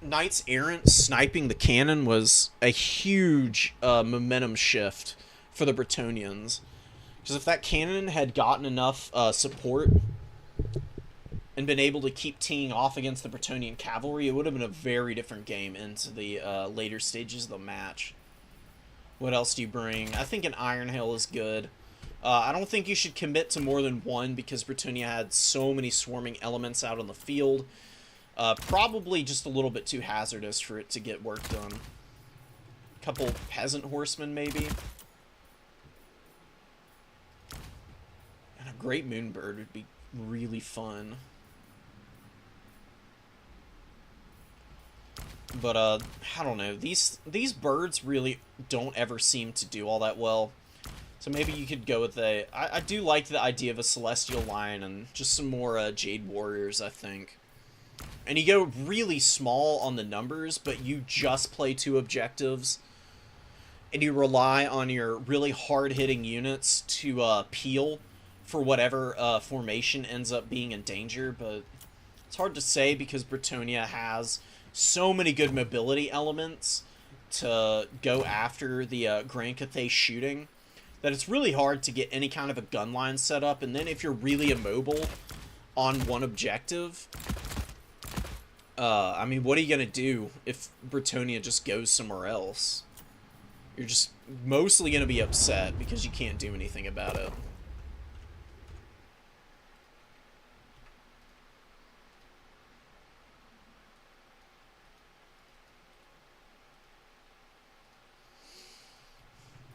Speaker 1: Knights Errant sniping the cannon was a huge momentum shift for the Bretonians. Because if that cannon had gotten enough support and been able to keep teeing off against the Bretonian cavalry, it would have been a very different game into the later stages of the match. What else do you bring? I think an Iron Hail is good. I don't think you should commit to more than one because Bretonia had so many swarming elements out on the field. Probably just a little bit too hazardous for it to get work done. A couple peasant horsemen, maybe. And a great moonbird would be really fun. But, I don't know. These birds really don't ever seem to do all that well. So maybe you could go with a... I do like the idea of a Celestial Lion and just some more Jade Warriors, I think. And you go really small on the numbers, but you just play 2 objectives. And you rely on your really hard-hitting units to peel for whatever formation ends up being in danger. But it's hard to say because Bretonia has so many good mobility elements to go after the Grand Cathay shooting that it's really hard to get any kind of a gun line set up. And then if you're really immobile on one objective, I mean, what are you going to do if Bretonia just goes somewhere else? You're just mostly going to be upset because you can't do anything about it.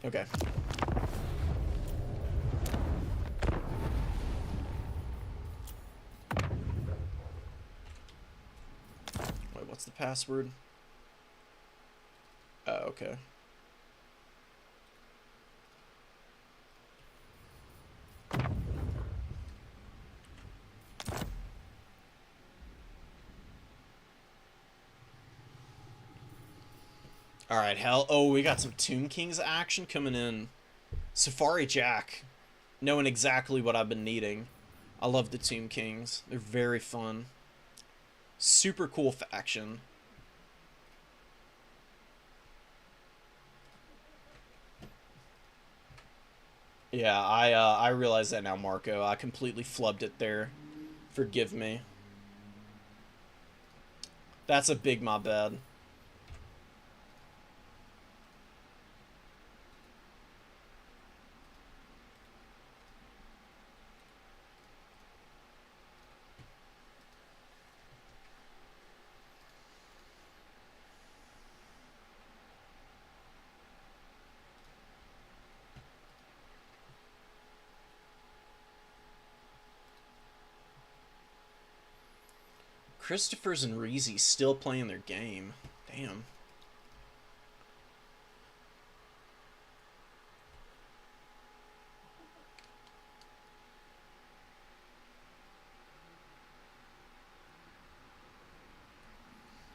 Speaker 1: Okay. Wait, what's the password? Oh, okay. Alright, hell. Oh, we got some Tomb Kings action coming in. Safari Jack. Knowing exactly what I've been needing. I love the Tomb Kings. They're very fun. Super cool faction. Yeah, I realize that now, Marco. I completely flubbed it there. Forgive me. That's a big my bad. Christopher's and Reezy still playing their game. Damn.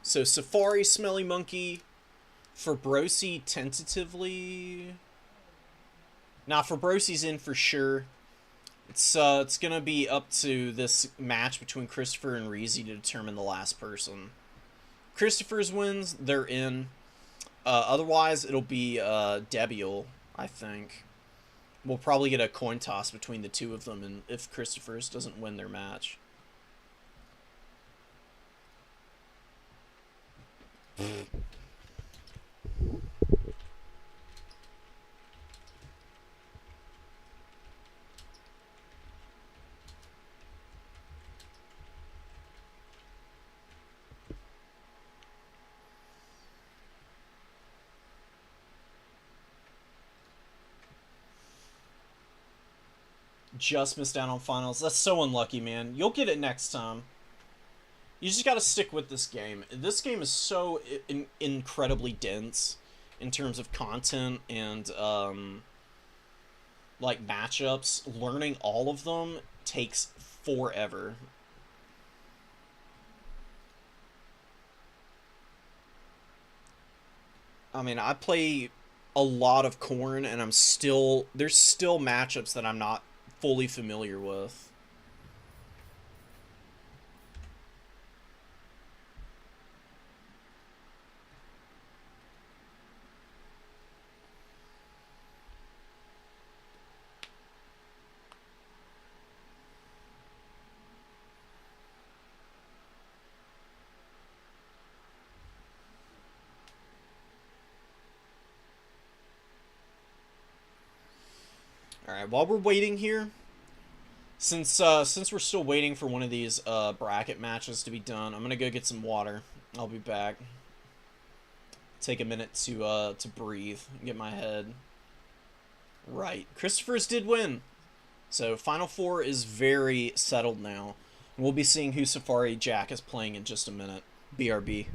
Speaker 1: So Safari, Smelly Monkey, for Brosi tentatively. Nah, for Brosi's in for sure. It's gonna be up to this match between Christopher and Reezy to determine the last person. Christopher's wins, they're in. Otherwise, it'll be Debiel, I think. We'll probably get a coin toss between the two of them, and if Christopher's doesn't win their match. Just missed out on finals. That's so unlucky, man. You'll get it next time. You just got to stick with this game. This game is so incredibly dense in terms of content and like matchups. Learning all of them takes forever. I mean, I play a lot of Corn, and there's still matchups that I'm not fully familiar with. All right, while we're waiting here, since we're still waiting for one of these bracket matches to be done, I'm gonna go get some water. I'll be back. Take a minute to breathe, get my head right. Christopher's did win, so Final Four is very settled now. We'll be seeing who Safari Jack is playing in just a minute. BRB.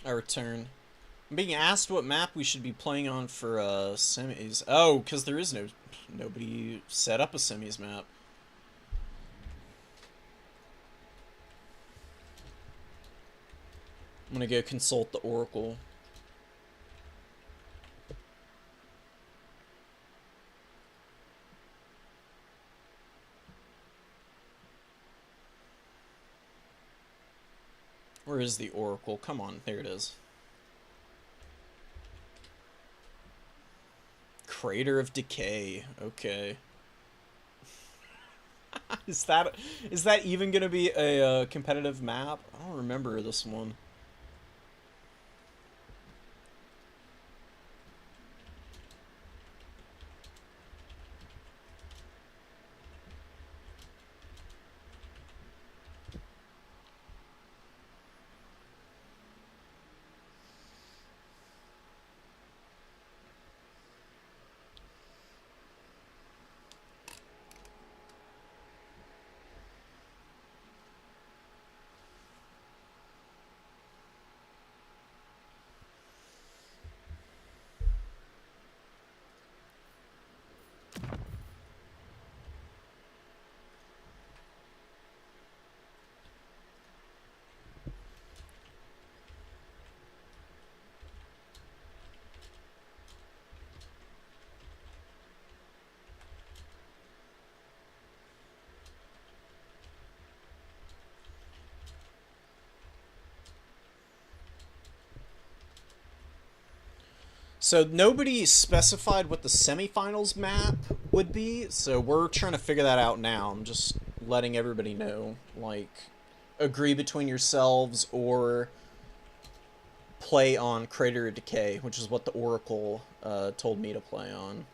Speaker 1: I return. I'm being asked what map we should be playing on for semis. Oh, because there is nobody set up a semis map. I'm gonna go consult the Oracle. Where is the Oracle? Come on, there it is. Crater of Decay. Okay. Is that even gonna be a competitive map? I don't remember this one. So nobody specified what the semifinals map would be, so we're trying to figure that out now. I'm just letting everybody know. Like, agree between yourselves or play on Crater of Decay, which is what the Oracle told me to play on.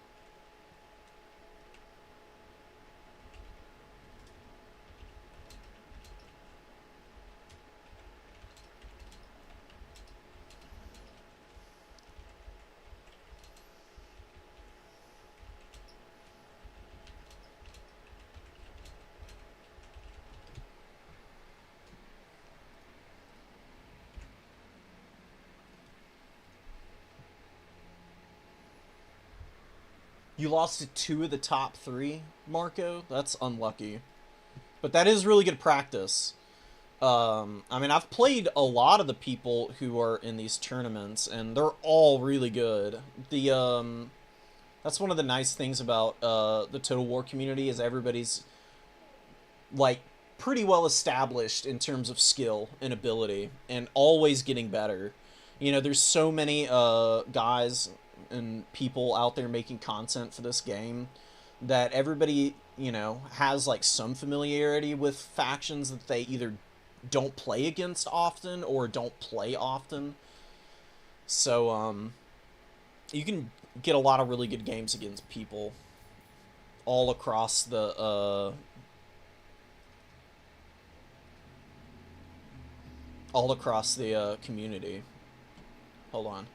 Speaker 1: You lost to 2 of the top 3, Marco? That's unlucky. But that is really good practice. I mean, I've played a lot of the people who are in these tournaments, and they're all really good. That's one of the nice things about the Total War community is everybody's, like, pretty well established in terms of skill and ability, and always getting better. You know, there's so many guys and people out there making content for this game that everybody, you know, has like some familiarity with factions that they either don't play against often or don't play often. So you can get a lot of really good games against people all across the community. Hold on.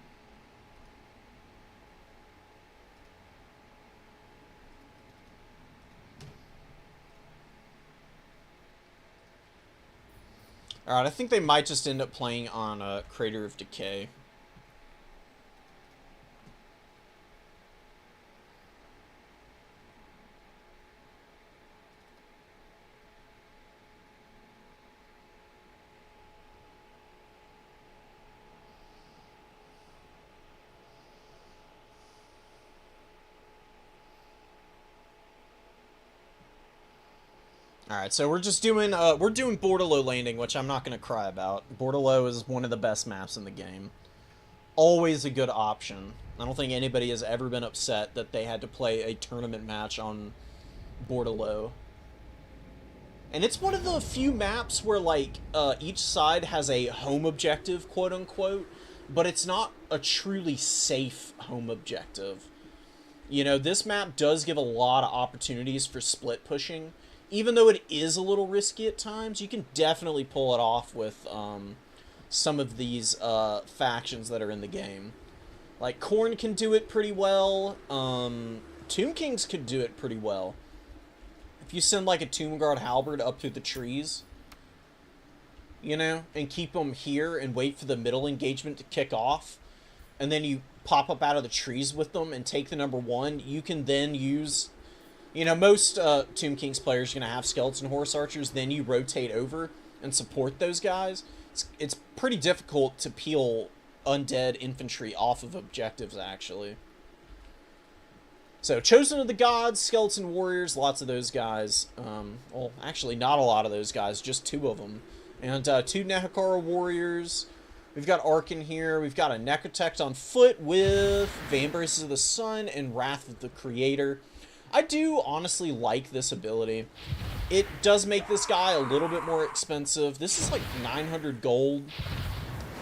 Speaker 1: Alright, I think they might just end up playing on Crater of Decay. Alright, so we're just doing, we're doing Bordello Landing, which I'm not going to cry about. Bordello is one of the best maps in the game. Always a good option. I don't think anybody has ever been upset that they had to play a tournament match on Bordello. And it's one of the few maps where, like, each side has a home objective, quote-unquote, but it's not a truly safe home objective. You know, this map does give a lot of opportunities for split pushing. Even though it is a little risky at times, you can definitely pull it off with some of these factions that are in the game. Like, Khorne can do it pretty well. Tomb Kings could do it pretty well. If you send, like, a Tomb Guard Halberd up through the trees. you know, and keep them here and wait for the middle engagement to kick off, and then you pop up out of the trees with them and take the number 1, you can then use, you know, most Tomb Kings players are going to have skeleton horse archers, then you rotate over and support those guys. It's pretty difficult to peel undead infantry off of objectives, actually. So, Chosen of the Gods, Skeleton Warriors, lots of those guys. Well, actually, not a lot of those guys, just 2 of them. And 2 Nehekara Warriors. We've got Arkin here. We've got a Necrotect on foot with Vambraces of the Sun and Wrath of the Creator. I do honestly like this ability. It does make this guy a little bit more expensive. This is like 900 gold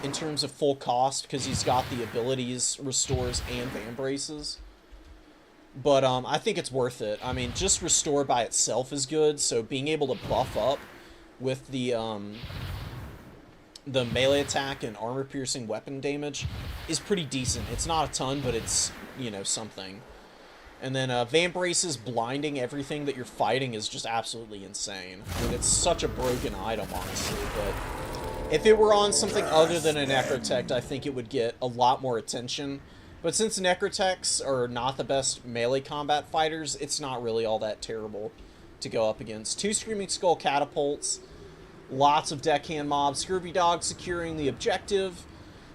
Speaker 1: in terms of full cost because he's got the abilities, restores, and Vambraces. But I think it's worth it. I mean, just restore by itself is good, so being able to buff up with the melee attack and armor-piercing weapon damage is pretty decent. It's not a ton, but it's, you know, something. And then Vambraces blinding everything that you're fighting is just absolutely insane. I mean, it's such a broken item, honestly, but if it were on something other than a Necrotect, I think it would get a lot more attention. But since Necrotects are not the best melee combat fighters, it's not really all that terrible to go up against. 2 Screaming Skull Catapults, lots of deckhand mobs, Scurvy Dog securing the objective,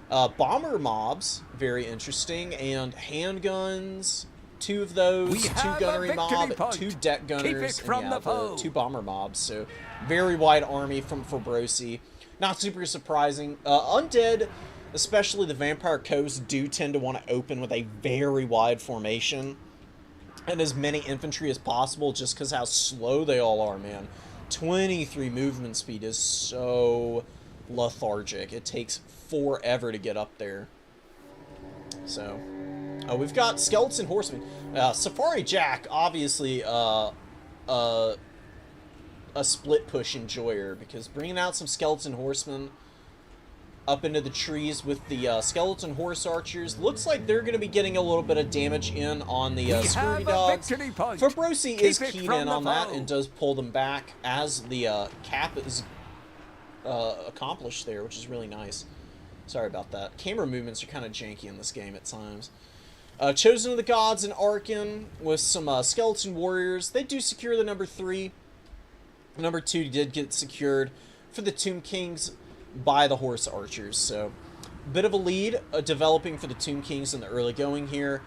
Speaker 1: bomber mobs, very interesting, and handguns, 2 of those, 2 gunnery mob, 2 deck gunners, and yeah, the 2 bomber mobs. So very wide army from Fabrosi. Not super surprising. Undead, especially the Vampire Coast, do tend to want to open with a very wide formation and as many infantry as possible just because how slow they all are, man. 23 movement speed is so lethargic. It takes forever to get up there. So, we've got Skeleton Horsemen. Safari Jack, obviously a split push enjoyer because bringing out some Skeleton Horsemen up into the trees with the Skeleton Horse Archers. Looks like they're going to be getting a little bit of damage in on the Scurvy Dogs. Fabrosi is keyed in on that and does pull them back as the cap is accomplished there, which is really nice. Sorry about that. Camera movements are kind of janky in this game at times. Chosen of the Gods and Arkin with some Skeleton Warriors. They do secure the number 3. Number 2 did get secured for the Tomb Kings by the Horse Archers, so bit of a lead developing for the Tomb Kings in the early going here.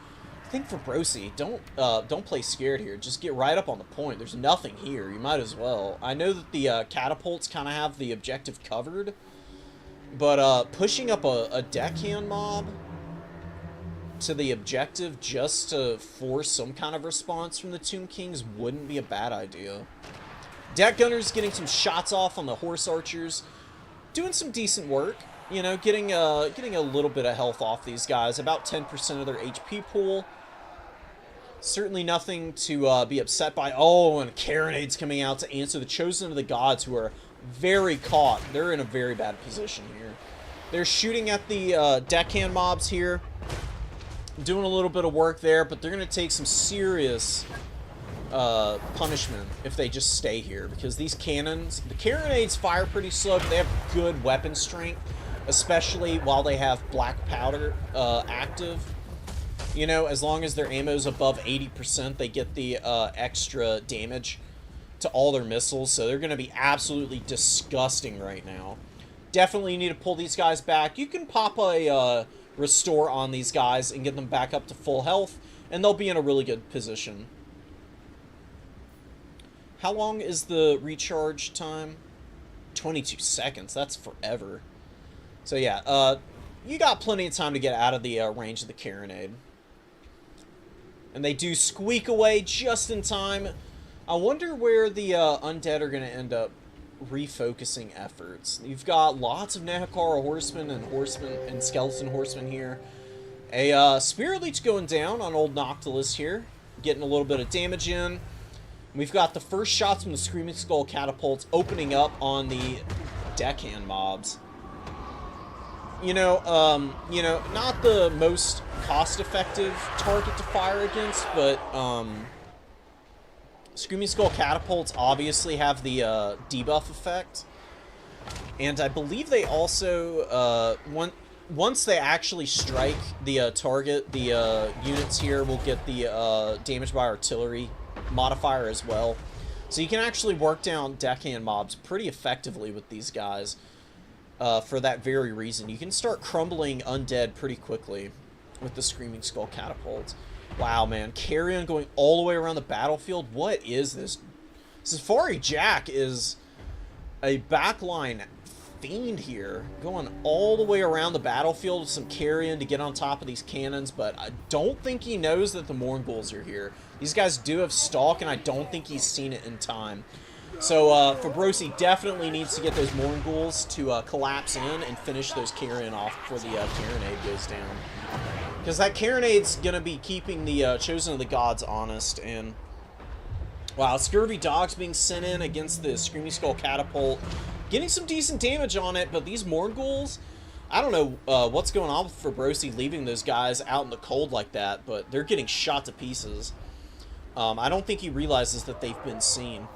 Speaker 1: I think for Brosi, don't play scared here. Just get right up on the point. There's nothing here. You might as well. I know that the catapults kind of have the objective covered, but pushing up a deckhand mob to the objective just to force some kind of response from the Tomb Kings wouldn't be a bad idea. Deck Gunners getting some shots off on the Horse Archers. Doing some decent work, you know, getting a little bit of health off these guys, about 10% of their HP pool. Certainly nothing to be upset by. Oh, and Carronades coming out to answer the Chosen of the Gods, who are very caught. They're in a very bad position here. They're shooting at the deckhand mobs here, doing a little bit of work there, but they're going to take some serious punishment if they just stay here, because these cannons, the Carronades fire pretty slow, but they have good weapon strength, especially while they have black powder active. You know, as long as their ammo's above 80%, they get the extra damage to all their missiles, so they're going to be absolutely disgusting right now. Definitely need to pull these guys back. You can pop a restore on these guys and get them back up to full health, and they'll be in a really good position. How long is the recharge time? 22 seconds. That's forever. So yeah, you got plenty of time to get out of the range of the Carronade. And they do squeak away just in time. I wonder where the undead are going to end up refocusing efforts. You've got lots of Nehekara horsemen and skeleton horsemen here. A Spirit Leech going down on old Noctilus here, getting a little bit of damage in. We've got the first shots from the Screaming Skull catapults opening up on the deckhand mobs. You know, not the most cost-effective target to fire against, but Screaming Skull catapults obviously have the debuff effect. And I believe they also, once they actually strike the target, the units here will get the damage by artillery modifier as well. So you can actually work down deckhand mobs pretty effectively with these guys for that very reason. You can start crumbling undead pretty quickly with the Screaming Skull catapults. Wow, man. Carrion going all the way around the battlefield. What is this? Safari Jack is a backline fiend here, going all the way around the battlefield with some carrion to get on top of these cannons, but I don't think he knows that the Morghuls are here. These guys do have stalk, and I don't think he's seen it in time. So Fabrosi definitely needs to get those Morghuls to collapse in and finish those carrion off before the carronade goes down. Because that carronade's going to be keeping the Chosen of the Gods honest, and wow, Scurvy Dogs being sent in against the Screaming Skull catapult. Getting some decent damage on it, but these Morghuls, I don't know what's going on with Fabrosi leaving those guys out in the cold like that, but they're getting shot to pieces. I don't think he realizes that they've been seen.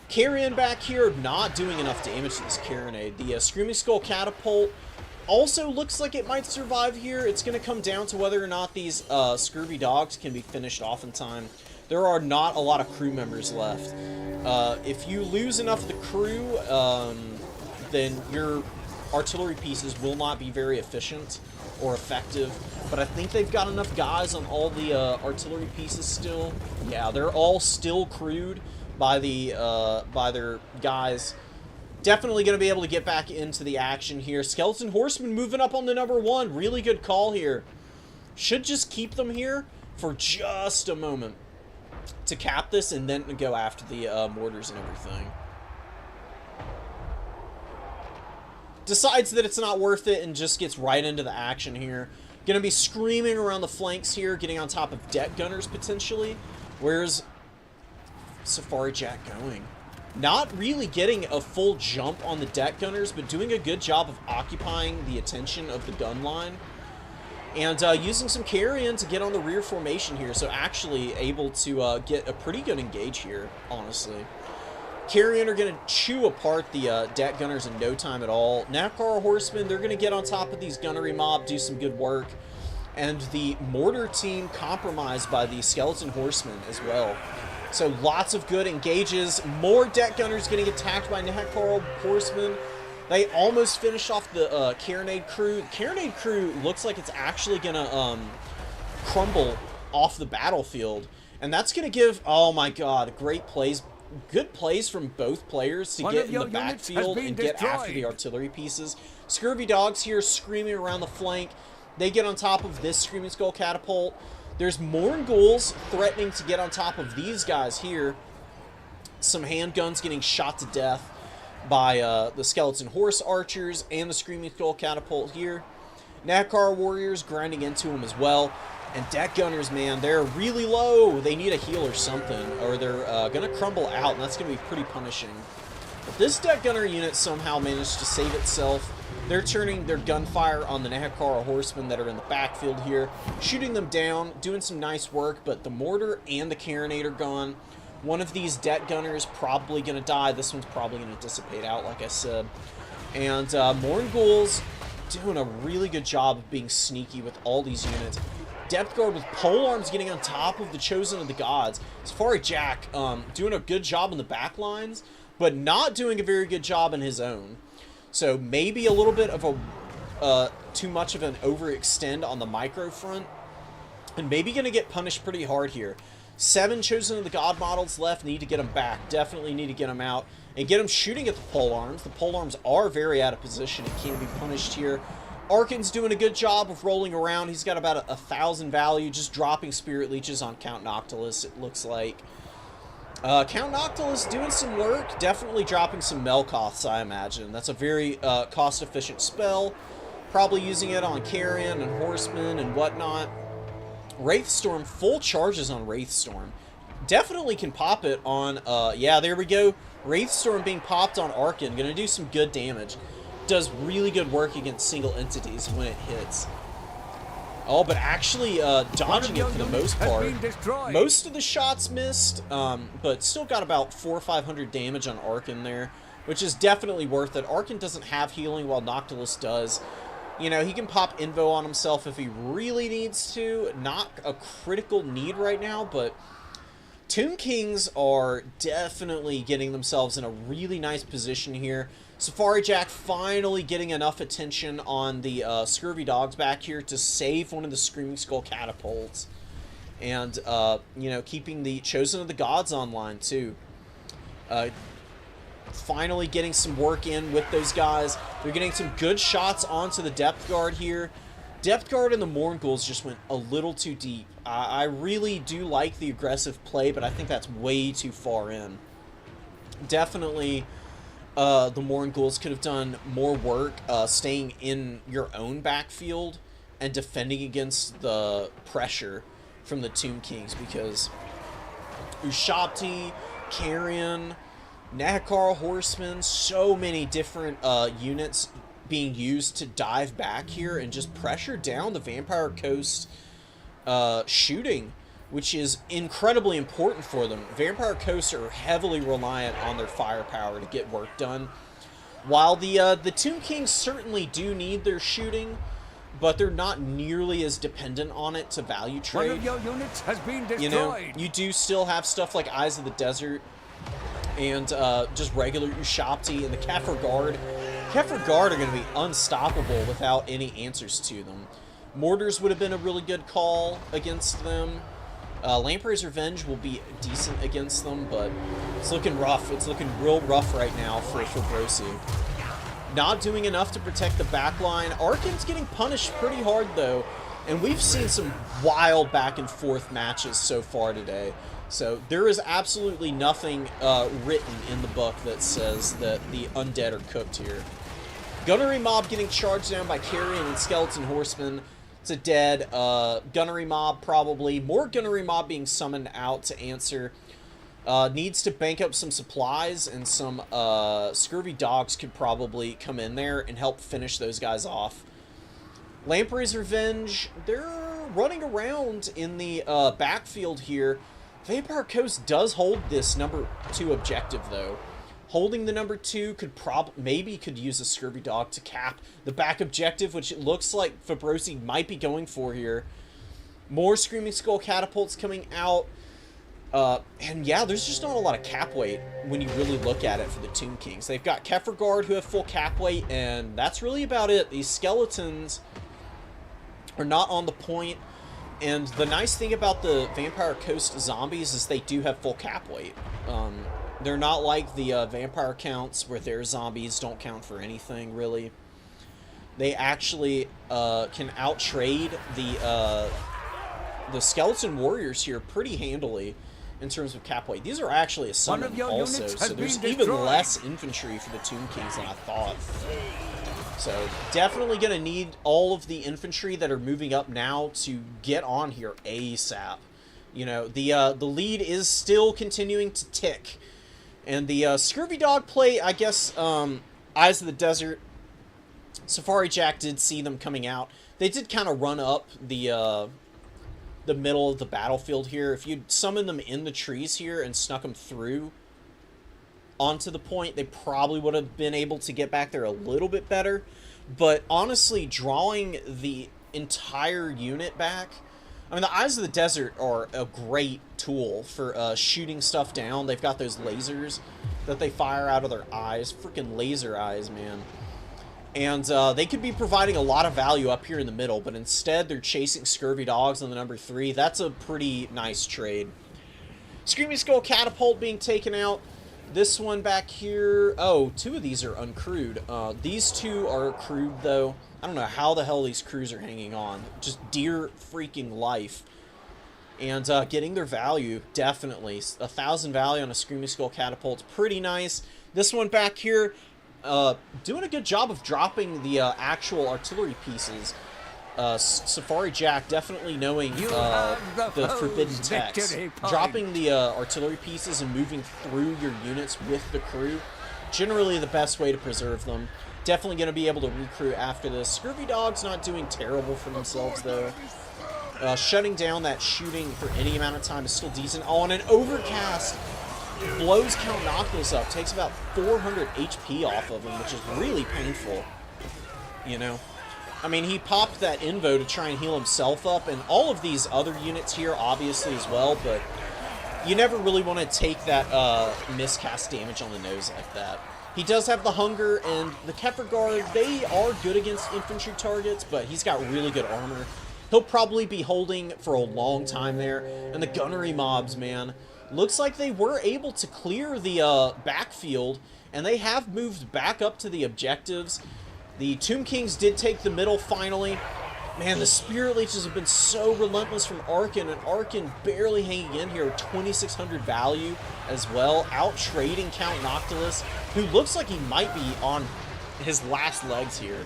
Speaker 1: Carrion back here, not doing enough damage to this carronade. The Screaming Skull catapult also looks like it might survive here. It's going to come down to whether or not these Scurvy Dogs can be finished off in time. There are not a lot of crew members left. If you lose enough of the crew, then your artillery pieces will not be very efficient or effective. But I think they've got enough guys on all the artillery pieces still. Yeah, they're all still crewed by their guys. Definitely going to be able to get back into the action here. Skeleton Horseman moving up on the #1. Really good call here. Should just keep them here for just a moment to cap this and then go after the mortars and everything. Decides that it's not worth it and just gets right into the action here. Gonna be screaming around the flanks here, getting on top of deck gunners potentially. Where's Safari Jack going? Not really getting a full jump on the deck gunners, but doing a good job of occupying the attention of the gun line. And using some carrion to get on the rear formation here, so actually able to get a pretty good engage here, honestly. Carrion are going to chew apart the deck gunners in no time at all. Nakar Horsemen, they're going to get on top of these gunnery mob, do some good work. And the mortar team compromised by the Skeleton Horsemen as well. So lots of good engages. More deck gunners getting attacked by Nakar Horsemen. They almost finished off the carronade crew. The carronade crew looks like it's actually going to crumble off the battlefield. And that's going to give, oh my god, great plays. Good plays from both players to get in the backfield and get after the artillery pieces. Scurvy Dogs here screaming around the flank. They get on top of this Screaming Skull catapult. There's Morghuls threatening to get on top of these guys here. Some handguns getting shot to death by the Skeleton Horse Archers and the Screaming Skull catapult here. Nakar Warriors grinding into them as well. And deck gunners, man, they're really low. They need a heal or something, or they're going to crumble out, and that's going to be pretty punishing. But this deck gunner unit somehow managed to save itself. They're turning their gunfire on the Nakar Horsemen that are in the backfield here, shooting them down, doing some nice work, but the mortar and the carronade are gone. One of these deck gunners probably going to die. This one's probably going to dissipate out, like I said. And Morghuls doing a really good job of being sneaky with all these units. Depth guard with pole arms getting on top of the Chosen of the Gods. Safari Jack doing a good job in the back lines, but not doing a very good job in his own. So maybe a little bit of a too much of an overextend on the micro front, and maybe going to get punished pretty hard here. 7 Chosen of the God models left. Need to get them back. Definitely need to get them out and get them shooting at the pole arms. The pole arms are very out of position and can't be punished here. Arkin's doing a good job of rolling around. He's got about 1,000 value, just dropping Spirit Leeches on Count Noctilus, it looks like. Count Noctilus doing some work, definitely dropping some Melkoths, I imagine. That's a very cost-efficient spell. Probably using it on Carrion and Horsemen and whatnot. Wraithstorm, full charges on Wraithstorm. Definitely can pop it on, yeah, there we go. Wraithstorm being popped on Arkin, gonna do some good damage. Does really good work against single entities when it hits. Oh, but actually dodging it for the most part. Most of the shots missed, but still got about 400 or 500 damage on Arkin there. which is definitely worth it. Arkan doesn't have healing while Noctilus does. You know, he can pop Invo on himself if he really needs to. Not a critical need right now, but Tomb Kings are definitely getting themselves in a really nice position here. Safari Jack finally getting enough attention on the Scurvy Dogs back here to save one of the Screaming Skull catapults. And, you know, keeping the Chosen of the Gods online, too. Finally getting some work in with those guys. They're getting some good shots onto the Depth Guard here. Depth Guard and the Mournguls just went a little too deep. I really do like the aggressive play, but I think that's way too far in. Definitely, the Mournguls could have done more work staying in your own backfield and defending against the pressure from the Tomb Kings, because Ushabti, Carrion, Nahakar Horsemen, so many different units being used to dive back here and just pressure down the Vampire Coast shooting, which is incredibly important for them. Vampire Coast are heavily reliant on their firepower to get work done, while the Tomb Kings certainly do need their shooting, but they're not nearly as dependent on it to value trade.
Speaker 2: One of your units has been destroyed.
Speaker 1: You know, you do still have stuff like Eyes of the Desert and just regular Ushabti and the Kefir Guard. Kefir Guard are going to be unstoppable without any answers to them. Mortars would have been a really good call against them. Lamprey's Revenge will be decent against them, but it's looking rough. It's looking real rough right now for Brosi. Not doing enough to protect the backline. Arkan's getting punished pretty hard, though, and we've seen some wild back and forth matches so far today. So there is absolutely nothing written in the book that says that the undead are cooked here. Gunnery Mob getting charged down by Carrion and Skeleton Horseman. It's a dead Gunnery Mob, probably. More Gunnery Mob being summoned out to answer. Needs to bank up some supplies, and some Scurvy Dogs could probably come in there and help finish those guys off. Lamprey's Revenge, they're running around in the backfield here. Vampire Coast does hold this number 2 objective, though. Holding the number 2 could maybe could use a Scurvy Dog to cap the back objective, which it looks like Fabrosi might be going for here. More Screaming Skull catapults coming out. And yeah, there's just not a lot of cap weight when you really look at it for the Tomb Kings. They've got Kefir Guard who have full cap weight, and that's really about it. These skeletons are not on the point. And the nice thing about the Vampire Coast zombies is they do have full cap weight. They're not like the vampire counts where their zombies don't count for anything, really. They actually can outtrade the Skeleton Warriors here pretty handily in terms of cap weight. These are actually a summon also, so there's even less infantry for the Tomb Kings than I thought. So definitely going to need all of the infantry that are moving up now to get on here ASAP. You know, the lead is still continuing to tick. And the Scurvy Dog play, I guess, Eyes of the Desert, Safari Jack did see them coming out. They did kind of run up the middle of the battlefield here. If you'd summoned them in the trees here and snuck them through onto the point, they probably would have been able to get back there a little bit better. But honestly, drawing the entire unit back, I mean, the Eyes of the Desert are a great tool for shooting stuff down. They've got those lasers that they fire out of their eyes. Freaking laser eyes, man. And they could be providing a lot of value up here in the middle, but instead they're chasing Scurvy Dogs on the number 3. That's a pretty nice trade. Screaming Skull Catapult being taken out. This one back here, oh, 2 of these are uncrewed. These 2 are crewed, though. I don't know how the hell these crews are hanging on. Just dear freaking life. And getting their value, definitely. 1,000 value on a Screaming Skull Catapult. Pretty nice. This one back here, doing a good job of dropping the actual artillery pieces. Safari Jack definitely knowing the forbidden text. Dropping the artillery pieces and moving through your units with the crew, generally the best way to preserve them. Definitely going to be able to recruit after this. Scurvy Dog's not doing terrible for themselves, though. Shutting down that shooting for any amount of time is still decent. Oh, and an overcast blows Count Noctis up, takes about 400 HP off of him, which is really painful, you know? I mean, he popped that Invo to try and heal himself up, and all of these other units here, obviously, as well, but you never really want to take that miscast damage on the nose like that. He does have the Hunger, and the Kefir Guard, they are good against infantry targets, but he's got really good armor. He'll probably be holding for a long time there. And the gunnery mobs, man, looks like they were able to clear the backfield, and they have moved back up to the objectives. The Tomb Kings did take the middle finally. Man, the Spirit Leeches have been so relentless from Arkin, and Arkin barely hanging in here with 2,600 value as well, out-trading Count Noctilus, who looks like he might be on his last legs here.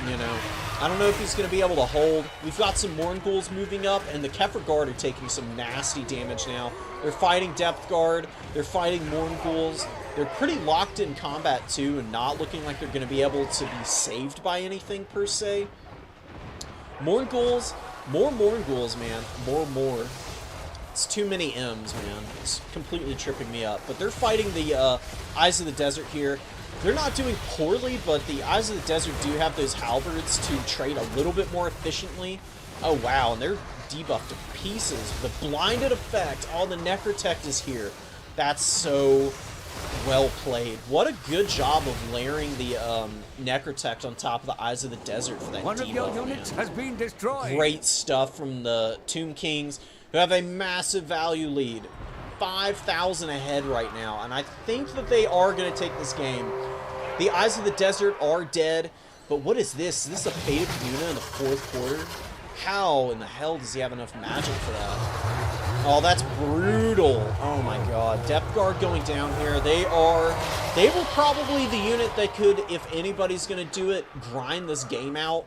Speaker 1: You know, I don't know if he's going to be able to hold. We've got some Mournghouls moving up, and the Kefir Guard are taking some nasty damage now. They're fighting Depth Guard, they're fighting Mournghouls. They're pretty locked in combat, too, and not looking like they're going to be able to be saved by anything, per se. Mournghouls, more Mournghouls, man. More. It's too many M's, man. It's completely tripping me up. But they're fighting the Eyes of the Desert here. They're not doing poorly, but the Eyes of the Desert do have those halberds to trade a little bit more efficiently. Oh, wow, and they're debuffed to pieces. The blinded effect. Oh, the Necrotect is here. That's so well played. What a good job of layering the Necrotect on top of the Eyes of the Desert for that
Speaker 2: One of your
Speaker 1: debuff,
Speaker 2: units
Speaker 1: man.
Speaker 2: has been destroyed.
Speaker 1: Great stuff from the Tomb Kings, who have a massive value lead. 5,000 ahead right now, and I think that they are going to take this game. The Eyes of the Desert are dead, but what is this? Is this a Fate of Yuna in the 4th quarter? How in the hell does he have enough magic for that? Oh, that's brutal. Oh my god. Depth Guard going down here. They were probably the unit that could, if anybody's going to do it, grind this game out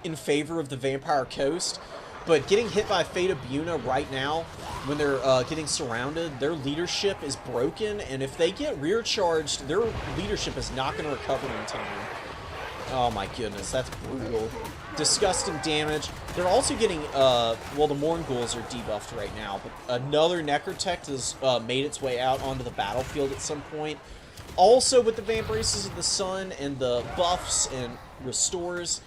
Speaker 1: in favor of the Vampire Coast. But getting hit by Fate of Yuna right now, when they're getting surrounded, their leadership is broken, and if they get rear charged, their leadership is not going to recover in time. Oh my goodness, that's brutal. Disgusting damage. They're also getting, well, the Mournghouls are debuffed right now, but another Necrotect has made its way out onto the battlefield at some point. Also, with the Vambraces of the Sun and the buffs and restores,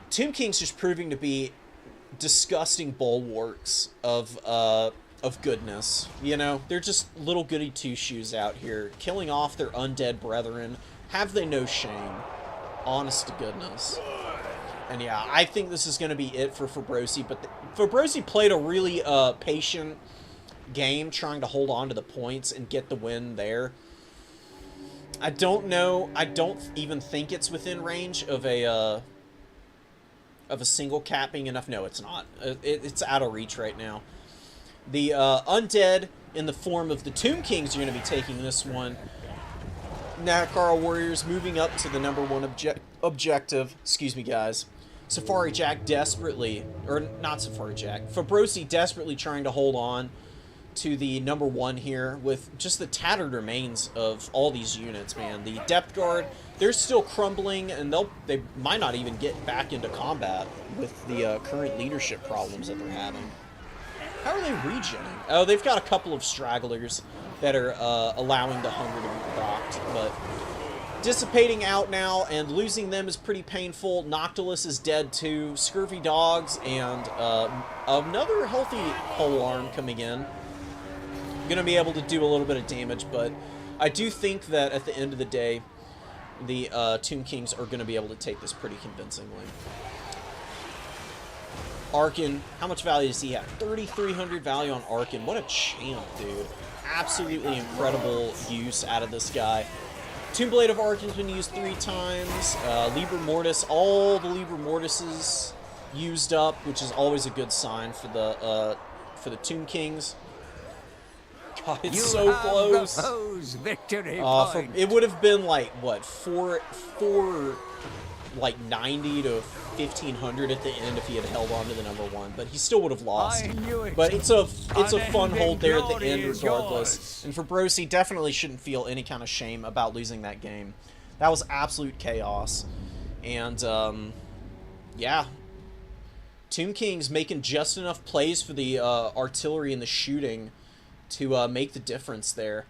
Speaker 1: Tomb King's just proving to be disgusting bulwarks of goodness. You know, they're just little goody two-shoes out here, killing off their undead brethren. Have they no shame? Honest to goodness. And yeah, I think this is going to be it for Fabrosi, but Fabrosi played a really patient game, trying to hold on to the points and get the win there. I don't know, I don't even think it's within range of a single cap being enough. No, it's not. It's out of reach right now. The undead in the form of the Tomb Kings are going to be taking this one. Nakara Warriors moving up to the #1 objective. Excuse me, guys. Safari Jack desperately, or not Safari Jack, Fabrosi desperately trying to hold on to the #1 here with just the tattered remains of all these units, man. The Depth Guard, they're still crumbling, and they might not even get back into combat with the current leadership problems that they're having. How are they regenning? Oh, they've got a couple of stragglers that are allowing the Hunger to be procced, but dissipating out now, and losing them is pretty painful. Noctilus is dead too. Scurvy Dogs and another healthy pole arm coming in. Going to be able to do a little bit of damage, but I do think that at the end of the day, the Tomb Kings are going to be able to take this pretty convincingly. Arkin, how much value does he have? 3,300 value on Arkin. What a champ, dude. Absolutely incredible use out of this guy. Tomb Blade of Arkin's been used 3 times. Liber Mortis, all the Liber Mortises used up, which is always a good sign for the Tomb Kings. God, it's so close.
Speaker 2: Victory
Speaker 1: it would have been like what, 90 to 1,500 at the end if he had held on to the #1, but he still would have lost. But it's a fun hold there at the end regardless. And Fabrosi definitely shouldn't feel any kind of shame about losing that game. That was absolute chaos. And yeah, Tomb King's making just enough plays for the artillery and the shooting to make the difference there.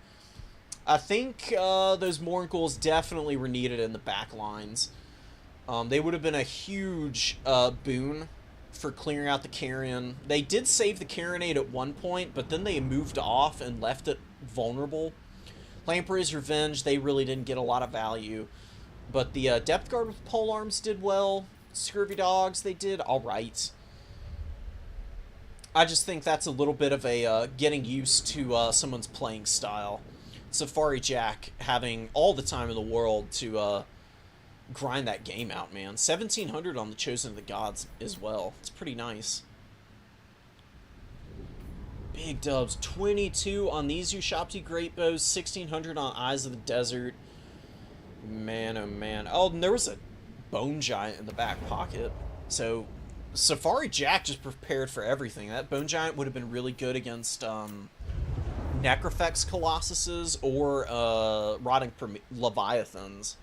Speaker 1: I think those Mournkels definitely were needed in the back lines. They would have been a huge boon for clearing out the Carrion. They did save the Carronade at one point, but then they moved off and left it vulnerable. Lamprey's Revenge, they really didn't get a lot of value. But the Depth Guard with Polearms did well. Scurvy Dogs, they did alright. I just think that's a little bit of a getting used to someone's playing style. Safari Jack having all the time in the world to grind that game out, man. 1,700 on the Chosen of the Gods as well. It's pretty nice. Big dubs. 22 on these Ushapti Great Bows. 1,600 on Eyes of the Desert. Man, oh man. Oh, and there was a Bone Giant in the back pocket. So, Safari Jack just prepared for everything. That Bone Giant would have been really good against Necrofex Colossuses or Rotting Leviathans.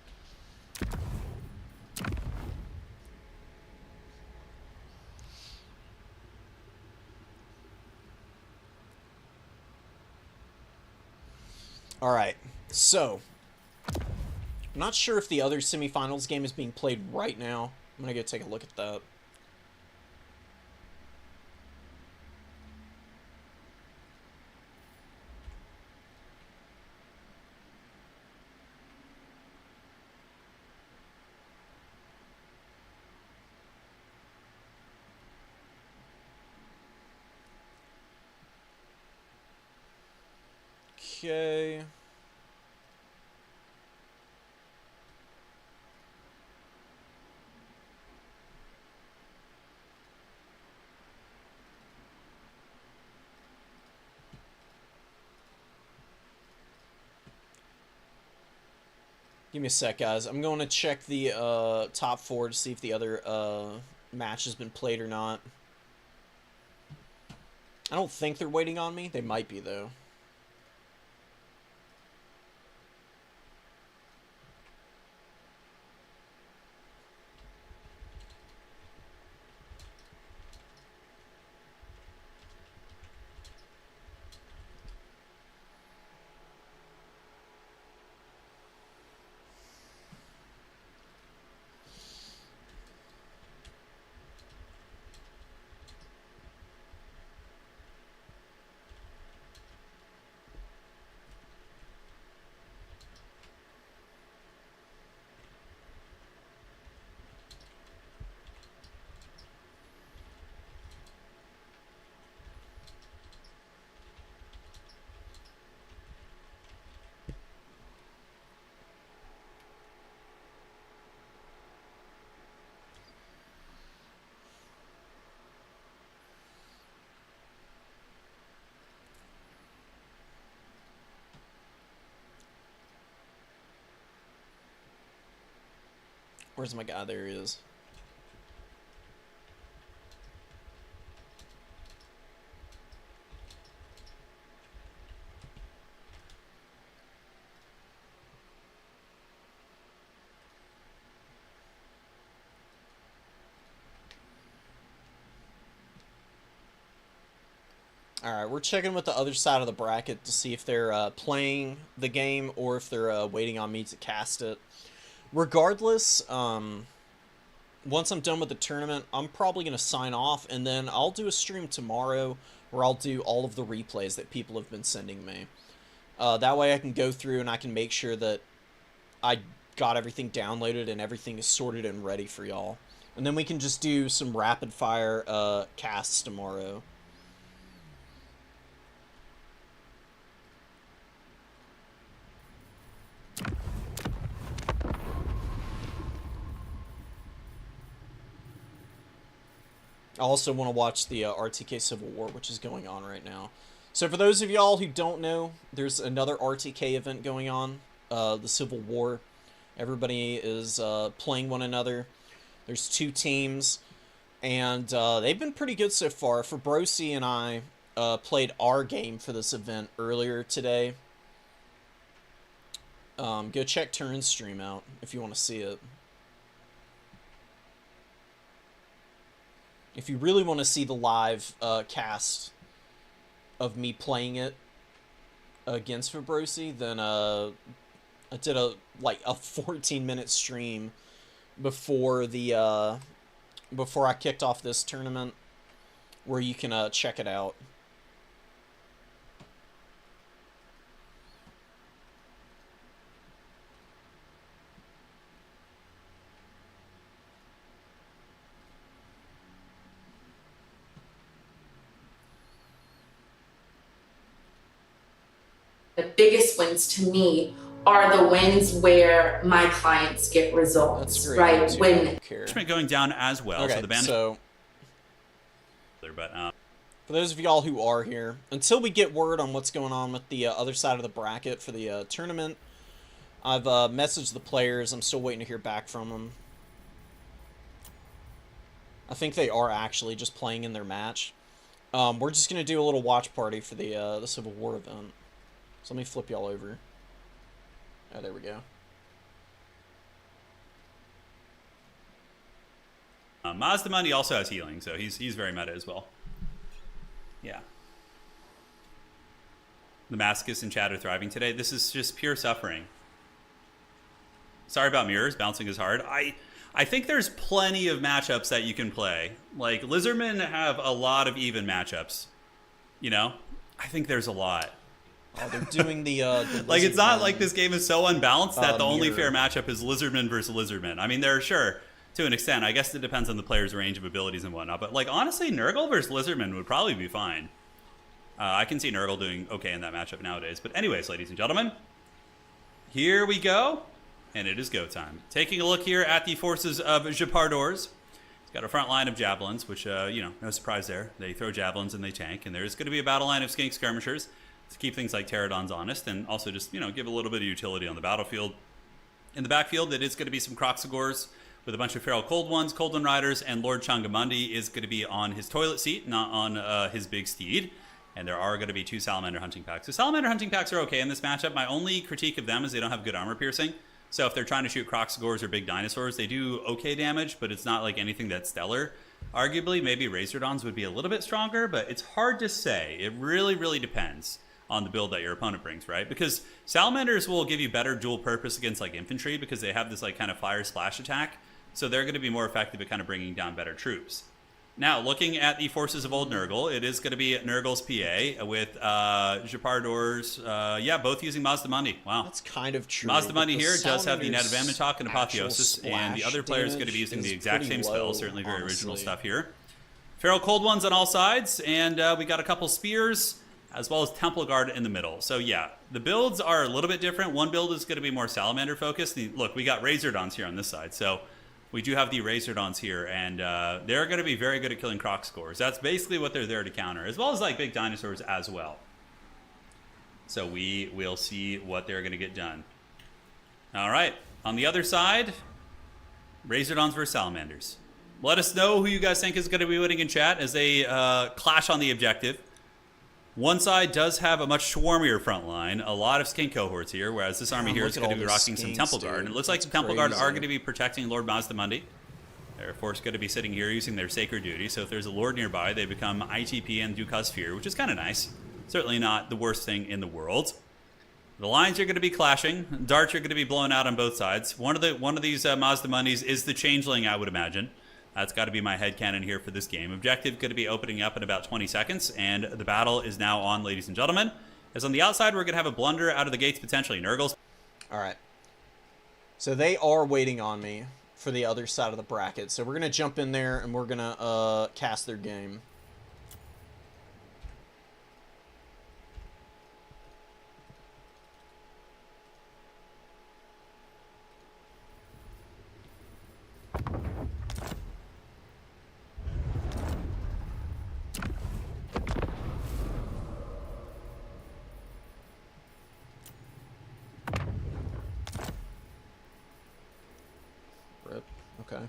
Speaker 1: Alright, so I'm not sure if the other semifinals game is being played right now. I'm gonna go take a look at that. Okay. Give me a sec, guys. I'm going to check the top four to see if the other match has been played or not. I don't think they're waiting on me. They might be, though. Where's my guy? There he is. Alright, we're checking with the other side of the bracket to see if they're playing the game or if they're waiting on me to cast it. Regardless, once I'm done with the tournament, I'm probably going to sign off, and then I'll do a stream tomorrow where I'll do all of the replays that people have been sending me. That way I can go through and I can make sure that I got everything downloaded and everything is sorted and ready for y'all. And then we can just do some rapid-fire casts tomorrow. I also want to watch the RTK Civil War, which is going on right now. So for those of y'all who don't know, there's another RTK event going on, the Civil War. Everybody is playing one another. There's two teams, and they've been pretty good so far. Fabrosi and I played our game for this event earlier today. Go check Turn's stream out if you want to see it. If you really want to see the live cast of me playing it, against Vibrosi, then I did a 14-minute stream before the before I kicked off this tournament, where you can check it out.
Speaker 3: The biggest wins to me are the wins where my clients get results.
Speaker 1: That's great.
Speaker 3: Right?
Speaker 1: Too,
Speaker 3: When
Speaker 4: going down as well.
Speaker 1: Okay,
Speaker 4: So the band. But
Speaker 1: for those of y'all who are here, until we get word on what's going on with the other side of the bracket for the tournament, I've messaged the players. I'm still waiting to hear back from them. I think they are actually just playing in their match. We're just gonna do a little watch party for the Civil War event. So let me flip y'all over. Oh, there we go.
Speaker 4: Mazdamundi also has healing, so he's very meta as well. Yeah. The Damascus and Chad are thriving today. This is just pure suffering. Sorry about mirrors. Bouncing is hard. I think there's plenty of matchups that you can play. Like, Lizardmen have a lot of even matchups. You know? I think there's a lot.
Speaker 1: Oh, they're doing the
Speaker 4: like, it's not like this game is so unbalanced that the only
Speaker 1: mirror.
Speaker 4: fair matchup is Lizardmen versus Lizardmen. I mean, they're sure, to an extent. I guess it depends on the player's range of abilities and whatnot. But, like, honestly, Nurgle versus Lizardmen would probably be fine. I can see Nurgle doing okay in that matchup nowadays. But anyways, ladies and gentlemen, here we go. And it is go time. Taking a look here at the forces of Japardors. He's got a front line of javelins, which, you know, no surprise there. They throw javelins and they tank. And there's going to be a battle line of skink skirmishers to keep things like pterodons honest, and also just, you know, give a little bit of utility on the battlefield. In the backfield, it is going to be some Croxagors with a bunch of feral Cold Ones, Cold One Riders, and Lord Changamundi is going to be on his toilet seat, not on his big steed. And there are going to be 2 Salamander Hunting Packs. So Salamander Hunting Packs are okay in this matchup. My only critique of them is they don't have good armor piercing. So if they're trying to shoot Croxagors or big dinosaurs, they do okay damage, but it's not like anything that's stellar. Arguably, maybe Razordons would be a little bit stronger, but it's hard to say. It really, really depends on the build that your opponent brings, right? Because Salamanders will give you better dual purpose against like infantry because they have this like kind of fire splash attack. So they're going to be more effective at kind of bringing down better troops. Now, looking at the forces of Old Nurgle, it is going to be Nurgle's PA with Japardors, yeah, both using Mazdamundi. Wow.
Speaker 1: That's kind of true.
Speaker 4: Mazdamundi here does have the net advantage talk and Apotheosis, and the other player is going to be using
Speaker 1: is
Speaker 4: the exact
Speaker 1: pretty
Speaker 4: same
Speaker 1: low,
Speaker 4: spell. Certainly very original
Speaker 1: honestly.
Speaker 4: stuff here. Feral Cold Ones on all sides, and we got a couple Spears, as well as Temple Guard in the middle. So yeah, the builds are a little bit different. One build is going to be more Salamander focused. Look, we got Razordons here on this side, so we do have the Razordons here, and they're going to be very good at killing Croxagors. That's basically what they're there to counter, as well as like big dinosaurs as well. So we will see what they're going to get done. All right, on the other side, Razordons versus Salamanders. Let us know who you guys think is going to be winning in chat as they clash on the objective. One side does have a much swarmier front line, a lot of skink cohorts here, whereas this army here is going to be rocking some Temple Guard. And it looks like the Temple Guard are going to be protecting Lord Mazdamundi. They're, of course, going to be sitting here using their Sacred Duty, so if there's a Lord nearby, they become ITP and Dukas Fear, which is kind of nice. Certainly not the worst thing in the world. The lines are going to be clashing. Darts are going to be blown out on both sides. One of these Mazdamundis is the Changeling, I would imagine. That's got to be my headcanon here for this game. Objective going to be opening up in about 20 seconds, and the battle is now on, ladies and gentlemen. As on the outside, we're going to have a blunder out of the gates, potentially. Nurgles.
Speaker 1: All right. So they are waiting on me for the other side of the bracket. So we're going to jump in there, and we're going to cast their game. Rip. Okay.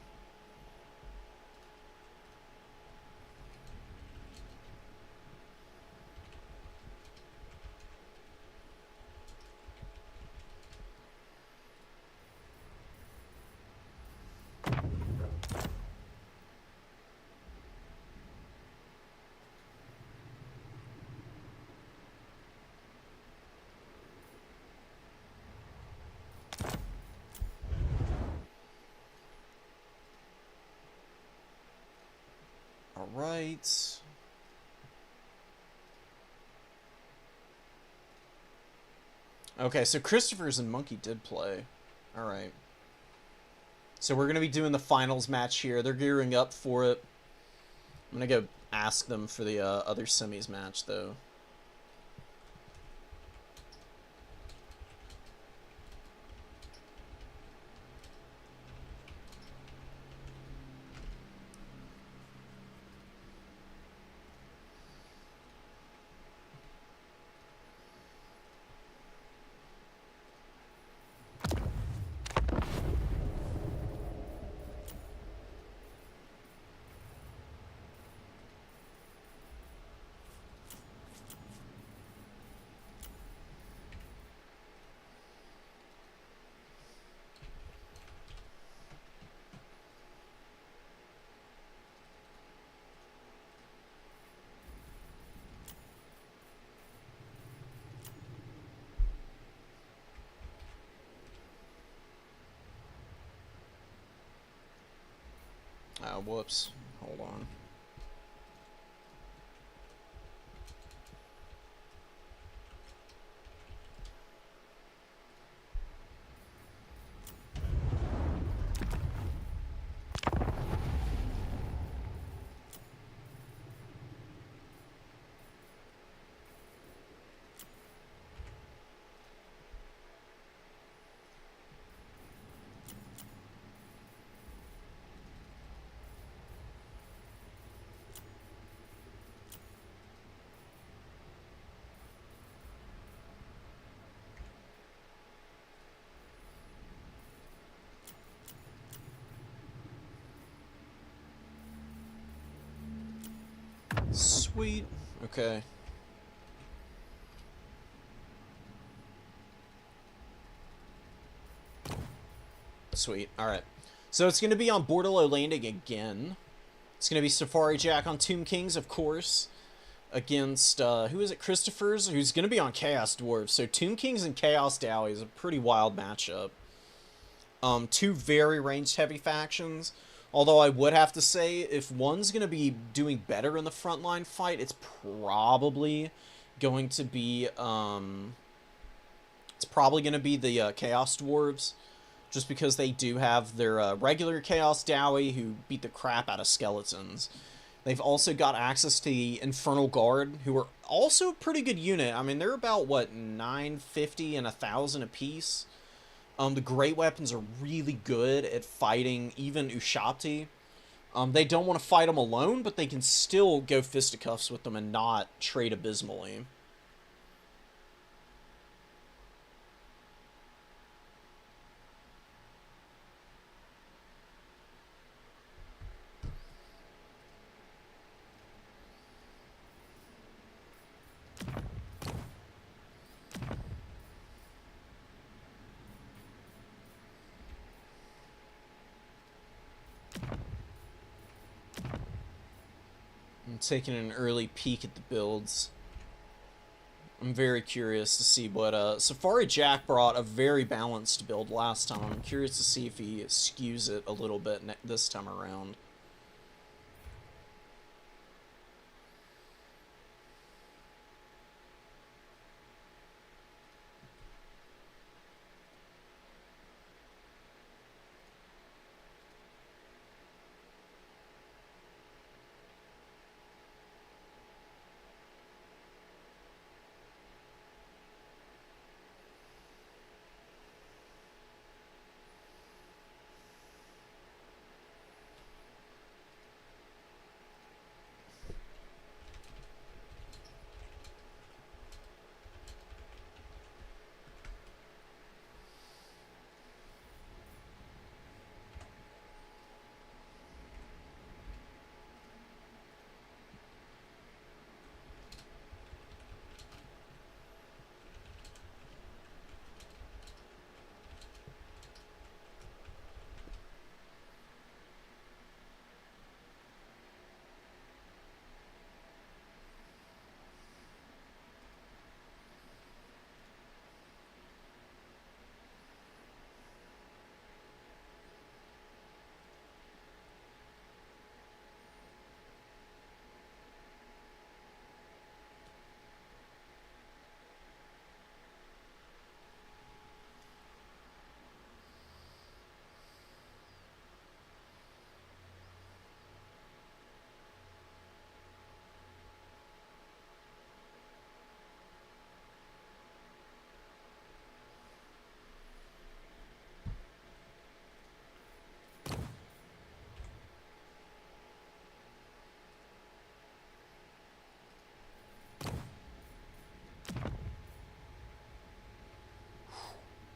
Speaker 1: All right. Okay, so Christopher's and Monkey did play. All right. So we're going to be doing the finals match here. They're gearing up for it. I'm going to go ask them for the other semis match, though. Whoops. Hold on. Sweet. Okay. Sweet. Alright. So it's going to be on Bordello Landing again. It's going to be Safari Jack on Tomb Kings, of course. Against, who is it? Christopher's, who's going to be on Chaos Dwarves. So Tomb Kings and Chaos Dowie is a pretty wild matchup. Two very ranged heavy factions. Although I would have to say, if one's going to be doing better in the frontline fight, it's probably going to be, the Chaos Dwarves. Just because they do have their regular Chaos Dowie who beat the crap out of skeletons. They've also got access to the Infernal Guard, who are also a pretty good unit. I mean, they're about, what, 950 and 1,000 apiece. The Great Weapons are really good at fighting even Ushabti. They don't want to fight them alone, but they can still go fisticuffs with them and not trade abysmally. I'm taking an early peek at the builds. I'm very curious to see what, Safari Jack brought a very balanced build last time. I'm curious to see if he skews it a little bit this time around.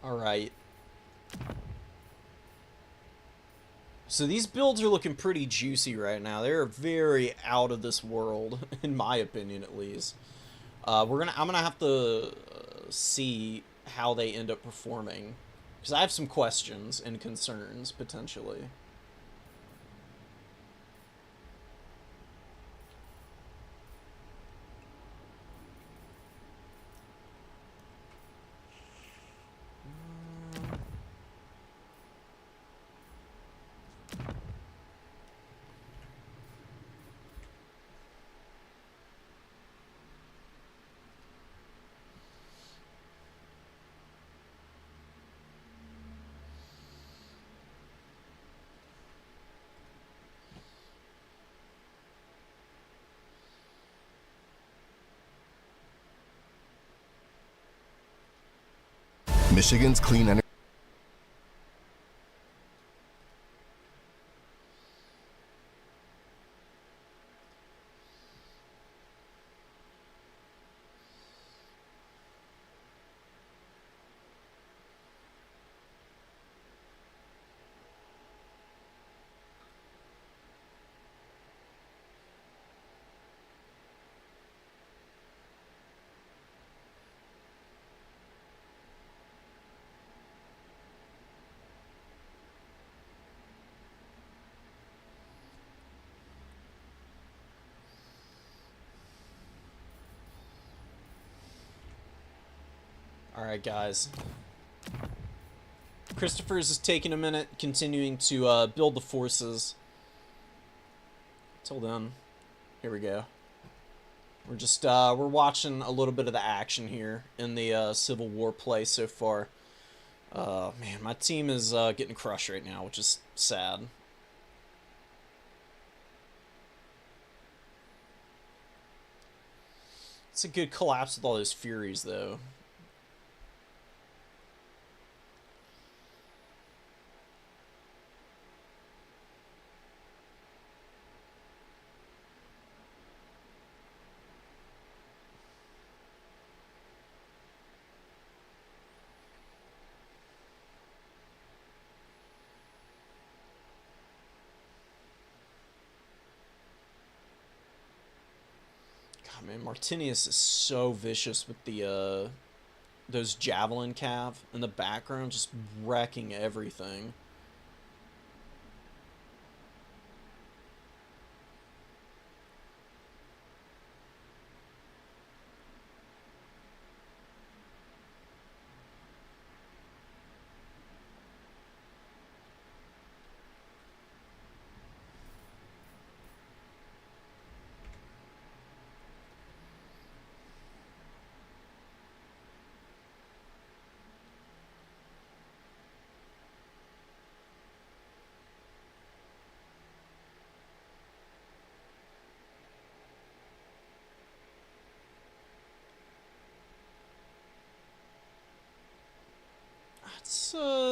Speaker 1: Alright. So these builds are looking pretty juicy right now. They're very out of this world, in my opinion at least. I'm gonna have to see how they end up performing, because I have some questions and concerns potentially.
Speaker 5: Michigan's clean energy.
Speaker 1: Alright, guys. Christopher's is taking a minute, continuing to build the forces. Till then, here we go. We're just, we're watching a little bit of the action here in the Civil War play so far. Man, my team is getting crushed right now, which is sad. It's a good collapse with all those Furies, though. God, man, Martinius is so vicious with the, those Javelin Cav in the background, just wrecking everything.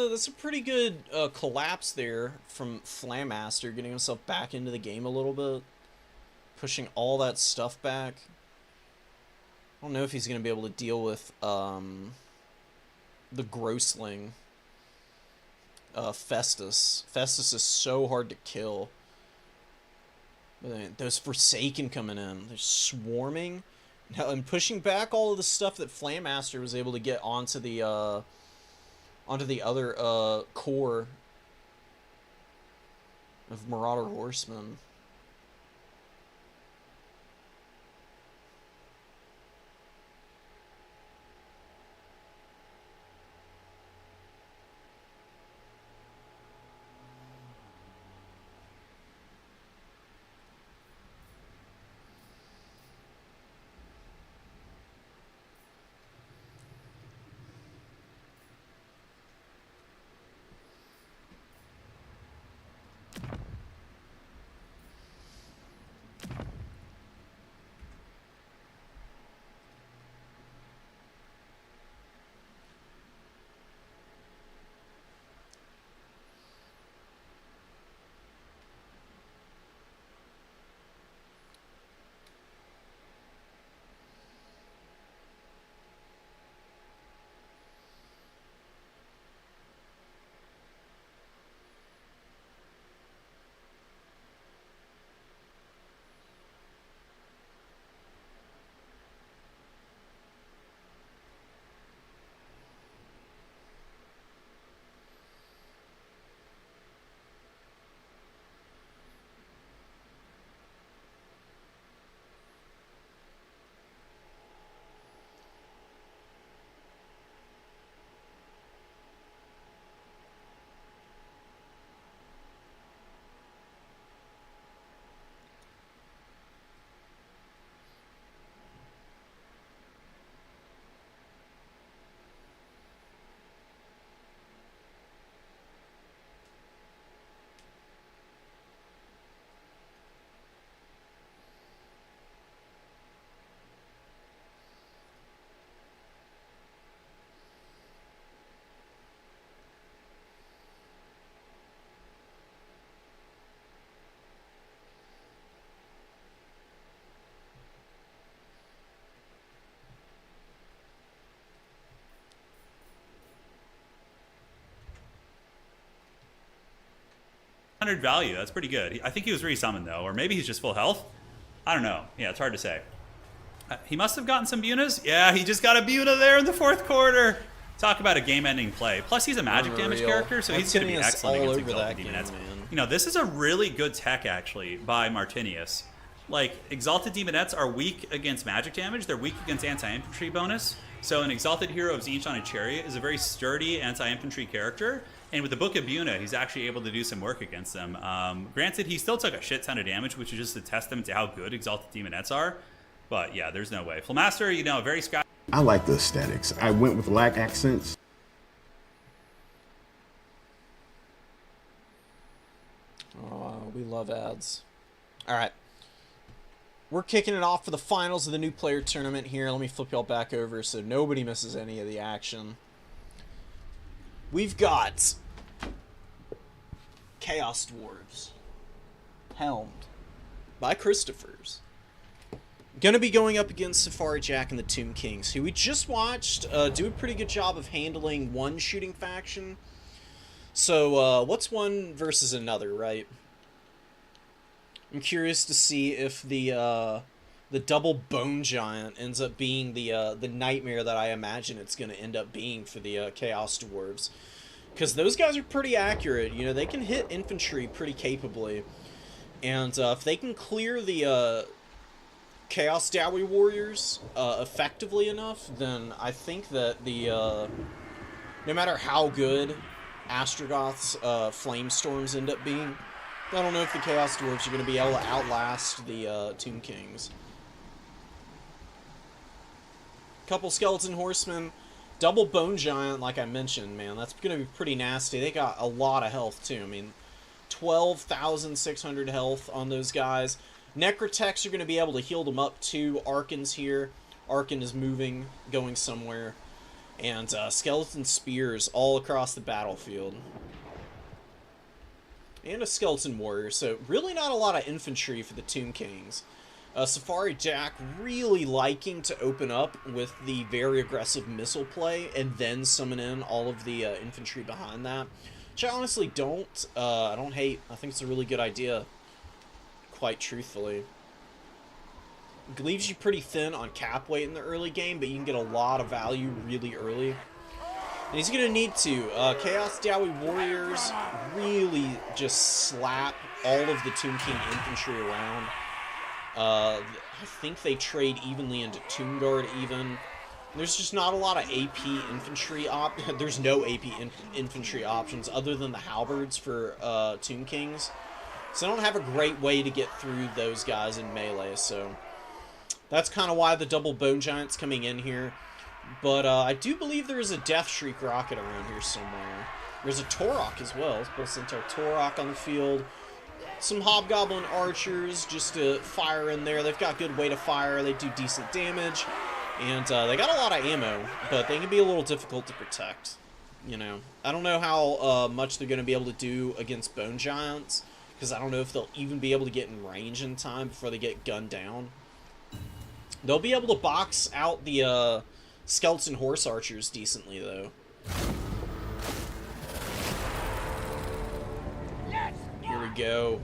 Speaker 1: That's a pretty good collapse there from Flammaster, getting himself back into the game a little bit, pushing all that stuff back. I don't know if he's going to be able to deal with the Grossling Festus. Festus is so hard to kill. But then those Forsaken coming in, they're swarming. Now, and pushing back all of the stuff that Flammaster was able to get onto the other core of Marauder Horsemen.
Speaker 4: 100 value. That's pretty good. I think he was resummoned, though. Or maybe he's just full health. I don't know. Yeah, it's hard to say. He must have gotten some Bunas. Yeah, he just got a Buna there in the 4th quarter. Talk about a game-ending play. Plus, he's a magic damage character, so he's going to be excellent against Exalted Demonettes. You know, this is a really good tech, actually, by Martinius. Like, Exalted Demonettes are weak against magic damage. They're weak against anti-infantry bonus. So an Exalted Hero of Tzeentch on a Chariot is a very sturdy anti-infantry character. And with the Book of Buna, he's actually able to do some work against them. Granted, he still took a shit ton of damage, which is just a testament to how good Exalted Demonettes are. But yeah, there's no way. Flamaster, you know, very sky.
Speaker 6: I like the aesthetics. I went with black accents.
Speaker 1: Oh, we love ads. All right. We're kicking it off for the finals of the new player tournament here. Let me flip y'all back over so nobody misses any of the action. We've got Chaos Dwarves, helmed by Christophers. Gonna be going up against Safari Jack and the Tomb Kings, who we just watched do a pretty good job of handling one shooting faction. So, what's one versus another, right? I'm curious to see if the double Bone Giant ends up being the nightmare that I imagine it's going to end up being for the Chaos Dwarves. Because those guys are pretty accurate. You know, they can hit infantry pretty capably. And if they can clear the Chaos Dowie Warriors effectively enough, then I think that the no matter how good Astrogoth's Flame Storms end up being, I don't know if the Chaos Dwarves are going to be able to outlast the Tomb Kings. Couple Skeleton Horsemen. Double Bone Giant, like I mentioned, man. That's going to be pretty nasty. They got a lot of health, too. I mean, 12,600 health on those guys. Necrotechs are going to be able to heal them up, too. Arkan's here. Arkan is moving, going somewhere. And Skeleton Spears all across the battlefield. And a Skeleton Warrior, so really not a lot of infantry for the Tomb Kings. Safari Jack really liking to open up with the very aggressive missile play and then summon in all of the infantry behind that. Which I honestly don't. I don't hate. I think it's a really good idea, quite truthfully. It leaves you pretty thin on cap weight in the early game, but you can get a lot of value really early. And he's going to need to. Chaos Dowie Warriors really just slap all of the Tomb King infantry around. I think they trade evenly into Tomb Guard even. There's just not a lot of AP infantry there's no AP infantry options other than the halberds for Tomb Kings. So I don't have a great way to get through those guys in melee, so that's kind of why the double Bone Giant's coming in here. But I do believe there is a Death Shriek rocket around here somewhere. There's a Torok as well. Let's pull Centaur Torok on the field. Some Hobgoblin Archers just to fire in there. They've got good way to fire. They do decent damage. And they got a lot of ammo, but they can be a little difficult to protect. You know, I don't know how much they're going to be able to do against Bone Giants, because I don't know if they'll even be able to get in range in time before they get gunned down. They'll be able to box out the Skeleton Horse Archers decently, though. Here we go.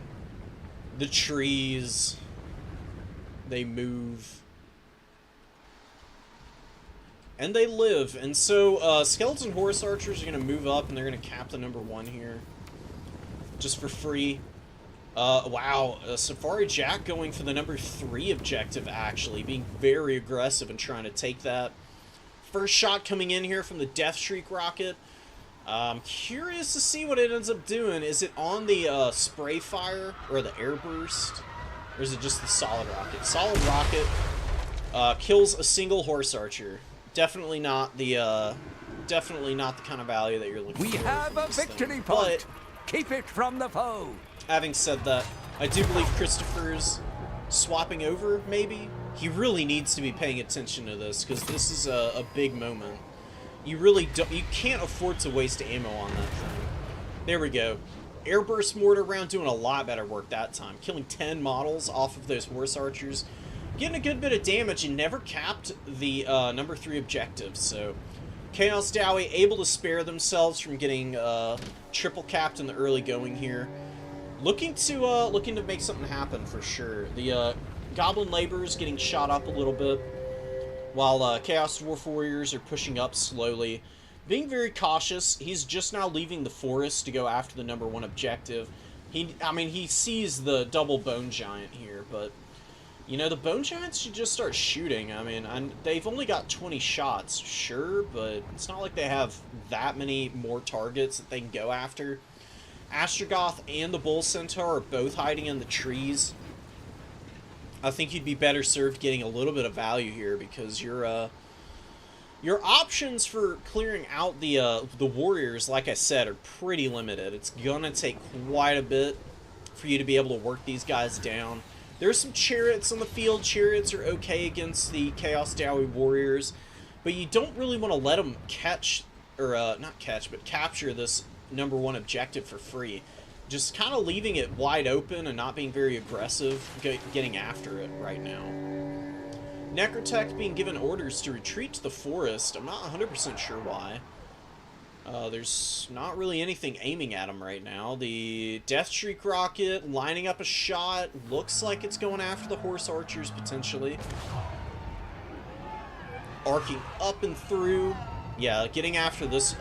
Speaker 1: The trees. They move. And they live. And so, Skeleton Horse Archers are going to move up, and they're going to cap the number 1 here. Just for free. Wow. Safari Jack going for the number 3 objective, actually. Being very aggressive and trying to take that. First shot coming in here from the Death Shriek rocket. I'm curious to see what it ends up doing. Is it on the spray fire or the air burst? Or is it just the solid rocket? Solid rocket kills a single horse archer. Definitely not the kind of value that you're looking for.
Speaker 2: We have a victory point. Keep it from the foe.
Speaker 1: Having said that, I do believe Christopher's swapping over, maybe. He really needs to be paying attention to this, because this is a big moment. You really don't, you can't afford to waste ammo on that thing. There we go. Airburst mortar round doing a lot better work that time. Killing 10 models off of those horse archers. Getting a good bit of damage and never capped the number 3 objective. So Chaos Dowie able to spare themselves from getting triple capped in the early going here. looking to make something happen for sure. The Goblin Laborers getting shot up a little bit, while Chaos Dwarf Warriors are pushing up slowly. Being very cautious. He's just now leaving the forest to go after the #1 objective. He sees the double Bone Giant here, but you know, the Bone Giants should just start shooting. They've only got 20 shots, sure, but it's not like they have that many more targets that they can go after. Astrogoth and the Bull Centaur are both hiding in the trees. I think you'd be better served getting a little bit of value here, because your options for clearing out the warriors, like I said, are pretty limited. It's gonna take quite a bit for you to be able to work these guys down. There's some chariots on the field. Chariots are okay against the Chaos Dowie Warriors, but you don't really want to let them catch, or not catch, but capture this #1 objective for free. Just kind of leaving it wide open and not being very aggressive getting after it right now. Necrotech being given orders to retreat to the forest. I'm not 100% sure why. There's not really anything aiming at him right now. The Deathstreak rocket lining up a shot. Looks like it's going after the Horse Archers, potentially. Arcing up and through. Yeah, getting after this,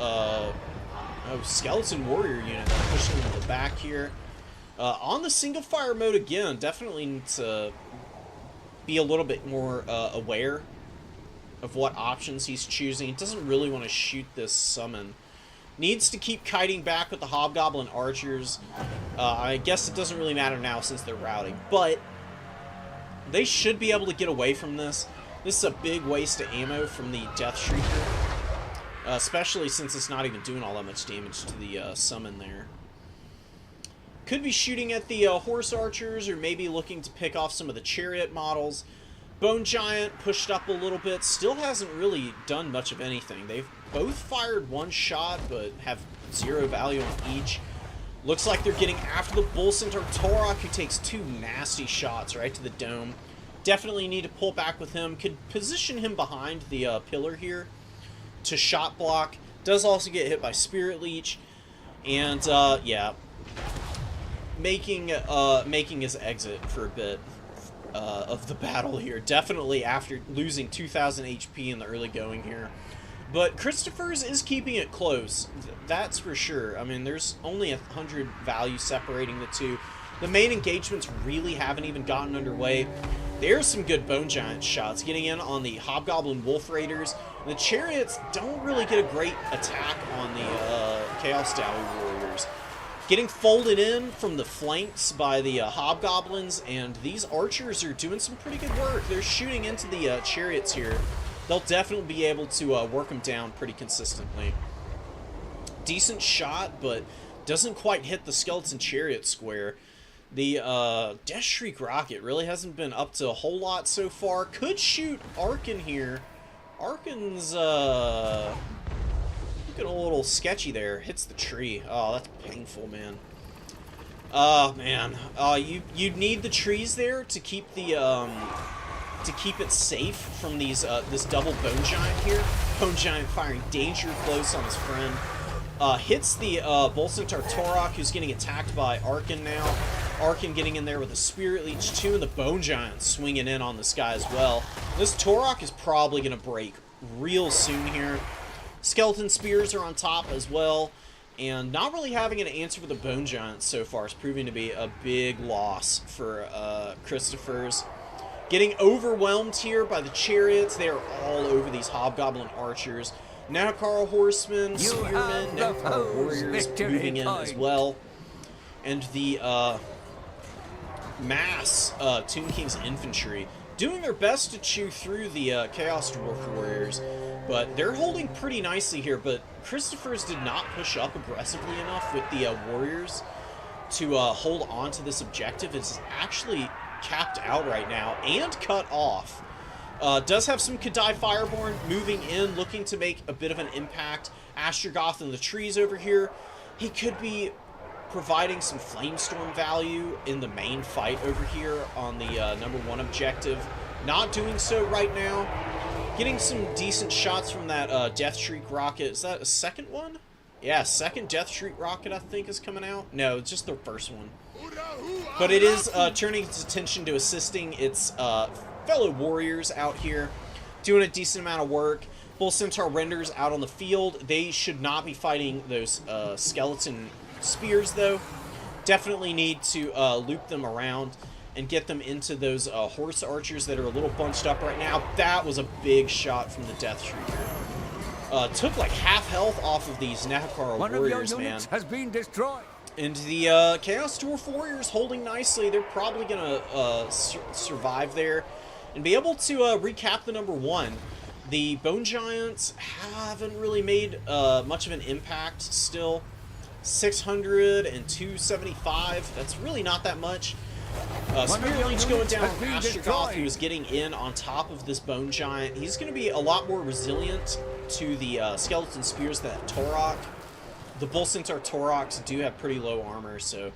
Speaker 1: Skeleton Warrior unit. Pushing into the back here. On the single fire mode again, definitely need to be a little bit more aware of what options he's choosing. He doesn't really want to shoot this summon. Needs to keep kiting back with the Hobgoblin Archers. I guess it doesn't really matter now since they're routing, but they should be able to get away from this. This is a big waste of ammo from the Death Shrieker, especially since it's not even doing all that much damage to the summon there. Could be shooting at the Horse Archers, or maybe looking to pick off some of the Chariot models. Bone Giant pushed up a little bit, still hasn't really done much of anything. They've both fired one shot, but have 0 value on each. Looks like they're getting after the Bull Centaur Torok, who takes 2 nasty shots right to the dome. Definitely need to pull back with him. Could position him behind the pillar here to shot block. Does also get hit by Spirit Leech. And, yeah, making his exit for a bit of the battle here. Definitely after losing 2,000 HP in the early going here. But Christopher's is keeping it close. That's for sure. I mean, there's only 100 value separating the two. The main engagements really haven't even gotten underway. There's some good Bone Giant shots getting in on the Hobgoblin Wolf Raiders. The Chariots don't really get a great attack on the Chaos Dowie Warriors. Getting folded in from the flanks by the Hobgoblins, and these Archers are doing some pretty good work. They're shooting into the Chariots here. They'll definitely be able to work them down pretty consistently. Decent shot, but doesn't quite hit the Skeleton Chariot square. The Death Shriek rocket really hasn't been up to a whole lot so far. Could shoot Arkin here. Arkin's looking a little sketchy there. Hits the tree. Oh, that's painful, man. Oh man. You need the trees there to keep the to keep it safe from these this double Bone Giant here. Bone Giant firing danger close on his friend. Hits the Bull Centaur Torok, who's getting attacked by Arkin now. Arkin getting in there with a Spirit Leech too, and the Bone Giant swinging in on this guy as well. This Torok is probably going to break real soon here. Skeleton Spears are on top as well, and not really having an answer for the Bone Giant so far is proving to be a big loss for Christopher's. Getting overwhelmed here by the Chariots. They are all over these Hobgoblin Archers. Nanakara Horsemen, Spearmen, Nanakara Warriors moving in as well. And the mass Tomb King's Infantry doing their best to chew through the Chaos Dwarf Warriors, but they're holding pretty nicely here. But Christopher's did not push up aggressively enough with the Warriors to hold on to this objective. It's actually capped out right now and cut off. Does have some Kadai Fireborn moving in, looking to make a bit of an impact. Astrogoth in the trees over here. He could be providing some Flamestorm value in the main fight over here on the #1 objective. Not doing so right now. Getting some decent shots from that Death Shriek rocket. Is that a second one? Yeah, second Death Street rocket, I think, is coming out. No, it's just their first one. But it is turning its attention to assisting its fellow warriors out here, doing a decent amount of work. Bull Centaur renders out on the field. They should not be fighting those skeleton spears, though. Definitely need to loop them around and get them into those horse archers that are a little bunched up right now. That was a big shot from the Death Shrieker. Took like half health off of these Nehakara warriors, man.
Speaker 2: Has been destroyed.
Speaker 1: And the Chaos Dwarf Warriors holding nicely. They're probably going to survive there and be able to recap the number 1. The Bone Giants haven't really made much of an impact still. 600 and 275. That's really not that much. Spirit Leech going down on Astrogoth, who is getting in on top of this Bone Giant. He's going to be a lot more resilient to the Skeleton Spears that Torok. The Bull Centaur Toroks do have pretty low armor, so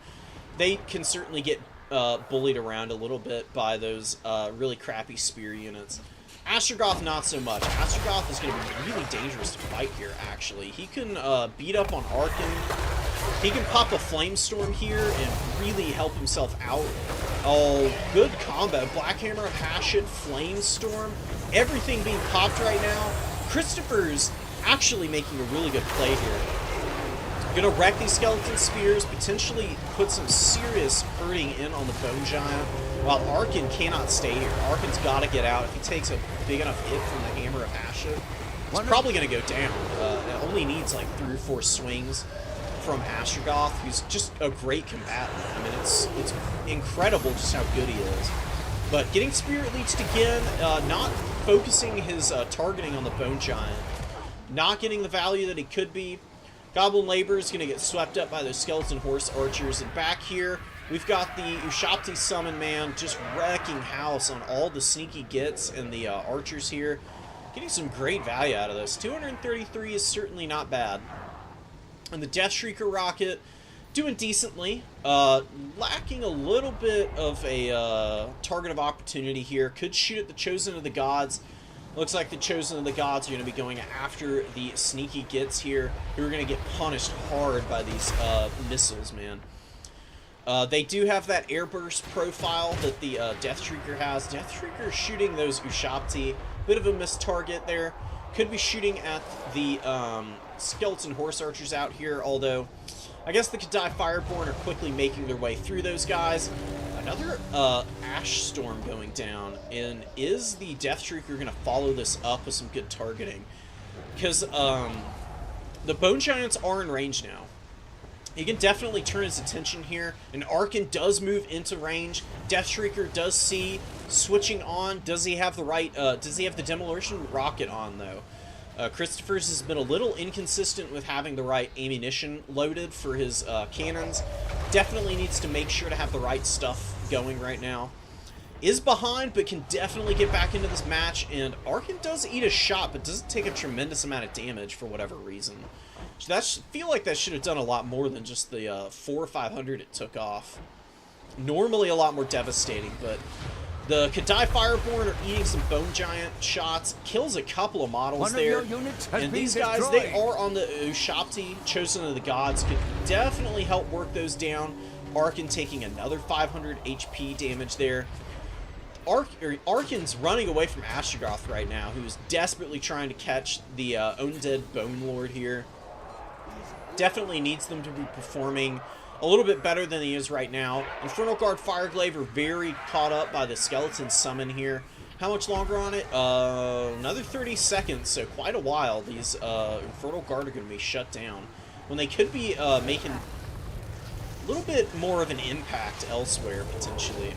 Speaker 1: they can certainly get bullied around a little bit by those really crappy spear units. Astrogoth, not so much. Astrogoth is going to be really dangerous to fight here, actually. He can beat up on Arkan. He can pop a Flamestorm here and really help himself out. Oh, good combo. Black Hammer, Hashit, Flamestorm. Everything being popped right now. Christopher's actually making a really good play here. Gonna wreck these Skeleton Spears, potentially put some serious hurting in on the Bone Giant, while Arkan cannot stay here. Arkan's gotta get out. If he takes a big enough hit from the Hammer of Hashit, he's probably gonna go down. It only needs like 3 or 4 swings from Astrogoth, who's just a great combatant. I mean, it's incredible just how good he is. But getting Spirit Leeched again, not focusing his targeting on the Bone Giant, not getting the value that he could be. Goblin Labor is going to get swept up by those Skeleton Horse Archers. And back here, we've got the Ushapti Summon Man just wrecking house on all the sneaky gets and the Archers here. Getting some great value out of this. 233 is certainly not bad. And the Death Shrieker Rocket doing decently. Lacking a little bit of a target of opportunity here. Could shoot at the Chosen of the Gods. Looks like the Chosen of the Gods are going to be going after the sneaky gets here, who are going to get punished hard by these missiles, man. They do have that airburst profile that the Death Shrieker has. Death Shrieker shooting those Ushapti. Bit of a missed target there. Could be shooting at the Skeleton Horse Archers out here, although I guess the Kadai Fireborn are quickly making their way through those guys. Another Ash Storm going down, and is the Death Shrieker going to follow this up with some good targeting? Because the Bone Giants are in range now. He can definitely turn his attention here, and Arkan does move into range. Death Shrieker does see switching on. Does he have the right? Does he have the Demolition Rocket on though? Christopher's has been a little inconsistent with having the right ammunition loaded for his cannons. Definitely needs to make sure to have the right stuff going right now. Is behind, but can definitely get back into this match, and Arkan does eat a shot, but doesn't take a tremendous amount of damage for whatever reason. So I feel like that should have done a lot more than just the 400 or 500 it took off. Normally a lot more devastating, but the Kadai Fireborn are eating some Bone Giant shots, kills a couple of models there, and these guys, they are on the Ushapti, Chosen of the Gods, could definitely help work those down. Arkan taking another 500 HP damage there. Arkan's running away from Astrogoth right now, who's desperately trying to catch the Undead Bone Lord here. Definitely needs them to be performing a little bit better than he is right now. Infernal Guard Fireglaive are very caught up by the Skeleton Summon here. How much longer on it? Another 30 seconds, so quite a while. These Infernal Guard are going to be shut down, when they could be making a little bit more of an impact elsewhere, potentially.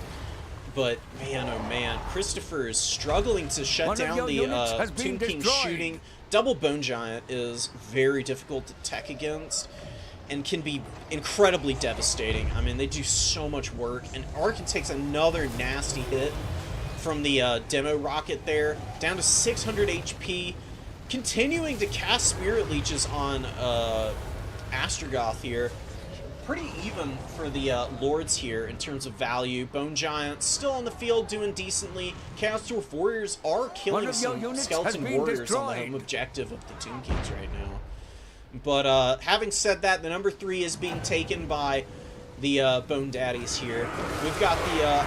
Speaker 1: But, man, oh man, Christopher is struggling to shut down the Tomb King shooting. Double Bone Giant is very difficult to tech against, and can be incredibly devastating. I mean, they do so much work, and Arkan takes another nasty hit from the Demo Rocket there, down to 600 HP, continuing to cast Spirit Leeches on Astrogoth here. Pretty even for the Lords here in terms of value. Bone Giants still on the field doing decently. Chaos Dwarf Warriors are killing some Skeleton Warriors on the home objective of the Tomb Kings right now. But having said that, the number 3 is being taken by the Bone Daddies here. We've got the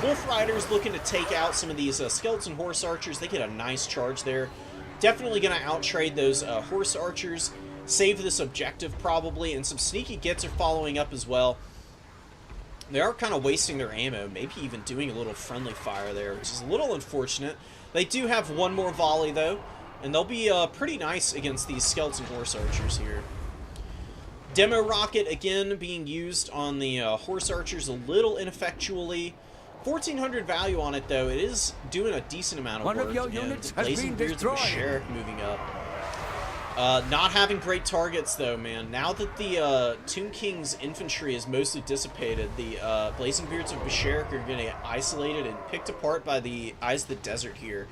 Speaker 1: Wolf Riders looking to take out some of these Skeleton Horse Archers. They get a nice charge there. Definitely going to outtrade those Horse Archers. Save this objective probably, and some sneaky gets are following up as well. They are kind of wasting their ammo, maybe even doing a little friendly fire there, which is a little unfortunate. They do have one more volley though, and they'll be pretty nice against these Skeleton Horse Archers here. Demo Rocket again being used on the Horse Archers a little ineffectually. 1,400 value on it though. It is doing a decent amount of
Speaker 2: One
Speaker 1: work.
Speaker 2: of your
Speaker 1: And
Speaker 2: units
Speaker 1: the
Speaker 2: has
Speaker 1: Blazing
Speaker 2: been
Speaker 1: Beards of the
Speaker 2: destroyed.
Speaker 1: Sheriff moving up. Not having great targets though, man. Now that the Tomb King's infantry is mostly dissipated, the Blazing Beards of Basharik are going to get isolated and picked apart by the Eyes of the Desert here,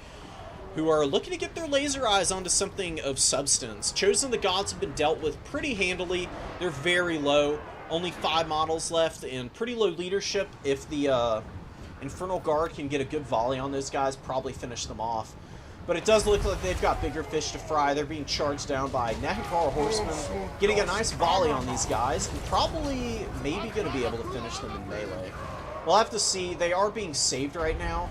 Speaker 1: who are looking to get their laser eyes onto something of substance. Chosen of the Gods have been dealt with pretty handily. They're very low. Only 5 models left and pretty low leadership. If the Infernal Guard can get a good volley on those guys, probably finish them off. But it does look like they've got bigger fish to fry. They're being charged down by Nehekar Horsemen, getting a nice volley on these guys, and probably maybe going to be able to finish them in melee. We'll have to see. They are being saved right now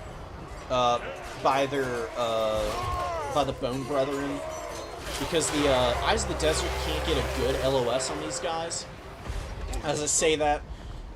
Speaker 1: by their by the Bone Brethren, because the Eyes of the Desert can't get a good LOS on these guys. As I say that,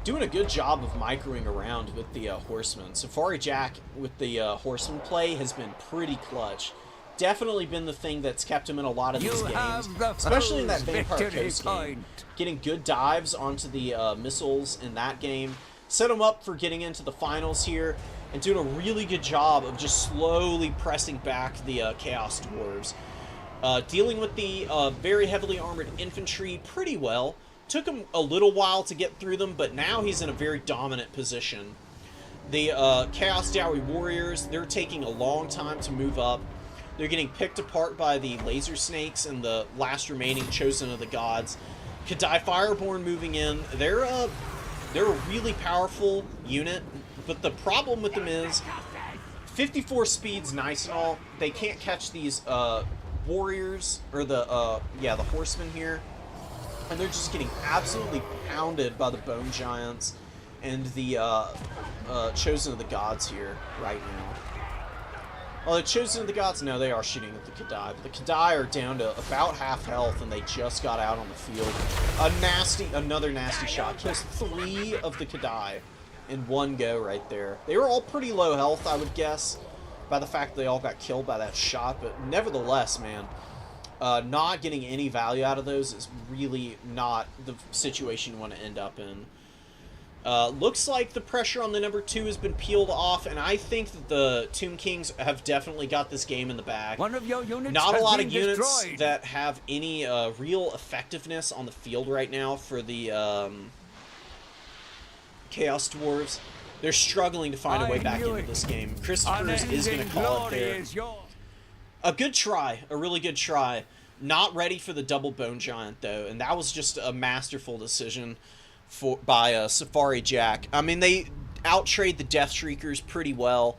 Speaker 1: doing a good job of microing around with the Horsemen. Safari Jack with the Horseman play has been pretty clutch. Definitely been the thing that's kept him in a lot of these games, especially in that Vampire Coast game. Getting good dives onto the missiles in that game. Set him up for getting into the finals here, and doing a really good job of just slowly pressing back the Chaos Dwarves. Dealing with the very heavily armored infantry pretty well. Took him a little while to get through them, but now he's in a very dominant position. The Chaos Dowie Warriors, they're taking a long time to move up. They're getting picked apart by the Laser Snakes and the last remaining Chosen of the Gods. Kadai Fireborn moving in. They're a really powerful unit, but the problem with them is 54 speed's nice and all. They can't catch these warriors, or the horsemen here. And they're just getting absolutely pounded by the Bone Giants and the Chosen of the Gods here right now. Well, the Chosen of the Gods, no, they are shooting at the Kadai. But the Kadai are down to about half health, and they just got out on the field. Another nasty shot. Kills 3 of the Kadai in one go right there. They were all pretty low health, I would guess, by the fact that they all got killed by that shot. But nevertheless, man, not getting any value out of those is really not the situation you want to end up in. Looks like the pressure on the number 2 has been peeled off, and I think that the Tomb Kings have definitely got this game in the bag.
Speaker 2: One of your units
Speaker 1: Not a
Speaker 2: has
Speaker 1: lot
Speaker 2: been
Speaker 1: of units
Speaker 2: destroyed.
Speaker 1: that have any real effectiveness on the field right now for the Chaos Dwarves. They're struggling to find a way back into this game. Christopher's is going to call it there. A good try, a really good try. Not ready for the double Bone Giant, though, and that was just a masterful decision by Safari Jack. I mean, they outtrade the Death Shriekers pretty well.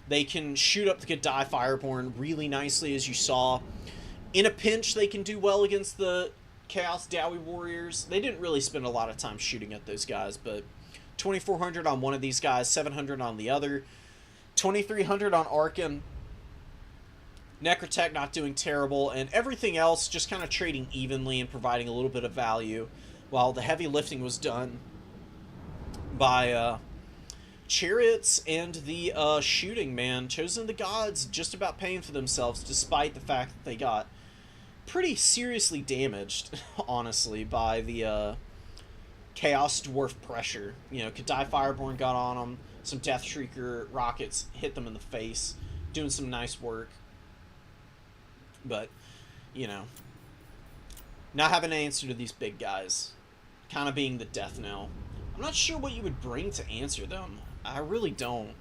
Speaker 1: They can shoot up the Kadai Fireborn really nicely, as you saw. In a pinch, they can do well against the Chaos Dowie Warriors. They didn't really spend a lot of time shooting at those guys, but 2,400 on one of these guys, 700 on the other, 2,300 on Arkan. Necrotech not doing terrible, and everything else just kind of trading evenly and providing a little bit of value, while the heavy lifting was done by Chariots and the shooting, man. Chosen of the Gods just about paying for themselves, despite the fact that they got pretty seriously damaged, honestly, by the Chaos Dwarf pressure. You know, Kadai Fireborn got on them, some Death Shrieker rockets hit them in the face, doing some nice work. But, you know, not having an answer to these big guys. Kind of being the death knell. I'm not sure what you would bring to answer them. I really don't.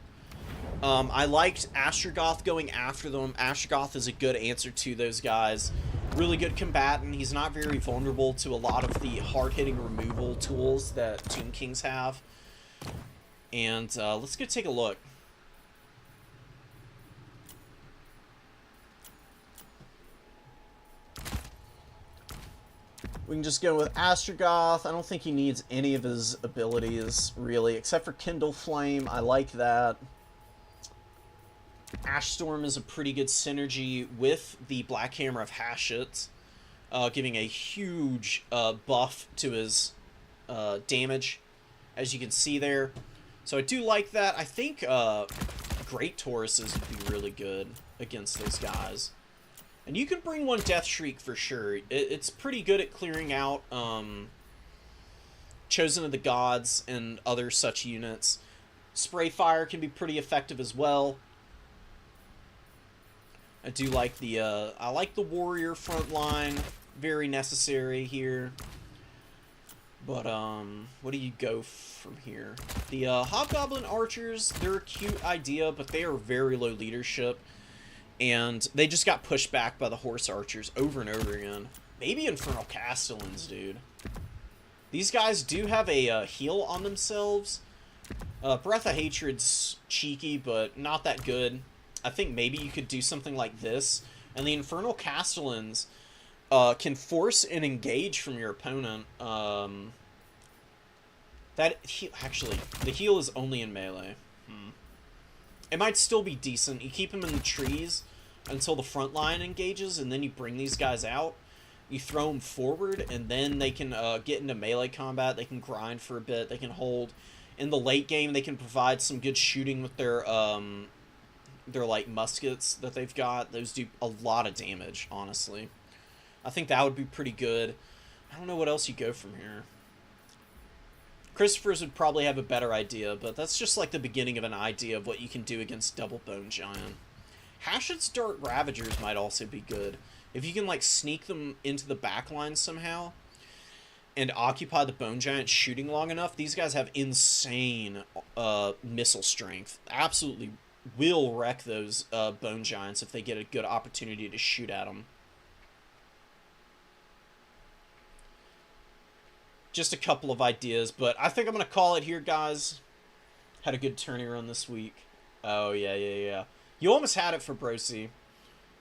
Speaker 1: I liked Astrogoth going after them. Astrogoth is a good answer to those guys. Really good combatant. He's not very vulnerable to a lot of the hard-hitting removal tools that Tomb Kings have. And let's go take a look. We can just go with Astrogoth. I don't think he needs any of his abilities, really, except for Kindle Flame. I like that. Ash Storm is a pretty good synergy with the Black Hammer of Hashut, giving a huge buff to his damage, as you can see there. So I do like that. I think Great Tauruses would be really good against those guys. And you can bring one Death Shriek for sure. It's pretty good at clearing out Chosen of the Gods and other such units. Spray Fire can be pretty effective as well. I do like the I like the Warrior front line. Very necessary here. But what do you go from here? The Hobgoblin Archers, they're a cute idea, but they are very low leadership. And they just got pushed back by the Horse Archers over and over again. Maybe Infernal Castellans, dude. These guys do have a heal on themselves. Breath of Hatred's cheeky, but not that good. I think maybe you could do something like this. And the Infernal Castellans can force an engage from your opponent. Actually, the heal is only in melee. It might still be decent. You keep them in the trees until the front line engages, and then you bring these guys out. You throw them forward, and then they can get into melee combat. They can grind for a bit. They can hold. In the late game, they can provide some good shooting with their like muskets that they've got. Those do a lot of damage, honestly. I think that would be pretty good. I don't know what else you go from here. Christopher's would probably have a better idea, but that's just like the beginning of an idea of what you can do against Double Bone Giant. Hashut's Dart Ravagers might also be good. If you can like sneak them into the back line somehow and occupy the Bone Giant shooting long enough, these guys have insane missile strength. Absolutely will wreck those Bone Giants if they get a good opportunity to shoot at them. Just a couple of ideas, but I think I'm going to call it here, guys. Had a good tourney run this week. Oh, yeah. You almost had it for Brosi.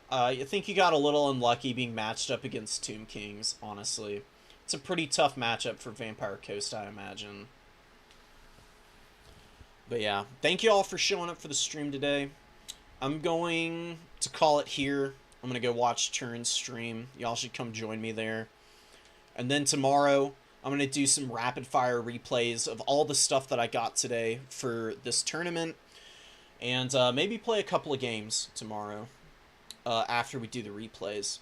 Speaker 1: I think you got a little unlucky being matched up against Tomb Kings, honestly. It's a pretty tough matchup for Vampire Coast, I imagine. But yeah, thank you all for showing up for the stream today. I'm going to call it here. I'm going to go watch Turn's stream. Y'all should come join me there. And then tomorrow, I'm going to do some rapid-fire replays of all the stuff that I got today for this tournament. And maybe play a couple of games tomorrow after we do the replays.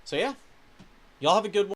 Speaker 1: So yeah, y'all have a good one.